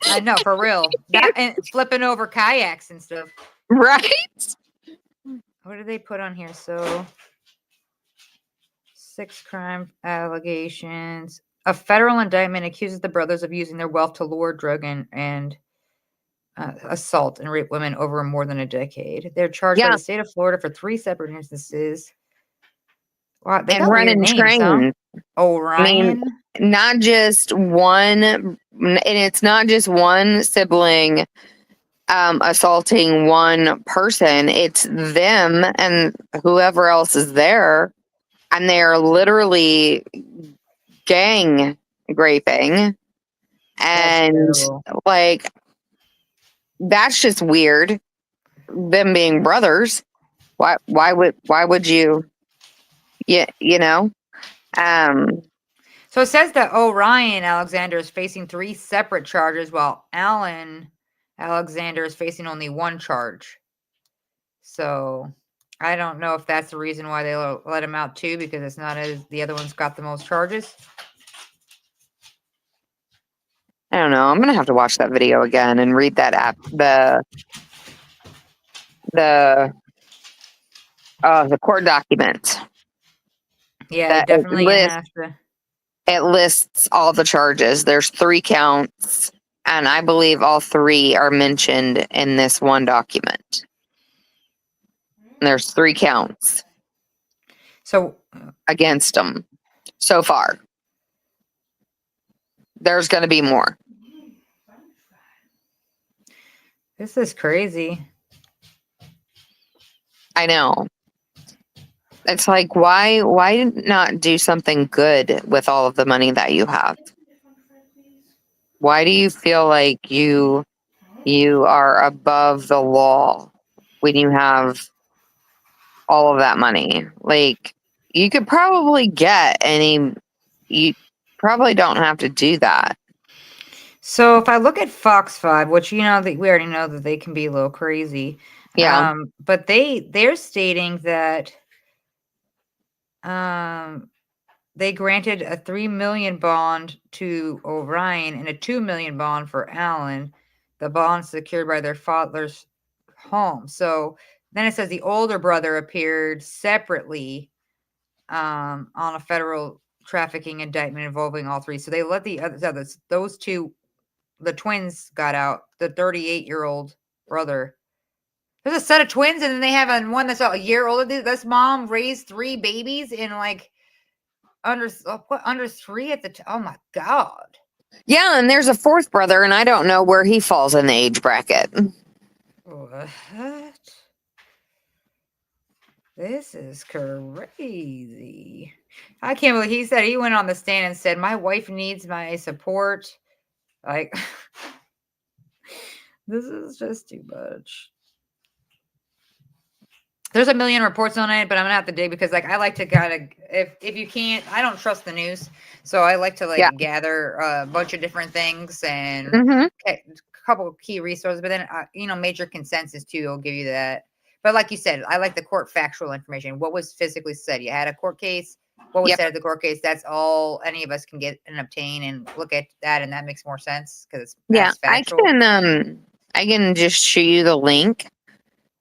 I know, for real. That and flipping over kayaks and stuff. Right? What did they put on here? So 6 crime allegations. A federal indictment accuses the brothers of using their wealth to lure, drug, and assault and rape women over more than a decade. They're charged by Yeah, the state of Florida for 3 separate instances. Wow, they and got weird running names, huh? trains. I mean, Orion. not just one, and it's not just one sibling assaulting one person. It's them and whoever else is there, and they're literally gang raping, That's and terrible. like that's just weird. Them being brothers, why would you? Yeah, you know. Um, So it says that Orion Alexander is facing 3 separate charges, while Alan Alexander is facing only 1 charge. So I don't know if that's the reason why they let him out too, because it's not as the other one's got the most charges. I don't know. I'm gonna have to watch that video again and read that app. The court document Yeah, that definitely gonna have to. it lists all the charges. There's 3 counts, and I believe all 3 are mentioned in this one document. And there's 3 counts So against them so far. There's going to be more. this is crazy. I know. It's like why not do something good with all of the money that you have? Why do you feel like you are above the law when you have all of that money? Like you could probably get you probably don't have to do that. So if I look at Fox 5, which that we already know that they can be a little crazy. Yeah. But they're stating that they granted a $3 million bond to Orion and a $2 million bond for Allen. The bond secured by their father's home. So then it says the older brother appeared separately on a federal trafficking indictment involving all 3. So they let those 2, the twins, got out. The 38-year-old brother. There's a set of twins, and then they have one that's a year older. This mom raised 3 babies in like under 3 at the oh my god. Yeah, and there's a 4th brother, and I don't know where he falls in the age bracket. What? This is crazy. I can't believe he said he went on the stand and said, "My wife needs my support." Like, this is just too much. There's a million reports on it, but I'm gonna have to dig because I like to kind of if you can't, I don't trust the news, so I like to gather a bunch of different things and a couple of key resources. But then major consensus too will give you that. But like you said, I like the court factual information. What was physically said? You had a court case. What was said at the court case? That's all any of us can get and obtain and look at that, and that makes more sense because it's factual. I can just show you the link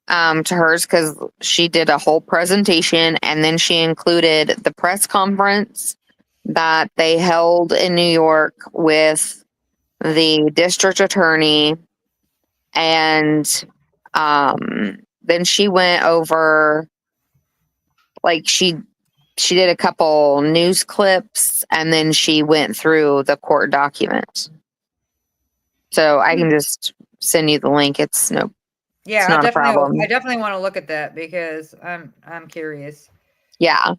to hers because she did a whole presentation, and then she included the press conference that they held in New York with the district attorney, and then she went over she did a couple news clips, and then she went through the court document. So I can just send you the link. It's not a problem. I definitely want to look at that because I'm curious. Yeah,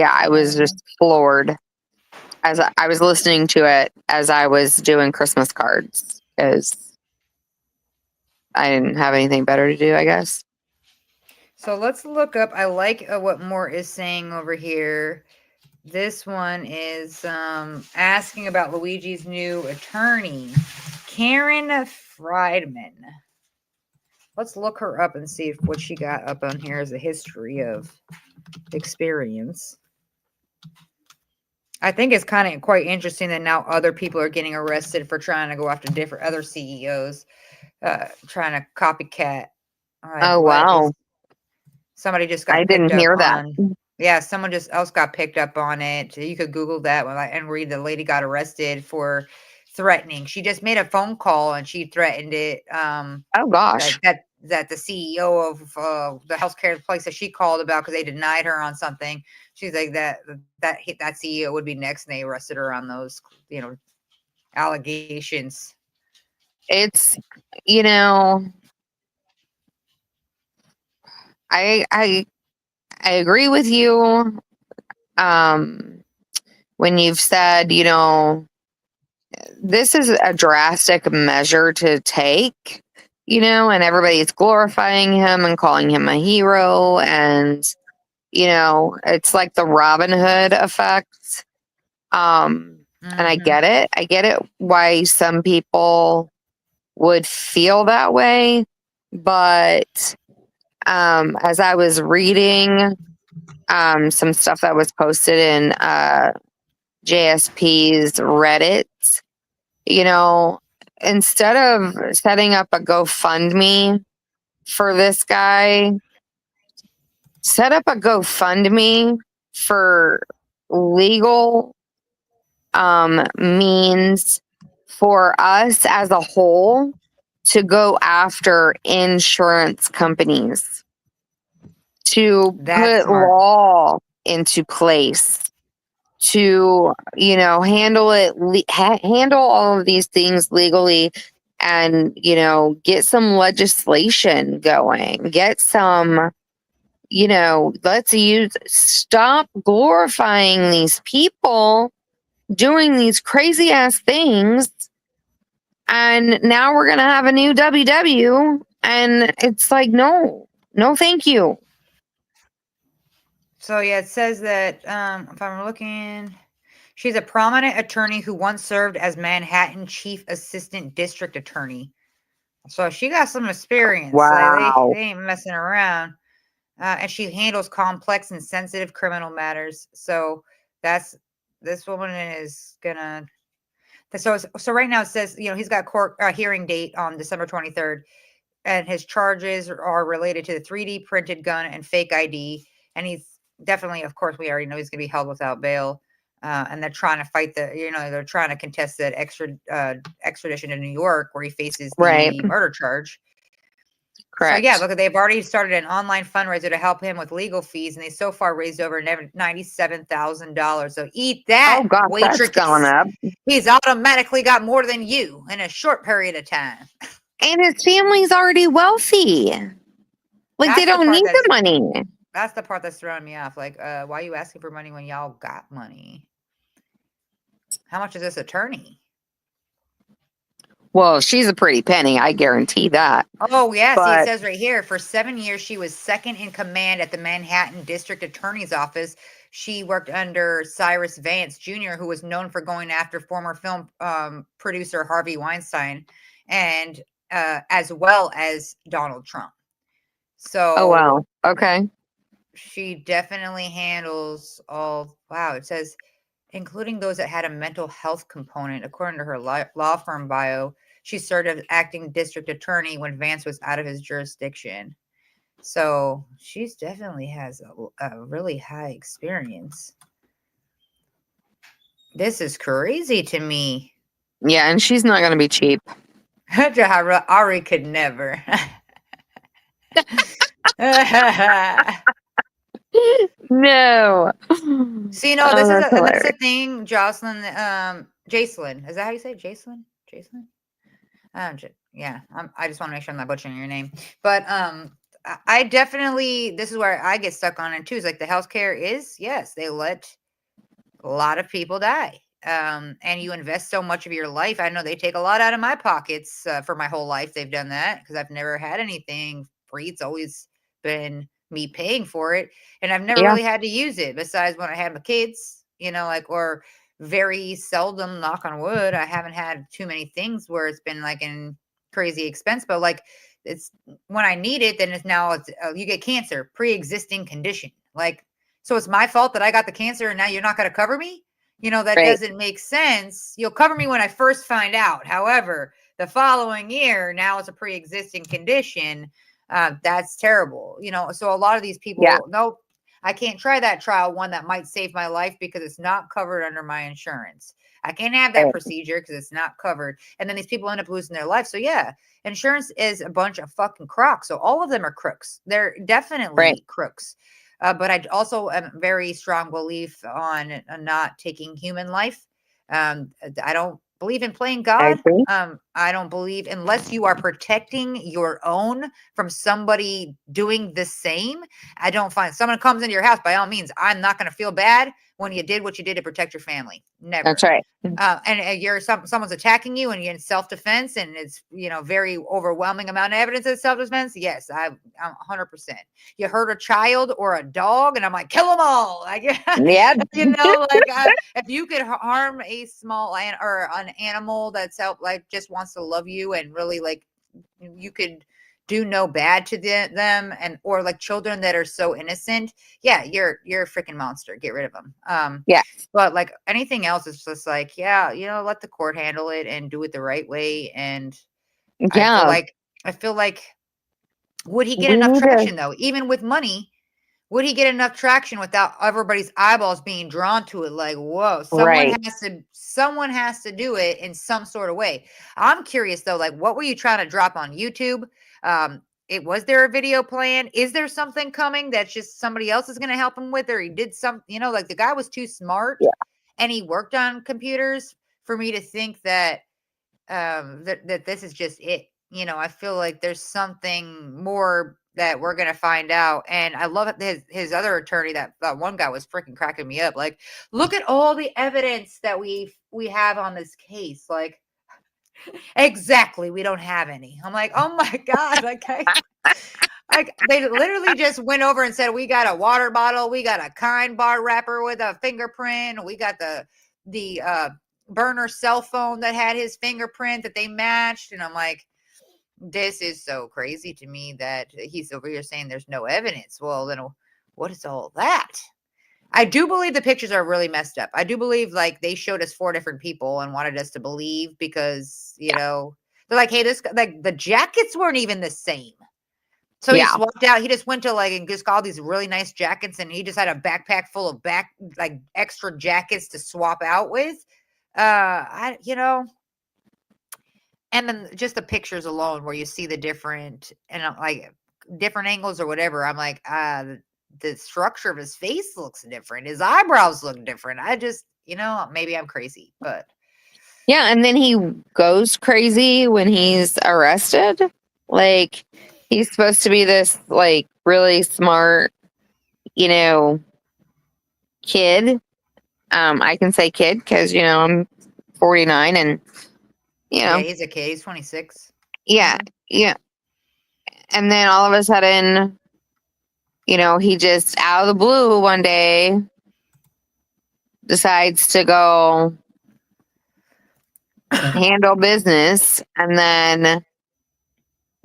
I was just floored as I was listening to it as I was doing Christmas cards because I didn't have anything better to do, I guess. So let's look up. I like what Mort is saying over here. This one is asking about Luigi's new attorney, Karen Friedman. Let's look her up and see what she got up on here as a history of experience. I think it's kind of quite interesting that now other people are getting arrested for trying to go after different other CEOs, trying to copycat. Oh, wow. Somebody just got I didn't picked up hear that. on Yeah, someone just else got picked up on it. You could Google that and read the lady got arrested for threatening. She just made a phone call and she threatened it. Oh gosh. That the CEO of the healthcare place that she called about because they denied her on something. She's like that CEO would be next, and they arrested her on those allegations. It's, you know, I agree with you. When you've said, this is a drastic measure to take, and everybody's glorifying him and calling him a hero. And, it's like the Robin Hood effect. And I Mhm. get it. I get it why some people would feel that way. But as I was reading some stuff that was posted in JSP's Reddit, instead of setting up a GoFundMe for this guy, set up a GoFundMe for legal means for us as a whole to go after insurance companies to That's put smart. law into place to handle all of these things legally and get some legislation going, get some stop glorifying these people doing these crazy ass things. And now we're going to have a new WW. And it's like, no, thank you. So yeah, it says that if I'm looking, she's a prominent attorney who once served as Manhattan Chief Assistant District Attorney. So she got some experience. Like Wow. they ain't messing around. And she handles complex and sensitive criminal matters. So this woman is gonna. So right now it says he's got court hearing date on December 23rd, and his charges are related to the 3D printed gun and fake ID, and he's definitely, of course, we already know he's going to be held without bail. And they're trying to fight they're trying to contest that extradition to New York where he faces Right. the murder charge. Correct. So yeah, look, they've already started an online fundraiser to help him with legal fees, and they so far raised over $97,000. So eat that, Oh gosh, that's going up. He's automatically got more than you in a short period of time. And his family's already wealthy. Like they don't need the money. That's the part that's throwing me off. Like, why are you asking for money when y'all got money? How much is this attorney? Well, she's a pretty penny, I guarantee that. Oh, yeah. See, it says right here, for 7 years, she was second in command at the Manhattan District Attorney's Office. She worked under Cyrus Vance Jr., who was known for going after former film producer Harvey Weinstein, and as well as Donald Trump. So, oh, wow. Okay. She definitely handles all. Wow. It says, including those that had a mental health component. According to her law firm bio, she served as acting district attorney when Vance was out of his jurisdiction. So she's definitely has a really high experience. This is crazy to me. Yeah, and she's not going to be cheap. Ari could never. No. See, that's the thing, Jocelyn. Jacelyn, is that how you say it? Jacelyn? Yeah, I just want to make sure I'm not butchering your name. But I definitely, this is where I get stuck on it too. Is like the healthcare is, yes, they let a lot of people die. And you invest so much of your life. I know they take a lot out of my pockets for my whole life. They've done that because I've never had anything free. It's always been me paying for it. And I've never really had to use it besides when I had my kids, or very seldom, knock on wood, I haven't had too many things where it's been like in crazy expense, but like it's when I need it, then you get cancer, pre-existing condition. Like, so it's my fault that I got the cancer and now you're not going to cover me? That doesn't make sense. You'll cover me when I first find out. However, the following year, now it's a pre-existing condition. That's terrible. So a lot of these people, nope. I can't try that trial one that might save my life because it's not covered under my insurance. I can't have that Right. procedure because it's not covered. And then these people end up losing their life. So yeah, insurance is a bunch of fucking crooks. So all of them are crooks. They're definitely Right. crooks. But I also am very strong belief on not taking human life. I don't believe in playing I God. agree. I don't believe unless you are protecting your own from somebody doing the same. I don't find someone comes into your house, by all means, I'm not going to feel bad when you did what you did to protect your family. Never. That's right. And you're someone's attacking you and you're in self-defense and it's very overwhelming amount of evidence of self-defense. Yes, I'm 100%. You hurt a child or a dog and I'm like, kill them all. Like, Yeah. if you could harm a small or an animal that's just wants to love you and really you could do no bad to them and or like children that are so innocent. Yeah, you're a freaking monster. Get rid of them. Yeah. But like anything else, it's just like, yeah, let the court handle it and do it the right way. And Yeah. I feel like, would he get We enough need to, traction though? Even with money, would he get enough traction without everybody's eyeballs being drawn to it? Like, whoa, right. someone has to do it in some sort of way. I'm curious though, like, what were you trying to drop on YouTube? Was there a video plan? Is there something coming that's just somebody else is going to help him with, or he did some, like the guy was too smart Yeah. and he worked on computers for me to think that that this is just it. I feel like there's something more that we're gonna find out. And I love his other attorney. That one guy was freaking cracking me up. Like, look at all the evidence that we have on this case. Like, exactly, we don't have any. I'm like, oh my god, like they literally just went over and said, we got a water bottle, we got a kind bar wrapper with a fingerprint, we got the burner cell phone that had his fingerprint that they matched. And I'm like, this is so crazy to me that he's over here saying there's no evidence. Well, then what is all that? I do believe the pictures are really messed up. I do believe like they showed us 4 different people and wanted us to believe because, they're like, hey, like the jackets weren't even the same. So he swapped out. He just went to and just got all these really nice jackets, and he just had a backpack full of extra jackets to swap out with. And then just the pictures alone where you see the different different angles or whatever. I'm like, the structure of his face looks different. His eyebrows look different. I just, maybe I'm crazy, but yeah. And then he goes crazy when he's arrested. Like, he's supposed to be this really smart, kid. I can say kid because I'm 49 and yeah, he's a kid. He's 26. Yeah, yeah. And then all of a sudden, he just out of the blue one day decides to go handle business, and then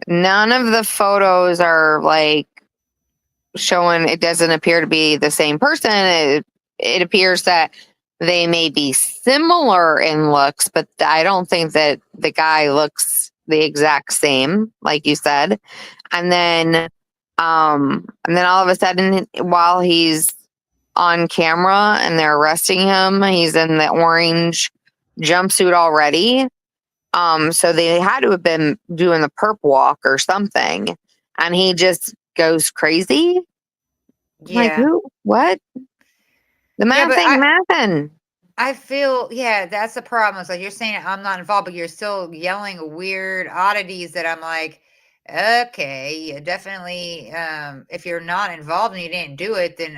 none of the photos are showing. It doesn't appear to be the same person. It appears that they may be similar in looks, but I don't think that the guy looks the exact same, like you said. And then all of a sudden, while he's on camera and they're arresting him, he's in the orange jumpsuit already. So they had to have been doing the perp walk or something, and he just goes crazy. Yeah. Like, who? What? The math ain't mathin'. I feel, that's the problem. It's like you're saying I'm not involved, but you're still yelling weird oddities that I'm like, okay, definitely. If you're not involved and you didn't do it, then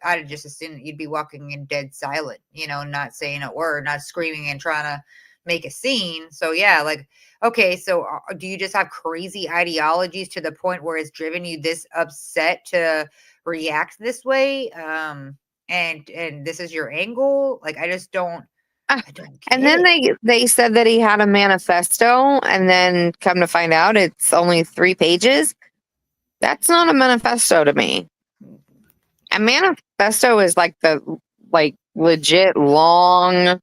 I'd just assume that you'd be walking in dead silent, not saying a word, not screaming and trying to make a scene. So yeah, okay, so do you just have crazy ideologies to the point where it's driven you this upset to react this way? And this is your angle? Like, I just don't. I don't get And then they said that he had a manifesto, and then come to find out it's only 3 pages. That's not a manifesto to me. A manifesto is the legit long,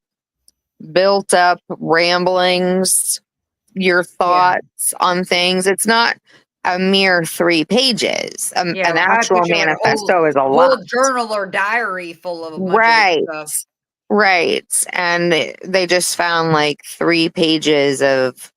built up ramblings, your thoughts on things. It's not a mere 3 pages. Yeah, An I actual picture like an manifesto is a lot. old journal or diary full of a bunch of this Right. stuff. Right. And they just found like 3 pages of,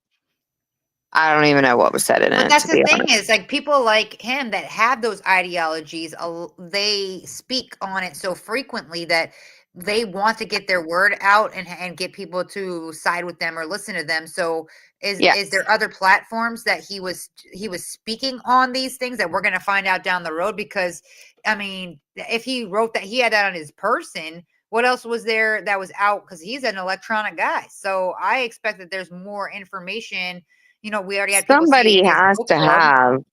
I don't even know what was said in But it, that's to the be thing honest. is, like, people like him that have those ideologies, they speak on it so frequently that they want to get their word out and get people to side with them or listen to them. So is Yes. there other platforms that he was speaking on these things that we're going to find out down the road? Because I mean, if he wrote that, he had that on his person, what else was there that was out? Because he's an electronic guy, so I expect that there's more information. You know, we already had people say Somebody in his has book to club. have.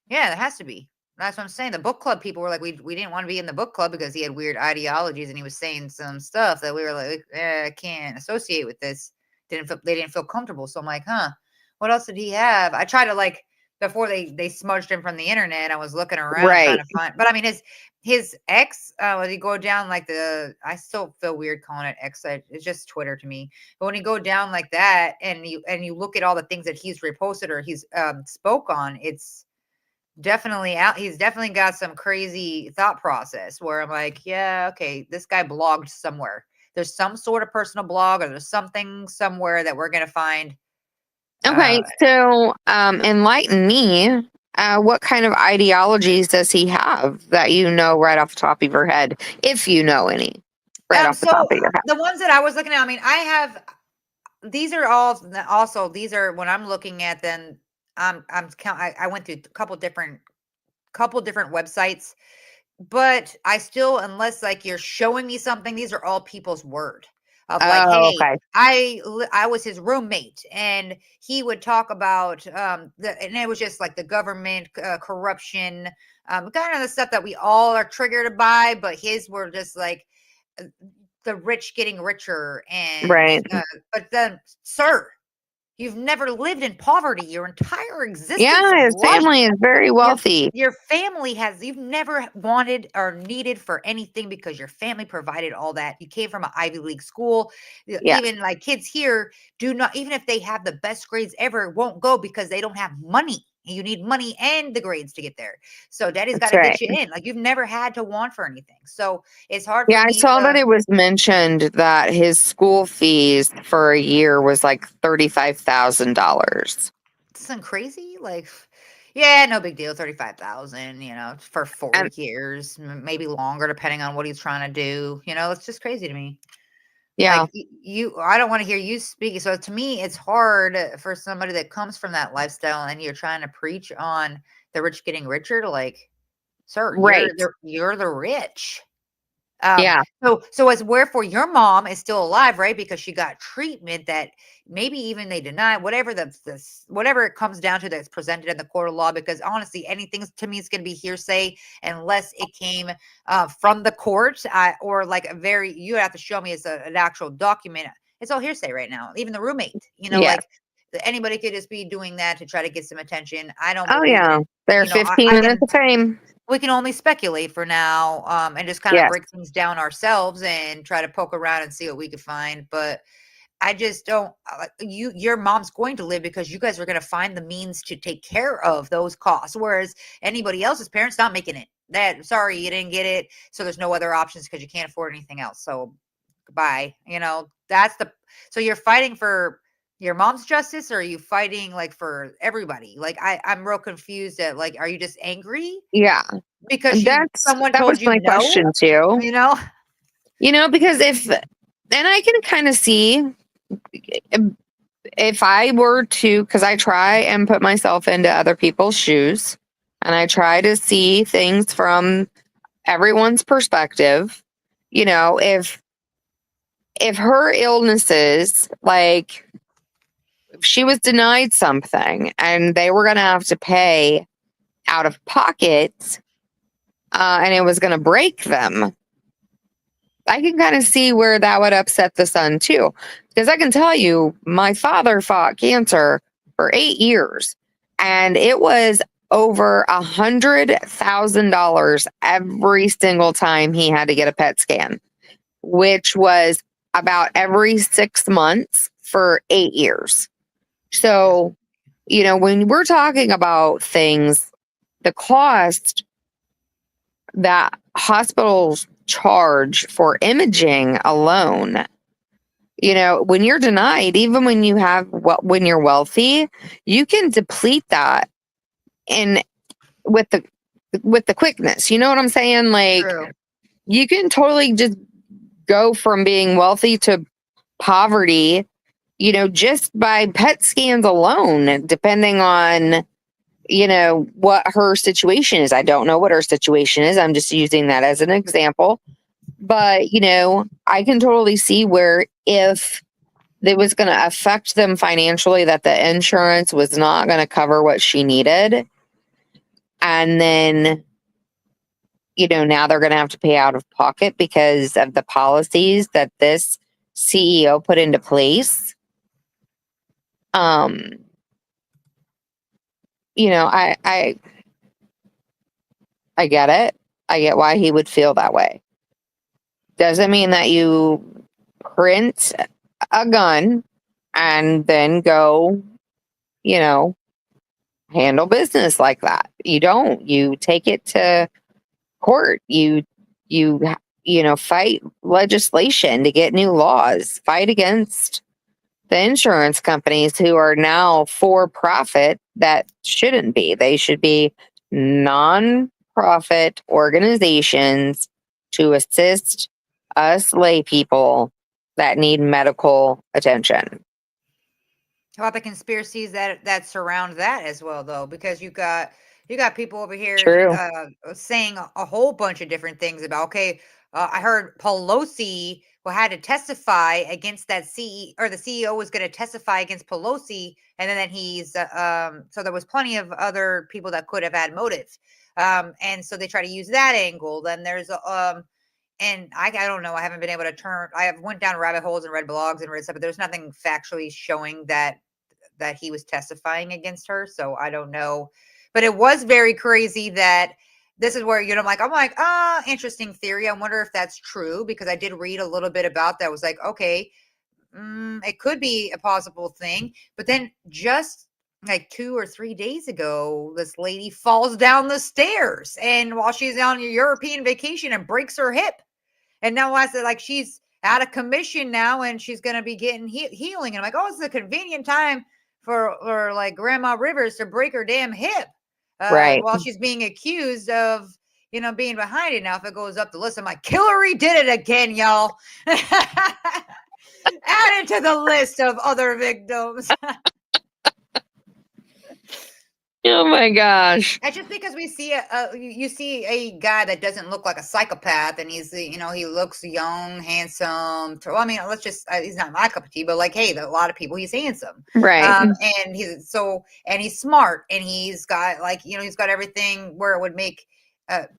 Yeah, there has to be. That's what I'm saying. The book club people were like, we didn't want to be in the book club because he had weird ideologies and he was saying some stuff that we were like, I can't associate with this. They didn't feel comfortable. So I'm like, huh, what else did he have? I tried to like before they smudged him from the internet. I was looking around trying Right. to find, but I mean his ex, when you go down like I still feel weird calling it ex. It's just Twitter to me. But when you go down like that and you look at all the things that he's reposted or he's spoke on, it's definitely out. He's definitely got some crazy thought process where I'm like, yeah, okay, this guy blogged somewhere. There's some sort of personal blog or there's something somewhere that we're gonna find. Okay. So, enlighten me. What kind of ideologies does he have that you know right off the top of your head, if you know any, right off the So top of your head? the ones that I was looking at, I mean, I have these are all also these are when I'm looking at them, I went through a couple different websites. But I still, unless like you're showing me something, these are all people's word of like, Oh, hey, okay. I was his roommate, and he would talk about and it was just like the government corruption, kind of the stuff that we all are triggered by. But his were just like uh, the rich getting richer, and Right. but then, sir, you've never lived in poverty your entire existence Yeah, of his life. family is very Your wealthy. your family has you've never wanted or needed for anything because your family provided all that. You came from an Ivy League school. Yes. Even like kids here do not, even if they have the best grades ever, won't go because they don't have money. You need money and the grades to get there. So daddy's got That's to get right. you in. Like you've never had to want for anything. So it's hard for Yeah, I me saw that to it was mentioned that his school fees for a year was like $35,000. something crazy. Like, yeah, no big deal. 35,000, for 4 And years, maybe longer, depending on what he's trying to do. It's just crazy to me. yeah, Like I don't want to hear you speak. So to me, it's hard for somebody that comes from that lifestyle and you're trying to preach on the rich getting richer to like, sir, right. you're the rich. Um, Yeah, so as wherefore your mom is still alive, right? Because she got treatment that maybe even they deny, whatever whatever it comes down to that's presented in the court of law. Because honestly, anything to me is going to be hearsay unless it came from the court, or like you have to show me as an actual document. It's all hearsay right now. Even the roommate, yeah. like anybody could just be doing that to try to get some attention. I don't Oh, believe yeah. it. They're 15 I minutes can of fame. we can only speculate for now, and just kind of Yes, break things down ourselves and try to poke around and see what we could find. But I just don't. Your mom's going to live because you guys are going to find the means to take care of those costs, whereas anybody else's parents not making it. That sorry, you didn't get it, so there's no other options because you can't afford anything else. So goodbye. That's the. So you're fighting for your mom's justice, or are you fighting like for everybody? Like I'm real confused at like, are you just angry yeah. because someone That was told you my no, question too. you know? Because and I can kind of see if I were to, because I try and put myself into other people's shoes and I try to see things from everyone's perspective. If her illnesses, like if she was denied something and they were going to have to pay out of pocket, and it was going to break them, I can kind of see where that would upset the son too. Because I can tell you, my father fought cancer for 8 years, and it was over $100,000 every single time he had to get a PET scan, which was about every 6 months for 8 years. Yes. So when we're talking about things, the cost that hospitals charge for imaging alone, when you're denied, even when when you're wealthy, you can deplete that in with the quickness. You know what I'm saying? Like, True. you can totally just go from being wealthy to poverty, just by PET scans alone, depending on, what her situation is. I don't know what her situation is. I'm just using that as an example. But, I can totally see where if it was going to affect them financially, that the insurance was not going to cover what she needed. And then, now they're going to have to pay out of pocket because of the policies that this CEO put into place. I get it. I get why he would feel that way. Doesn't mean that you print a gun and then go, handle business like that. You don't. You take it to court. You fight legislation to get new laws. Fight against the insurance companies who are now for profit that shouldn't be. They should be non-profit organizations to assist us lay people that need medical attention. How about the conspiracies that surround that as well, though? Because you got people over here True. saying a whole bunch of different things about. Okay, I heard Pelosi had to testify against that CEO, or the CEO was going to testify against Pelosi, and then he's so there was plenty of other people that could have had motive, and so they try to use that angle. Then there's and I don't know. I haven't been able to turn. I have went down rabbit holes and read blogs and read stuff, but there's nothing factually showing that he was testifying against her. So I don't know, but it was very crazy that this is where I'm like, interesting theory. I wonder if that's true, because I did read a little bit about that. I was like, okay, it could be a possible thing. But then just like 2 or 3 days ago, this lady falls down the stairs, and while she's on a European vacation, and breaks her hip. And now I said, like, she's out of commission now, and she's going to be getting healing. And I'm like, oh, it's a convenient time for like Grandma Rivers to break her damn hip, Right. while she's being accused of, being behind it. Now, if it goes up the list, I'm like, Hillary did it again, y'all. Added to the list of other victims. Oh my gosh. It's just because we see you see a guy that doesn't look like a psychopath, and he's, he looks young, handsome. I mean, let's just, he's not my cup of tea, but like, hey, a lot of people, he's handsome. Right. And he's smart, and he's got, like, he's got everything where it would make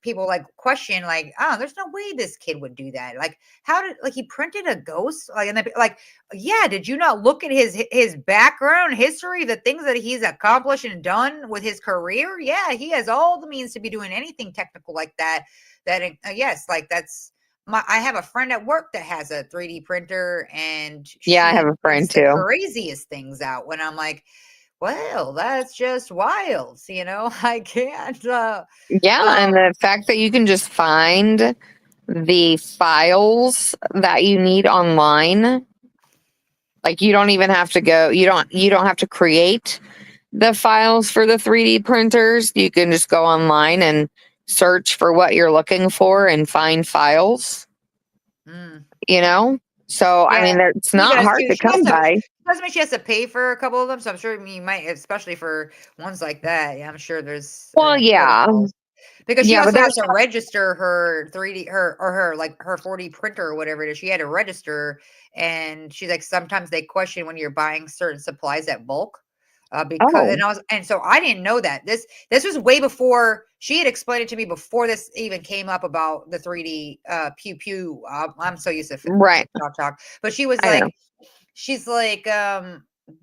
people like question, like, oh, there's no way this kid would do that. Like, how did, like, he printed a ghost, like, and then, like, yeah, did you not look at his background history, the things that he's accomplished and done with his career? Yeah, he has all the means to be doing anything technical like that. Yes, like, that's I have a friend at work that has a 3D printer, and Yeah, I she have a friend prints the too. craziest things out. When I'm like, well, that's just wild, I can't. Yeah, and the fact that you can just find the files that you need online, like, you don't even have to go, you don't have to create the files for the 3D printers. You can just go online and search for what you're looking for and find files. So Yeah, I mean, it's she not does hard too. to come by. Doesn't mean she has to pay for a couple of them, so I'm sure you might, especially for ones like that. Yeah, I'm sure there's Well, yeah. protocols. Because she Yeah, but also has there's to register her 3D, her like her 4D printer or whatever it is. She had to register, and she's like, sometimes they question when you're buying certain supplies at bulk. Because so I didn't know that. This was way before she had explained it to me, before this even came up about the 3D pew pew. I'm so used to right. talk, but she was I know. like, she's like,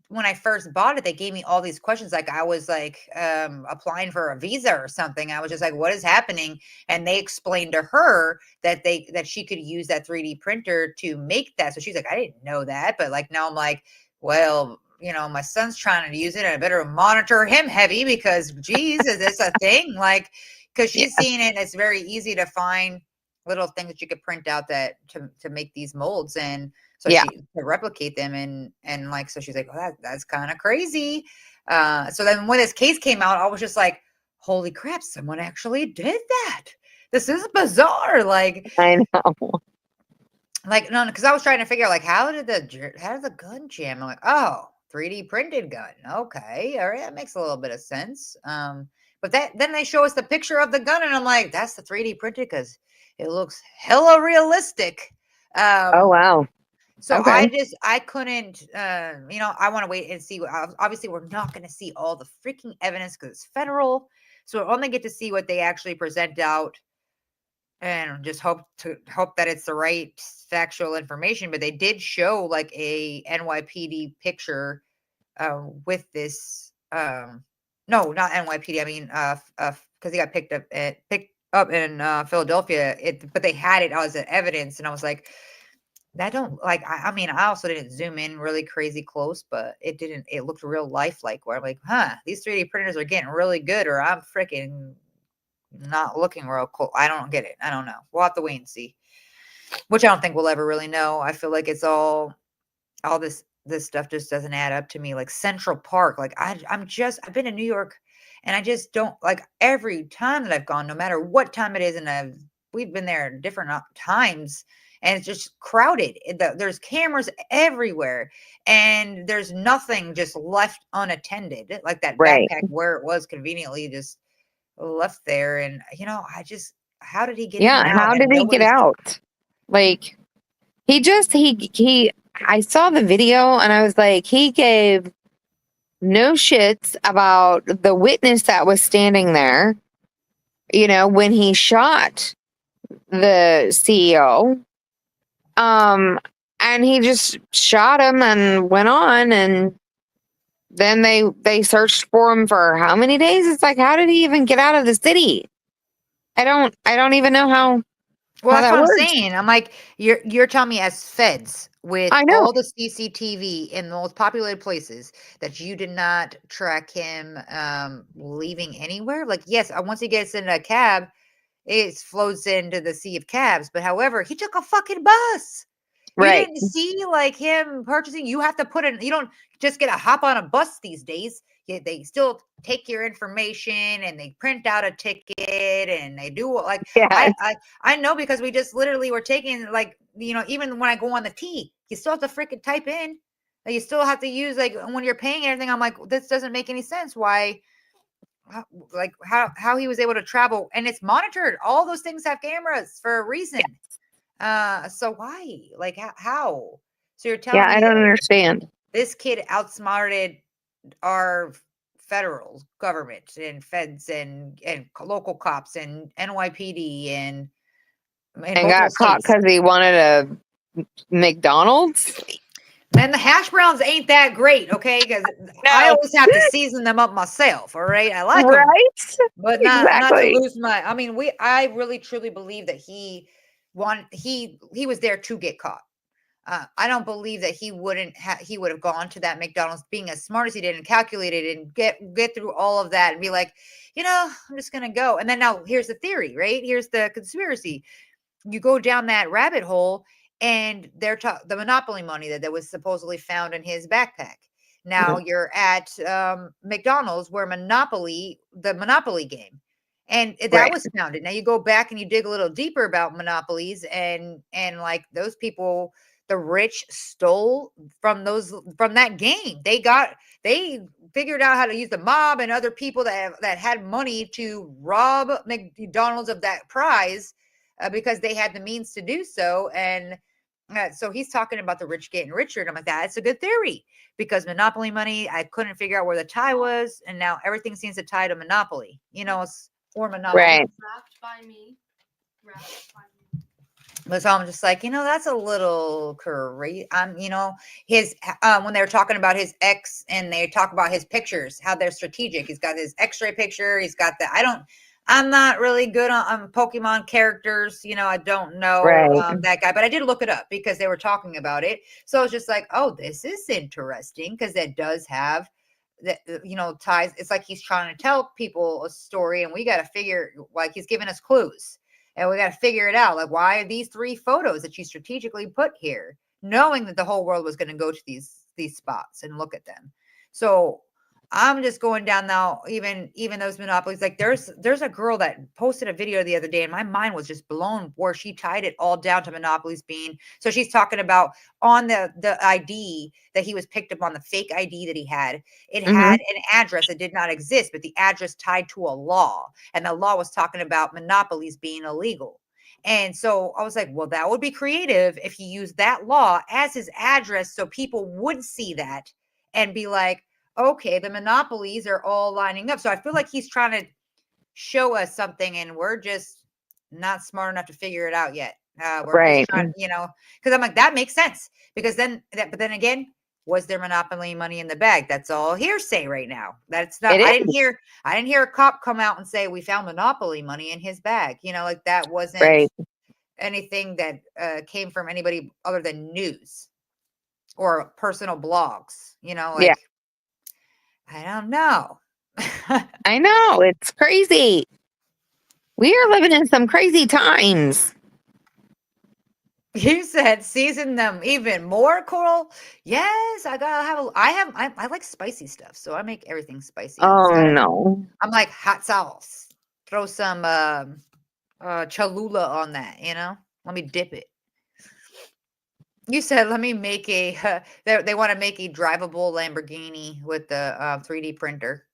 when I first bought it, they gave me all these questions. Like, I was like, applying for a visa or something. I was just like, what is happening? And they explained to her that she could use that 3D printer to make that. So she's like, I didn't know that. But like, now I'm like, well, my son's trying to use it and I better monitor him heavy because geez, is this a thing? Like, because she's seeing it and it's very easy to find little things that you could print out that to make these molds and so she to replicate them and like so she's like, oh, that's kind of crazy. So then when this case came out, I was just like, holy crap, someone actually did that. This is bizarre. Like, I know. Like, no, because I was trying to figure out, like, how did the gun jam? I'm like, oh, 3D printed gun. Okay, all right, that makes a little bit of sense. But then they show us the picture of the gun, and I'm like, that's the 3D printed because it looks hella realistic. Oh wow. So Okay. I couldn't, I want to wait and see. Obviously, we're not going to see all the freaking evidence because it's federal. So we'll only get to see what they actually present out and just hope that it's the right factual information. But they did show like a NYPD picture with this. No, not NYPD. I mean, because he got picked up in Philadelphia. But they had it as evidence, and I was like, that don't like. I mean, I also didn't zoom in really crazy close, but it didn't. It looked real lifelike. Where I'm like, these 3D printers are getting really good, or I'm freaking not looking real cool. I don't get it. I don't know. We'll have to wait and see. Which I don't think we'll ever really know. I feel like it's all this stuff just doesn't add up to me. Like Central Park. Like I've been in New York and I just don't like every time that I've gone, no matter what time it is, and we've been there different times and it's just crowded. There's cameras everywhere and there's nothing just left unattended. Like that backpack where it was conveniently just left there. And how did he get in and out? How And did he get out? Like he I saw the video and I was like, he gave no shits about the witness that was standing there, when he shot the CEO. And he just shot him and went on, and then they searched for him for how many days? It's like, how did he even get out of the city? I don't even know how. Well, that's that what I'm works. saying. I'm like, you're telling me as feds with I know. all the CCTV in the most populated places that you did not track him leaving anywhere? Like, yes, once he gets in a cab, it floats into the sea of cabs. But however, he took a fucking bus. You Right. didn't see like him purchasing. You have to put in. You don't just get a hop on a bus these days. They still take your information and they print out a ticket and they do like Yeah. I know because we just literally were taking like even when I go on the T, you still have to freaking type in. You still have to use like when you're paying everything. I'm like, this doesn't make any sense. Why? How he was able to travel and it's monitored. All those things have cameras for a reason. So why? Like how? So you're telling me I don't understand. this kid outsmarted our federal government and feds and local cops and NYPD and got caught because he wanted a McDonald's. And the hash browns ain't that great, okay? Because I always have to season them up myself. All right, I like them, but not to lose my. I mean, I really truly believe that he was there to get caught. I don't believe that he would have gone to that McDonald's being as smart as he did and calculated and get through all of that and be like, I'm just gonna go. And then now here's the theory, right? Here's the conspiracy. You go down that rabbit hole and they're the monopoly money that was supposedly found in his backpack. Now you're at McDonald's where the Monopoly game. And that was founded. Now you go back and you dig a little deeper about monopolies and like those people, the rich stole from that game. They figured out how to use the mob and other people that had money to rob McDonald's of that prize because they had the means to do so. And so he's talking about the rich getting richer. And I'm like, that's a good theory because monopoly money, I couldn't figure out where the tie was. And now everything seems to tie to monopoly, or monopoly. Wrapped by me. But so I'm just like, that's a little crazy. His when they were talking about his ex and they talk about his pictures, how they're strategic. He's got his X-ray picture. He's got the. I'm not really good on Pokemon characters. I don't know Right. that guy, but I did look it up because they were talking about it. So it's just like, oh, this is interesting because it does have that, ties. It's like he's trying to tell people a story, and we got to figure, like, he's giving us clues, and we got to figure it out. Like, why are these 3 photos that you strategically put here, knowing that the whole world was going to go to these spots and look at them? So I'm just going down now, even those monopolies. Like there's a girl that posted a video the other day, and my mind was just blown where she tied it all down to monopolies being. So she's talking about on the ID that he was picked up on, the fake ID that he had. It had an address that did not exist, but the address tied to a law, and the law was talking about monopolies being illegal. And so I was like, well, that would be creative if he used that law as his address so people would see that and be like, okay, the monopolies are all lining up. So I feel like he's trying to show us something, and we're just not smart enough to figure it out yet. We're just Right. trying, because I'm like, that makes sense. Because but then again, was there monopoly money in the bag? That's all hearsay right now. That's not. It I is. didn't hear a cop come out and say we found monopoly money in his bag. Like that wasn't Right. anything that came from anybody other than news or personal blogs. Yeah. I don't know. I know. It's crazy. We are living in some crazy times. You said season them even more, Coral. Yes, I gotta have I like spicy stuff, so I make everything spicy. Oh no. I'm like hot sauce. Throw some Cholula on that, Let me dip it. You said let me make a they want to make a drivable Lamborghini with the 3D printer.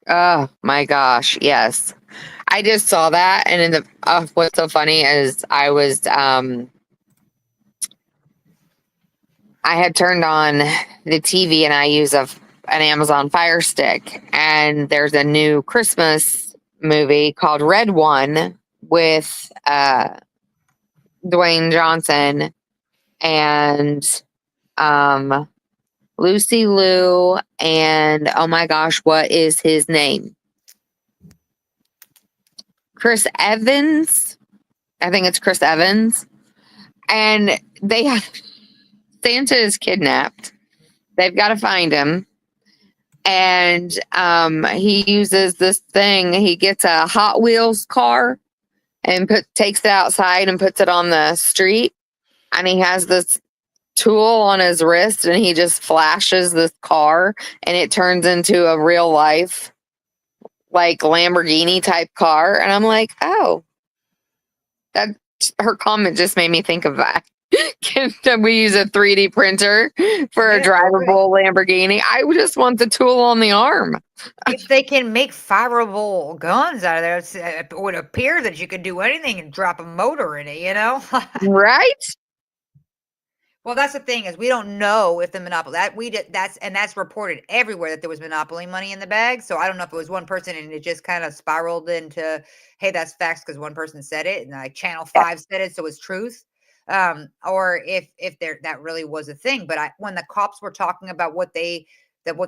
Oh my gosh, yes. I just saw that, and in the what's so funny is I had turned on the TV, and I use an Amazon Fire Stick, and there's a new Christmas movie called Red One with Dwayne Johnson and Lucy Liu, and oh my gosh, what is his name? Chris Evans. I think it's Chris Evans. And they have Santa is kidnapped. They've got to find him. And he uses this thing. He gets a Hot Wheels car and takes it outside and puts it on the street. And he has this tool on his wrist, and he just flashes this car, and it turns into a real life, like Lamborghini type car. And I'm like, oh, that her comment just made me think of that. Can we use a 3D printer for a drivable Lamborghini? I just want the tool on the arm. If they can make fireable guns out of there, it would appear that you could do anything and drop a motor in it, Right? Well, that's the thing is we don't know if the monopoly that's reported everywhere that there was monopoly money in the bag. So I don't know if it was one person and it just kind of spiraled into, hey, that's facts because one person said it and like Channel 5 said it, so it's truth. Or if that really was a thing. But when the cops were talking about what they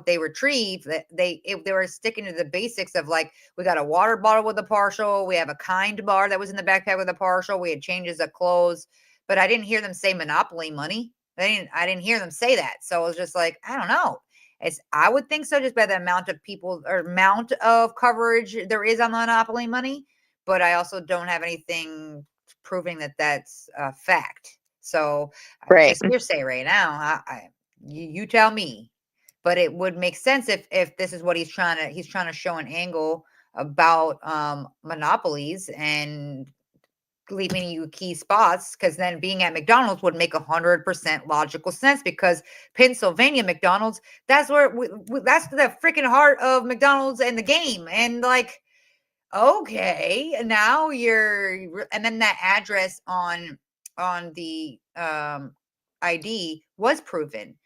retrieved, that they were sticking to the basics of like, we got a water bottle with a partial, we have a kind bar that was in the backpack with a partial, we had changes of clothes. But I didn't hear them say monopoly money. I didn't hear them say that. So it was just like, I don't know. I would think so just by the amount of people or amount of coverage there is on monopoly money. But I also don't have anything proving that that's a fact. So Right. just hearsay right now. You tell me. But it would make sense if this is what he's trying to show an angle about monopolies and leaving you key spots, because then being at McDonald's would make 100% logical sense because Pennsylvania McDonald's, that's where that's the freaking heart of McDonald's and the game. And like, okay, now and then that address on the ID was proven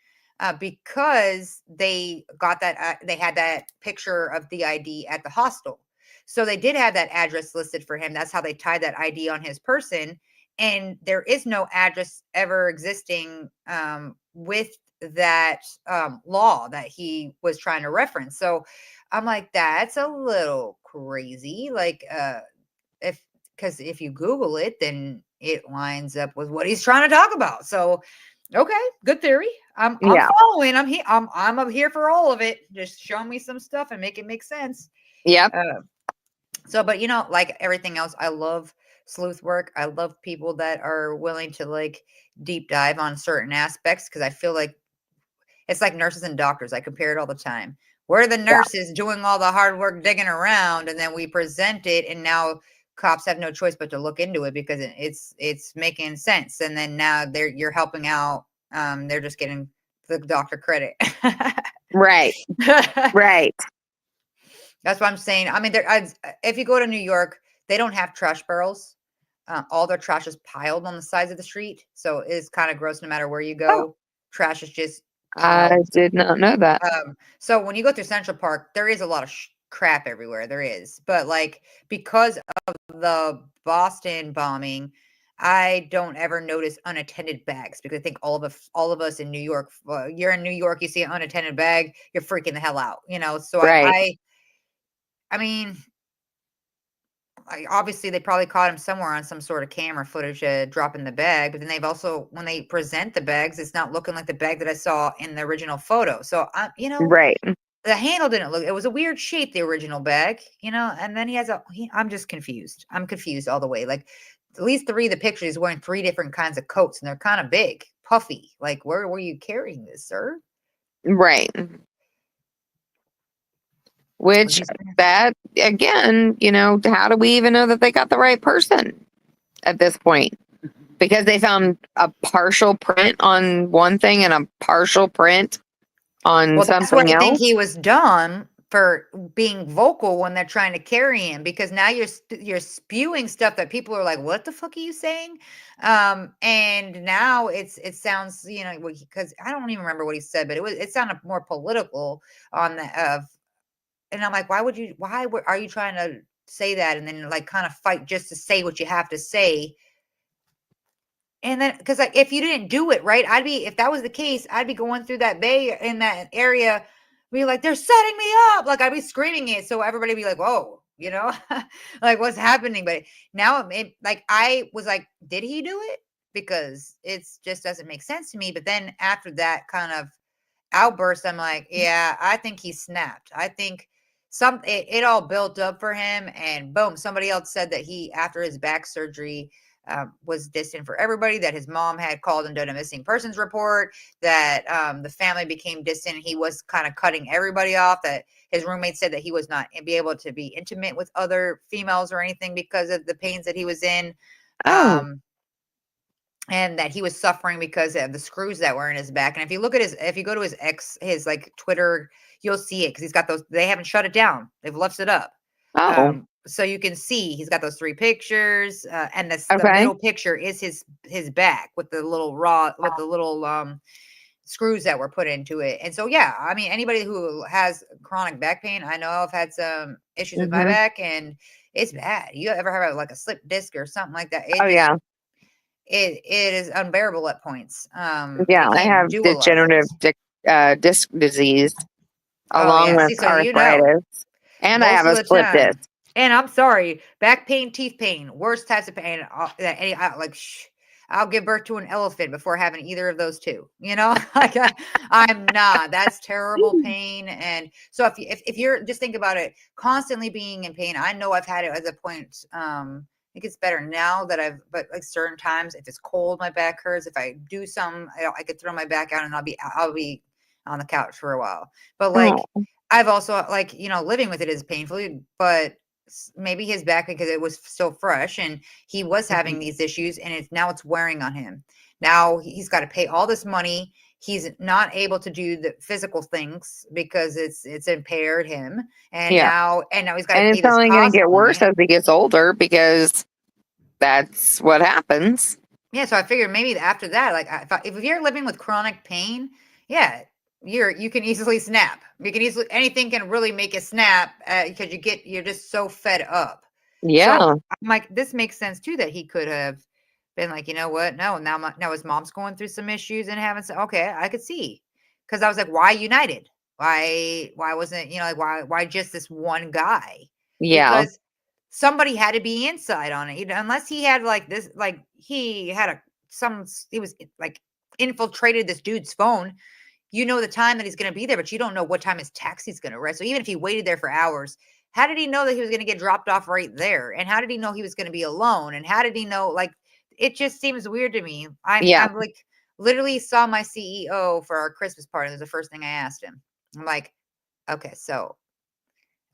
because they got that they had that picture of the ID at the hostel. So they did have that address listed for him. That's how they tied that ID on his person. And there is no address ever existing with that law that he was trying to reference. So I'm like, that's a little crazy. Like, because if you Google it, then it lines up with what he's trying to talk about. So, okay, good theory. I'm following. I'm up here for all of it. Just show me some stuff and make it make sense. Yep. So, but like everything else, I love sleuth work. I love people that are willing to like deep dive on certain aspects because I feel like it's like nurses and doctors. I compare it all the time. We're the nurses doing all the hard work, digging around, and then we present it, and now cops have no choice but to look into it because it's making sense. And then now you're helping out. They're just getting the doctor credit. Right. Right. That's what I'm saying. I mean, if you go to New York, they don't have trash barrels. All their trash is piled on the sides of the street, so it's kind of gross no matter where you go. Trash is just I did not know that. So when you go through Central Park, there is a lot of crap everywhere. There is, but like because of the Boston bombing, I don't ever notice unattended bags because I think all of us in New York, you're in New York, you see an unattended bag, you're freaking the hell out, So Right. I mean, obviously they probably caught him somewhere on some sort of camera footage dropping the bag, but then they've also when they present the bags, it's not looking like the bag that I saw in the original photo. So Right. the handle didn't look. It was a weird shape, the original bag, and then he has I'm just confused. I'm confused all the way. Like at least 3 of the pictures he's wearing 3 different kinds of coats, and they're kind of big, puffy. Like where were you carrying this, sir? Right. Which that again, how do we even know that they got the right person at this point? Because they found a partial print on one thing and a partial print on Well, that's where something I think else. he was done for being vocal when they're trying to carry him because now you're spewing stuff that people are like, "What the fuck are you saying?" And now it sounds because I don't even remember what he said, but it sounded more political on the and I'm like, are you trying to say that and then like kind of fight just to say what you have to say? And then, because like, if you didn't do it right, if that was the case, I'd be going through that bay in that area, be like, they're setting me up. Like I'd be screaming it, so everybody be like, whoa, like what's happening? But now, like I was like, did he do it? Because it's just doesn't make sense to me. But then after that kind of outburst, I'm like, yeah, I think he snapped. I think it all built up for him, and boom, somebody else said that he after his back surgery was distant for everybody, that his mom had called and done a missing persons report, that the family became distant. He was kind of cutting everybody off, that his roommate said that he was not be able to be intimate with other females or anything because of the pains that he was in. And that he was suffering because of the screws that were in his back. And if you go to his like Twitter, you'll see it because he's got those, they haven't shut it down. They've left it up. So you can see he's got those 3 pictures, and the middle picture is his back with the little screws that were put into it. And so, yeah, I mean, anybody who has chronic back pain, I know I've had some issues with my back, and it's bad. You ever have like a slip disc or something like that? It is unbearable at points. I have degenerative disc disease along with arthritis, and I have a slip disc. And I'm sorry, back pain, teeth pain, worst types of pain. I'll give birth to an elephant before having either of those 2. Like I'm not. That's terrible pain. And so if you're just think about it, constantly being in pain. I know I've had it as a point. It gets better now that but like certain times, if it's cold, my back hurts. If I do something, I could throw my back out and I'll be on the couch for a while. But like, I've also like, living with it is painful, but maybe his back, because it was still fresh and he was having these issues, and now it's wearing on him. Now he's got to pay all this money. He's not able to do the physical things because it's impaired him. And now he's got to pay this. And it's only going to get worse as he gets older because that's what happens. Yeah. So I figured maybe after that, like if you're living with chronic pain, yeah, you can easily snap. Anything can really make you snap because you're just so fed up. Yeah. So I'm like, this makes sense too, that he could have been like, you know what? No, now his mom's going through some issues and having some, okay, I could see. Because I was like, why United? Why wasn't, like, why just this one guy? Yeah. Because somebody had to be inside on it, unless he had like this, like he had he was like infiltrated this dude's phone. The time that he's going to be there, but you don't know what time his taxi's going to arrive. So even if he waited there for hours, how did he know that he was going to get dropped off right there? And how did he know he was going to be alone? And how did he know? Like, it just seems weird to me. I'm like, literally saw my CEO for our Christmas party. That was the first thing I asked him. I'm like, okay, so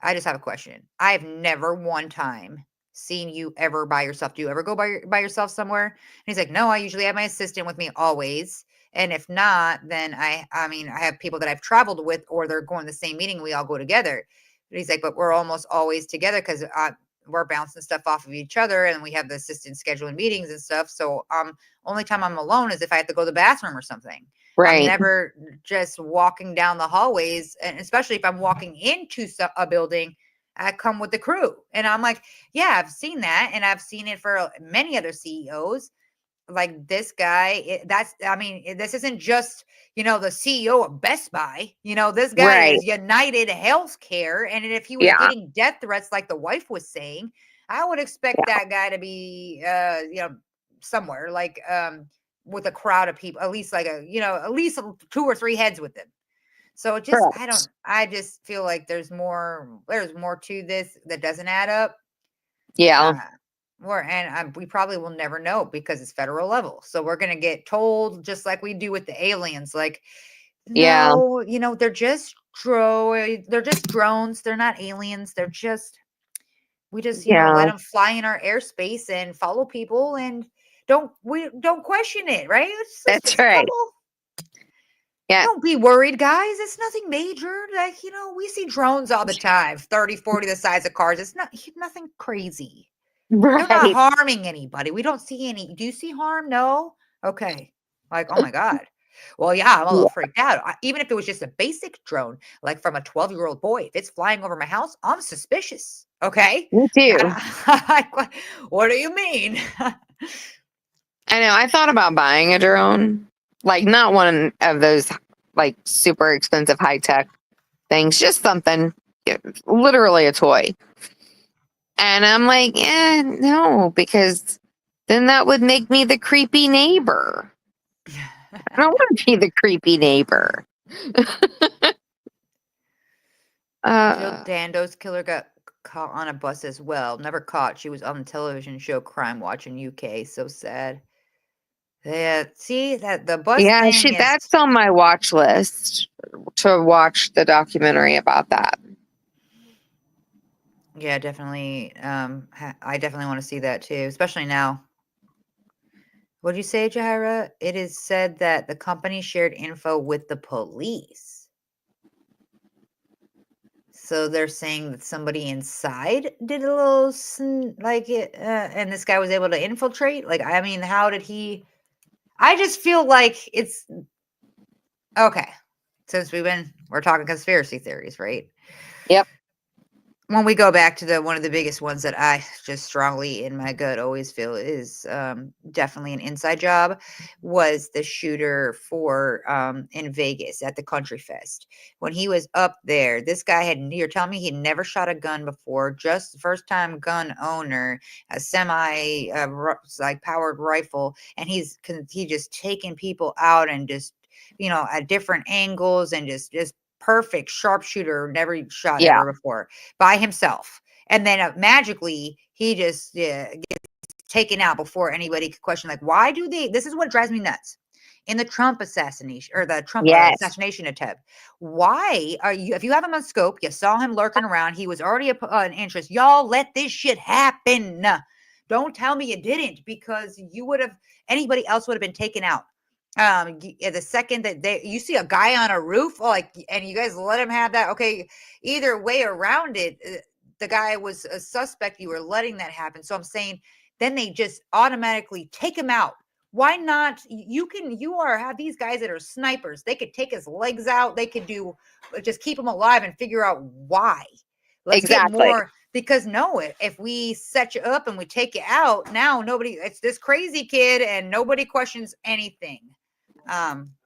I just have a question. I've never one time seen you ever by yourself. Do you ever go by yourself somewhere? And he's like, no, I usually have my assistant with me always. And if not, then I mean, I have people that I've traveled with, or they're going to the same meeting. We all go together. But he's like, but we're almost always together because we're bouncing stuff off of each other, and we have the assistant scheduling meetings and stuff. So only time I'm alone is if I have to go to the bathroom or something. I'm never just walking down the hallways, and especially if I'm walking into a building, I come with the crew. And I'm like, yeah, I've seen that, and I've seen it for many other CEOs. Like this guy, this isn't just, the CEO of Best Buy. This guy is United Healthcare, and if he was getting death threats like the wife was saying, I would expect that guy to be, somewhere like with a crowd of people, at least like at least 2 or 3 heads with them. So it just, I just feel like there's more to this that doesn't add up. Yeah. We probably will never know because it's federal level. So we're going to get told just like we do with the aliens, like, no, they're just drones. They're not aliens. We just, let them fly in our airspace and follow people, and don't question it. Right. That's right. Yeah. Don't be worried, guys. It's nothing major. Like, we see drones all the time, 30, 40 the size of cars. It's nothing crazy. Right. They're not harming anybody. We don't see any. Do you see harm? No. Okay. Like, oh my God. Well, yeah, I'm a little freaked out. Even if it was just a basic drone, like from a 12-year-old boy, if it's flying over my house, I'm suspicious. Okay. Me too. What do you mean? I know. I thought about buying a drone, like not one of those like super expensive high tech things, just something, literally a toy. And I'm like, no, because then that would make me the creepy neighbor. I don't want to be the creepy neighbor. Jill Dando's killer got caught on a bus as well. Never caught. She was on the television show Crime Watch in UK. So sad. Yeah, see that the bus thing that's on my watch list to watch the documentary about that. Yeah, definitely. I definitely want to see that too, especially now. What did you say, Jahira? It is said that the company shared info with the police. So they're saying that somebody inside did a little and this guy was able to infiltrate. Like, I mean, how did he? I just feel like it's okay. Since we're talking conspiracy theories, right? Yep. When we go back to one of the biggest ones that I just strongly in my gut always feel is definitely an inside job, was the shooter for in Vegas at the Country Fest. When he was up there, this guy you're telling me he'd never shot a gun before, just first time gun owner, a semi like powered rifle, and he just taking people out and just at different angles and just perfect sharpshooter, never shot ever before by himself. And then magically he just gets taken out before anybody could question, like, why do this is what drives me nuts. In the Trump assassination or the Trump assassination attempt, why are you, if you have him on scope, you saw him lurking around, he was already an interest, y'all let this shit happen. Don't tell me you didn't, because anybody else would have been taken out. The second that you see a guy on a roof, and you guys let him have that, okay, either way around it, the guy was a suspect, you were letting that happen. So I'm saying then they just automatically take him out. Why not? Have these guys that are snipers, they could take his legs out, they could just keep him alive and figure out why. Let's get more, because if we set you up and we take you out, now it's this crazy kid and nobody questions anything.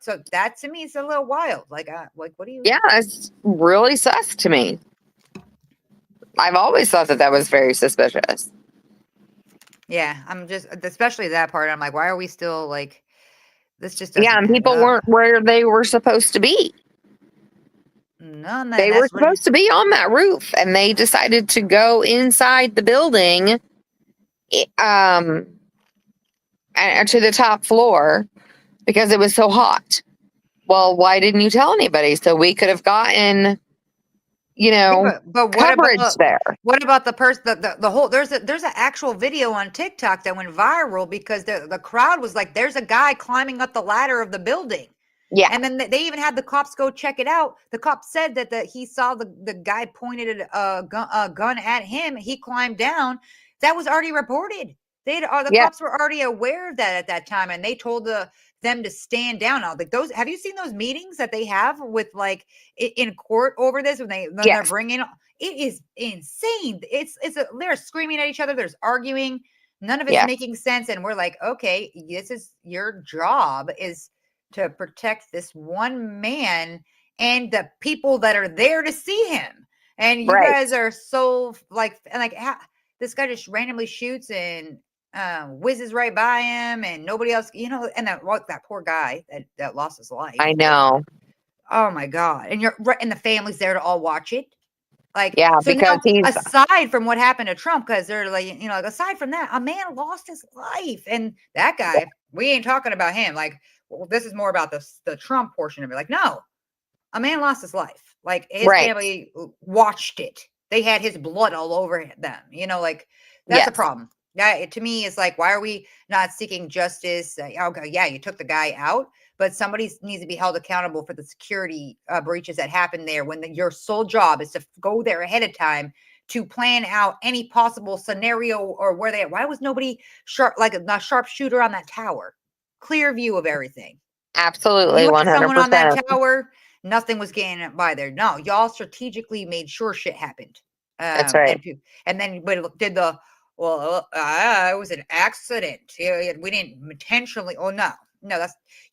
So that to me is a little wild. Like what do you? Yeah, it's really sus to me. I've always thought that was very suspicious. Yeah, I'm just especially that part. I'm like, why are we still like this? Just Yeah, doesn't and add people up. weren't where they were supposed to be. No, They were that's what. supposed to be on that roof, and they decided to go inside the building, um, and to the top floor because it was so hot. Well, why didn't you tell anybody so we could have gotten, Yeah, but coverage there? what about the person the whole there's an actual video on TikTok that went viral because the crowd was like, there's a guy climbing up the ladder of the building. Yeah, And then they even had the cops go check it out. The cop said that he saw the guy pointed a gun at him. He climbed down. That was already reported. The yeah, cops were already aware of that at that time, and they told them to stand down. Like those, have you seen those meetings that they have with like in court over this when they're yes, bringing? It is insane. They're screaming at each other. There's arguing. None of it's yeah, making sense, and we're like, okay, this is your job is to protect this one man and the people that are there to see him. And you right. guys are so this guy just randomly shoots and whizzes right by him, and nobody else, and that poor guy that lost his life. I know. Oh my God. And and the family's there to all watch it. Like, Yeah, so because now, he's aside from what happened to Trump, because they're like, like aside from that, a man lost his life. And that guy, we ain't talking about him. Like, well, this is more about the Trump portion of it. Like, no, a man lost his life. Like, his right. family watched it. They had his blood all over them. Like, that's a Yes, problem. That to me is like, why are we not seeking justice? Okay, yeah, you took the guy out, but somebody needs to be held accountable for the security breaches that happened there when your sole job is to go there ahead of time to plan out any possible scenario or why was nobody sharp, like a sharpshooter on that tower? Clear view of everything. absolutely, You had someone on that 100%. tower, nothing was getting by there. No, y'all strategically made sure shit happened. That's right. And then did it was an accident. We didn't intentionally. Oh no,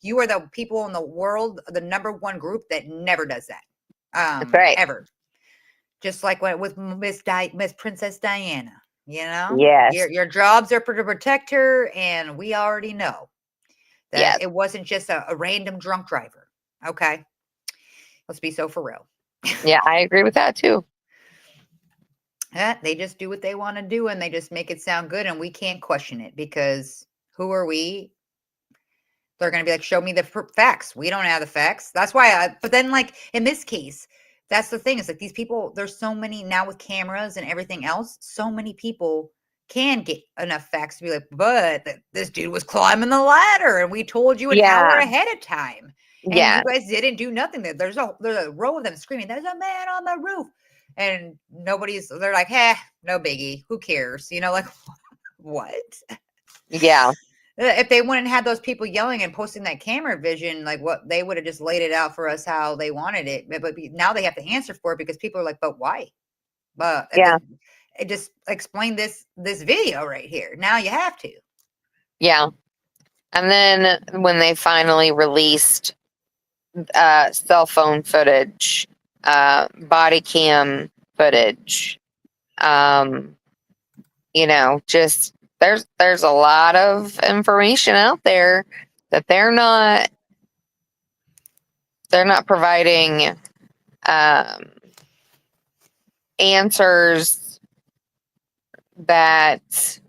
you are the people in the world, the number one group that never does that. That's right. Ever. Just like with Miss Princess Diana. Yes, Your jobs are to protect her, and we already know that yes, it wasn't just a random drunk driver. Okay, let's be so for real. yeah. I agree with that too. They just do what they want to do, and they just make it sound good, and we can't question it because who are we? They're going to be like, show me the facts. We don't have the facts. That's why but then like in this case, that's the thing is like these people, there's so many now with cameras and everything else, so many people can get enough facts to be like, but this dude was climbing the ladder and we told you an hour Yeah, ahead of time. And you yeah, guys didn't do nothing. There's a row of them screaming, there's a man on the roof. And they're like, no biggie. Who cares? Like, what? yeah, If they wouldn't have those people yelling and posting that camera vision, like what they would have just laid it out for us how they wanted it. But now they have to answer for it because people are like, but why? But yeah, it just explain this video right here. Now you have to. yeah. And then when they finally released cell phone footage, body cam footage, um, just there's a lot of information out there that they're not providing answers that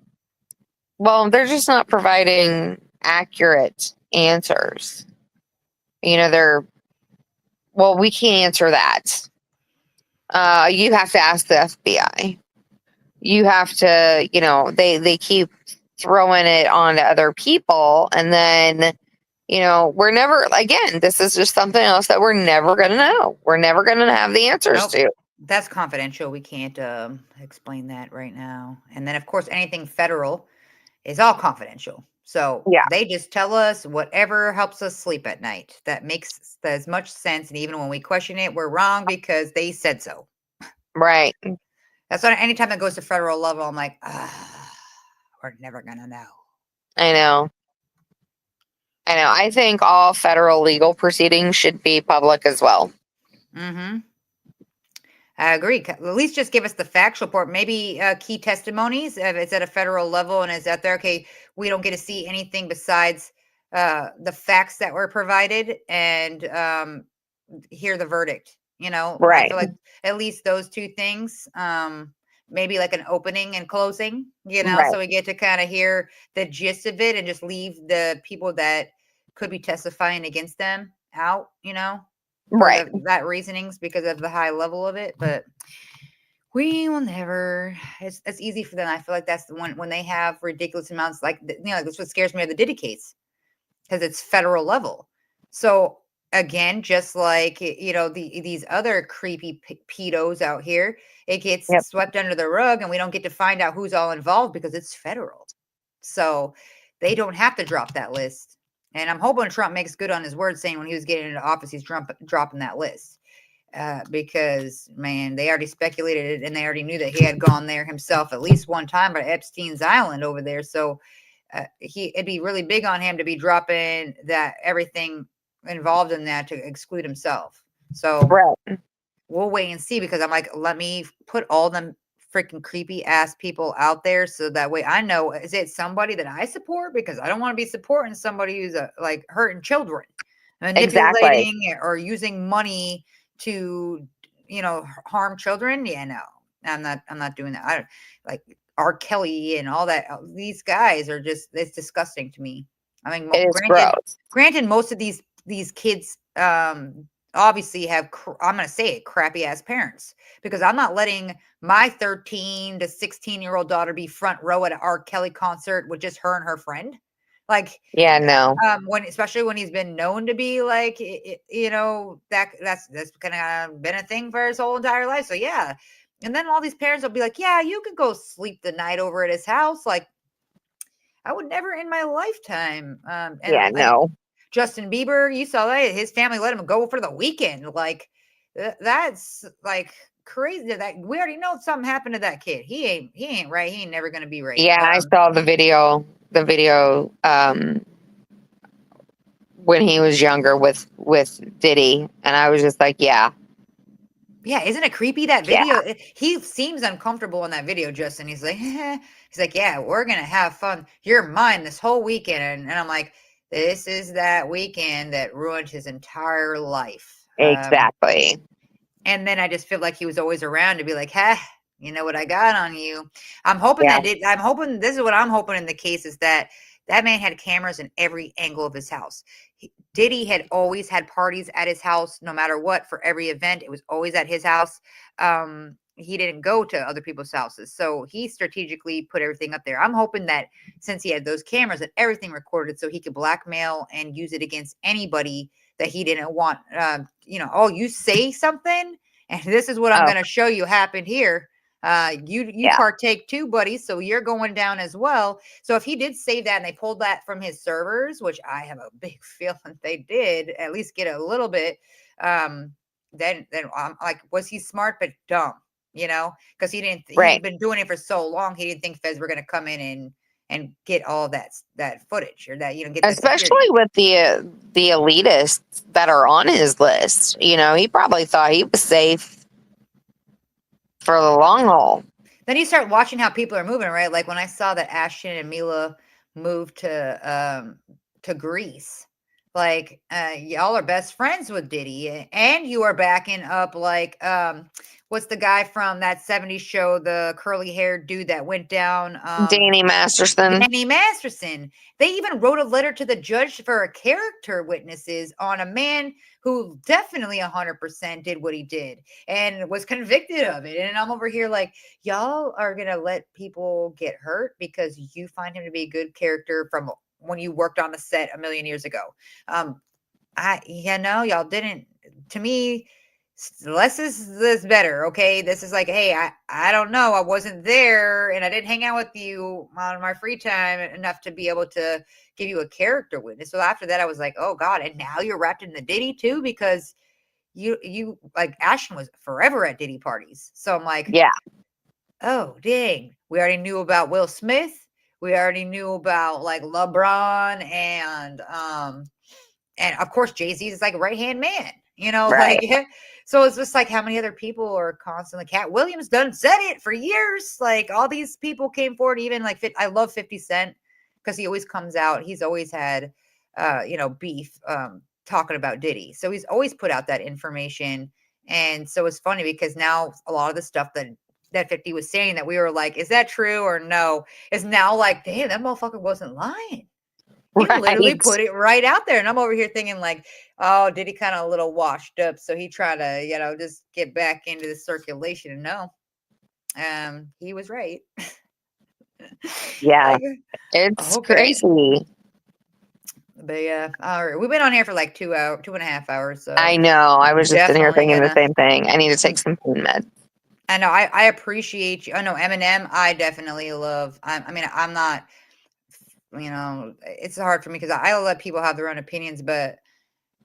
they're just not providing accurate answers. We can't answer that. You have to ask the FBI. You have to, they keep throwing it on to other people. And then, we're never, again, this is just something else that we're never going to know. We're never going to have the answers Nope. to. That's confidential. We can't explain that right now. And then, of course, anything federal is all confidential. So Yeah. they just tell us whatever helps us sleep at night. That makes as much sense. And even when we question it, we're wrong because they said so. Right. That's why anytime it goes to federal level, I'm like, we're never going to know. I know. I know. I think all federal legal proceedings should be public as well. Mm-hmm. I agree. At least just give us the factual report. Maybe key testimonies. If it's at a federal level and is out there, okay, we don't get to see anything besides the facts that were provided and hear the verdict. You know, I Right. feel like at least those two things. Maybe like an opening and closing. You know, Right. so we get to kind of hear the gist of it and just leave the people that could be testifying against them out. You know. For Right. that reasonings because of the high level of it, but we will never. It's easy for them. I feel like that's the one when they have ridiculous amounts. Like like that's what scares me are the Diddy case because it's federal level. So again, just like these other creepy pedos out here, it gets Yep. swept under the rug, and we don't get to find out who's all involved because it's federal. So they don't have to drop that list. And I'm hoping Trump makes good on his word, saying when he was getting into office, he's dropping that list. Because, man, they already speculated it and they already knew that he had gone there himself at least one time at Epstein's Island over there. So it'd be really big on him to be dropping that everything involved in that to exclude himself. So Right. we'll wait and see because I'm like, let me put all them freaking creepy ass people out there so that way I know, is it somebody that I support? Because I don't want to be supporting somebody who's like hurting children, Exactly. manipulating or using money to harm children. Yeah, no, I'm not doing that. I don't like R. Kelly and all that. These guys are just, it's disgusting to me. I mean, It is gross. granted, most of these kids obviously have I'm going to say it, crappy ass parents, because I'm not letting my 13 to 16-year-old daughter be front row at an R. Kelly concert with just her and her friend. Like, Yeah, no. when especially when he's been known to be like, that's kind of been a thing for his whole entire life. So yeah, and then all these parents will be like, yeah, you could go sleep the night over at his house. Like, I would never in my lifetime. Yeah, no. Justin Bieber, you saw that his family let him go for the weekend. Like, that's like crazy. That we already know something happened to that kid. He ain't right. He ain't never gonna be right. Yeah, I saw the video. The video when he was younger with Diddy, and I was just like, yeah. Yeah, isn't it creepy that Yeah. video? He seems uncomfortable in that video, Justin. He's like, he's like, yeah, we're gonna have fun. You're mine this whole weekend, and I'm like, this is that weekend that ruined his entire life. Exactly. And then I just feel like he was always around to be like, you know what I got on you. I'm hoping I'm hoping this is what I'm hoping in the case is that man had cameras in every angle of his house. Diddy had always had parties at his house, no matter what, for every event. It was always at his house. He didn't go to other people's houses. So he strategically put everything up there. I'm hoping that since he had those cameras, that everything recorded so he could blackmail and use it against anybody that he didn't want. Oh, you say something, and this is what I'm going to show you happened here. You partake too, buddy. So you're going down as well. So if he did save that and they pulled that from his servers, which I have a big feeling they did at least get a little bit, then I'm like, was he smart but dumb? Because he'd been doing it for so long. He didn't think feds were going to come in and get all that footage or that, get especially with the elitists that are on his list. He probably thought he was safe for the long haul. Then you start watching how people are moving, right? Like when I saw that Ashton and Mila moved to Greece, like y'all are best friends with Diddy, and you are backing up like what's the guy from that 70s show, the curly haired dude that went down? Danny Masterson. Danny Masterson. They even wrote a letter to the judge for a character witnesses on a man who definitely 100% did what he did and was convicted of it. And I'm over here like, y'all are going to let people get hurt because you find him to be a good character from when you worked on the set a million years ago. Y'all didn't. To me, less is better. Okay, this is like, hey, I don't know, I wasn't there and I didn't hang out with you on my free time enough to be able to give you a character witness. So after that I was like, oh god, and now you're wrapped in the Diddy too, because you like Ashton was forever at Diddy parties. So I'm like, yeah, oh dang, we already knew about Will Smith, We already knew about like LeBron and of course Jay-Z is like right hand man, Right. like so it's just like how many other people are constantly. Cat Williams done said it for years. Like all these people came forward, even like I love 50 Cent because he always comes out. He's always had beef talking about Diddy. So he's always put out that information. And so it's funny because now a lot of the stuff that 50 was saying that we were like, is that true or no? Is now like, damn, that motherfucker wasn't lying. He literally Right. put it right out there. And I'm over here thinking like, oh, did he kind of a little washed up? So he tried to, just get back into the circulation. And no, he was right. Yeah. Like, It's okay. crazy. But yeah, all right. We've been on here for like 2.5 hours. So I know. I was just sitting here definitely thinking the gonna. same thing. I need to take some pain meds. I know. I appreciate you. I know Eminem. I definitely love. I mean, I'm not. It's hard for me because I let people have their own opinions, but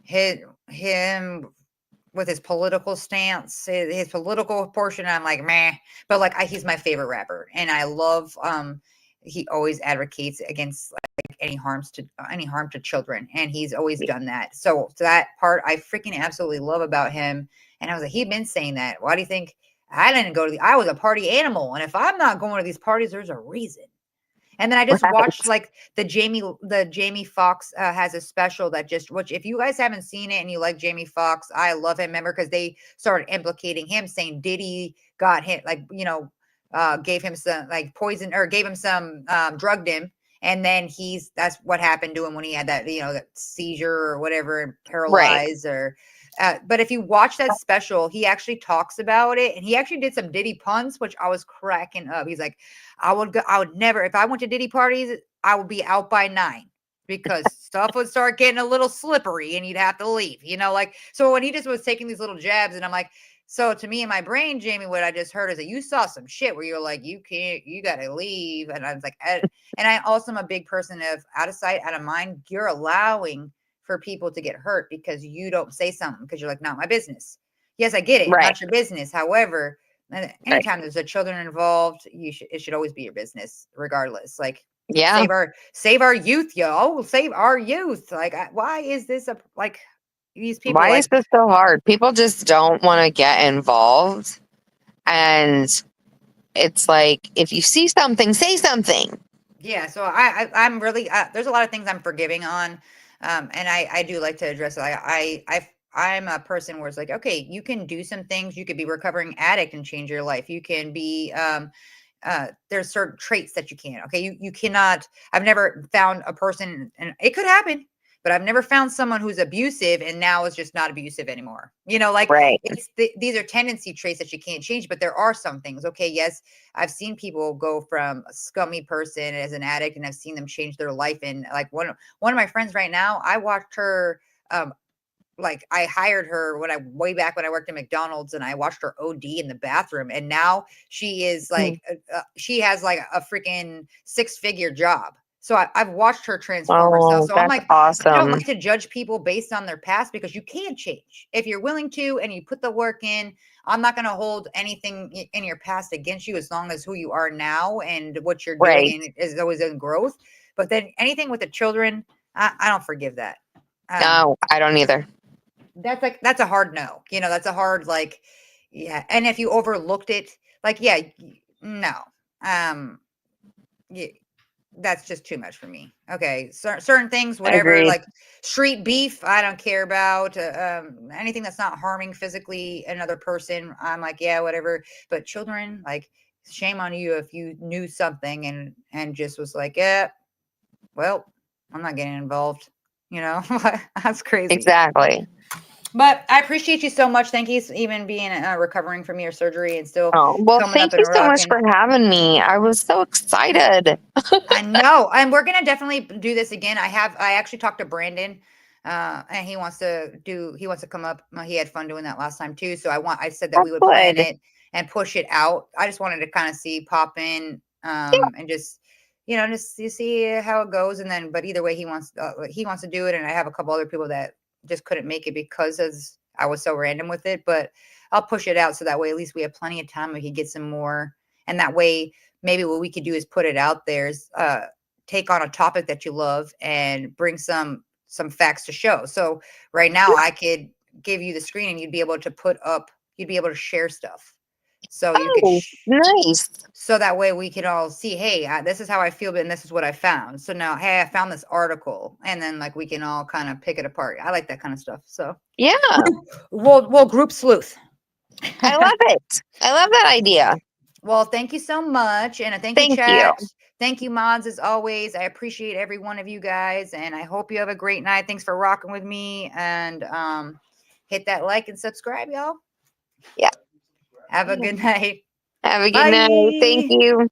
him with his political stance, his political portion, I'm like, meh. But like, he's my favorite rapper, and I love. He always advocates against like any harm to children, and he's always done that. So that part I freaking absolutely love about him. And I was like, he'd been saying that. Why do you think I didn't go to I was a party animal, and if I'm not going to these parties, there's a reason. And then I just watched Right. like the Jamie Foxx has a special that which if you guys haven't seen it and you like Jamie Foxx, I love him. Remember, because they started implicating him, saying Diddy got hit, like, gave him some like poison or gave him some, drugged him. And then that's what happened to him when he had that, that seizure or whatever, and Right. paralyzed but if you watch that special, he actually talks about it, and he actually did some Diddy puns, which I was cracking up. He's like, I would never, if I went to Diddy parties, I would be out by 9 because stuff would start getting a little slippery and you'd have to leave, like, so when he just was taking these little jabs and I'm like, so to me in my brain, Jamie, what I just heard is that you saw some shit where you're like, you got to leave. And I was like, and I also am a big person of out of sight, out of mind. You're allowing for people to get hurt because you don't say something because you're like, not my business. Yes, I get it. Right. Not your business. However, Right. anytime there's a children involved, it should always be your business, regardless. Like, Yeah. save our youth, yo. Save our youth. Like, why is this like these people Why like? is this so hard? People just don't want to get involved. And it's like, if you see something, say something. Yeah, so I'm really there's a lot of things I'm forgiving on, and I do like to address it. I'm a person where it's like, okay, you can do some things. You could be a recovering addict and change your life. You can be there's certain traits that you can. Okay, you cannot. I've never found a person, and it could happen, but I've never found someone who's abusive and now is just not abusive anymore. Like Right. these are tendency traits that you can't change, but there are some things. Okay, yes, I've seen people go from a scummy person as an addict, and I've seen them change their life. And like one of my friends right now, I watched her. Like I hired her way back when I worked at McDonald's, and I watched her OD in the bathroom, and now she is like she has like a freaking 6-figure job. So I've watched her transform herself. Oh, So I'm that's like, I don't awesome. like to judge people based on their past because you can change if you're willing to and you put the work in. I'm not going to hold anything in your past against you as long as who you are now and what you're doing, Right. and is always in growth. But then anything with the children, I don't forgive that. No, I don't either. That's a hard no. That's a hard, like, yeah. And if you overlooked it, like, yeah, no. Um, yeah, that's just too much for me. Okay, certain things, whatever, Agreed. like street beef, I don't care about. Anything that's not harming physically another person, I'm like, yeah, whatever. But children, like, shame on you if you knew something and just was like, yeah, well, I'm not getting involved. That's crazy. Exactly. But I appreciate you so much. Thank you, even being recovering from your surgery and still Oh, well, coming thank up and you so much rocking. for having me. I was so excited. I know, and we're gonna definitely do this again. I actually talked to Brandon, and he wants to come up. He had fun doing that last time too. So I said that That's we would plan good. it and push it out. I just wanted to kind of pop in, Yeah. and just just to see how it goes. And then, but either way, he wants to do it, and I have a couple other people that just couldn't make it because I was so random with it. But I'll push it out so that way at least we have plenty of time. We can get some more. And that way, maybe what we could do is put it out there is take on a topic that you love and bring some facts to show. So right now I could give you the screen and you'd be able to share stuff. So you could nice. So that way we could all see, hey, this is how I feel, and this is what I found. So now, hey, I found this article, and then like we can all kind of pick it apart. I like that kind of stuff. So yeah, we'll group sleuth. I love it. I love that idea. Well, thank you so much, and thank you, chat. Thank you, mods, as always. I appreciate every one of you guys, and I hope you have a great night. Thanks for rocking with me, and hit that like and subscribe, y'all. Yeah. Have a good night. Have a good night. Thank you.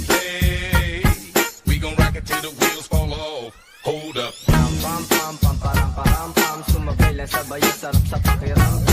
Hey, we gon' rock it till the wheels fall off. Hold up. Pam pam pam pam pam pam pam, sumabay lang sabay, sarap sa pakiramdam.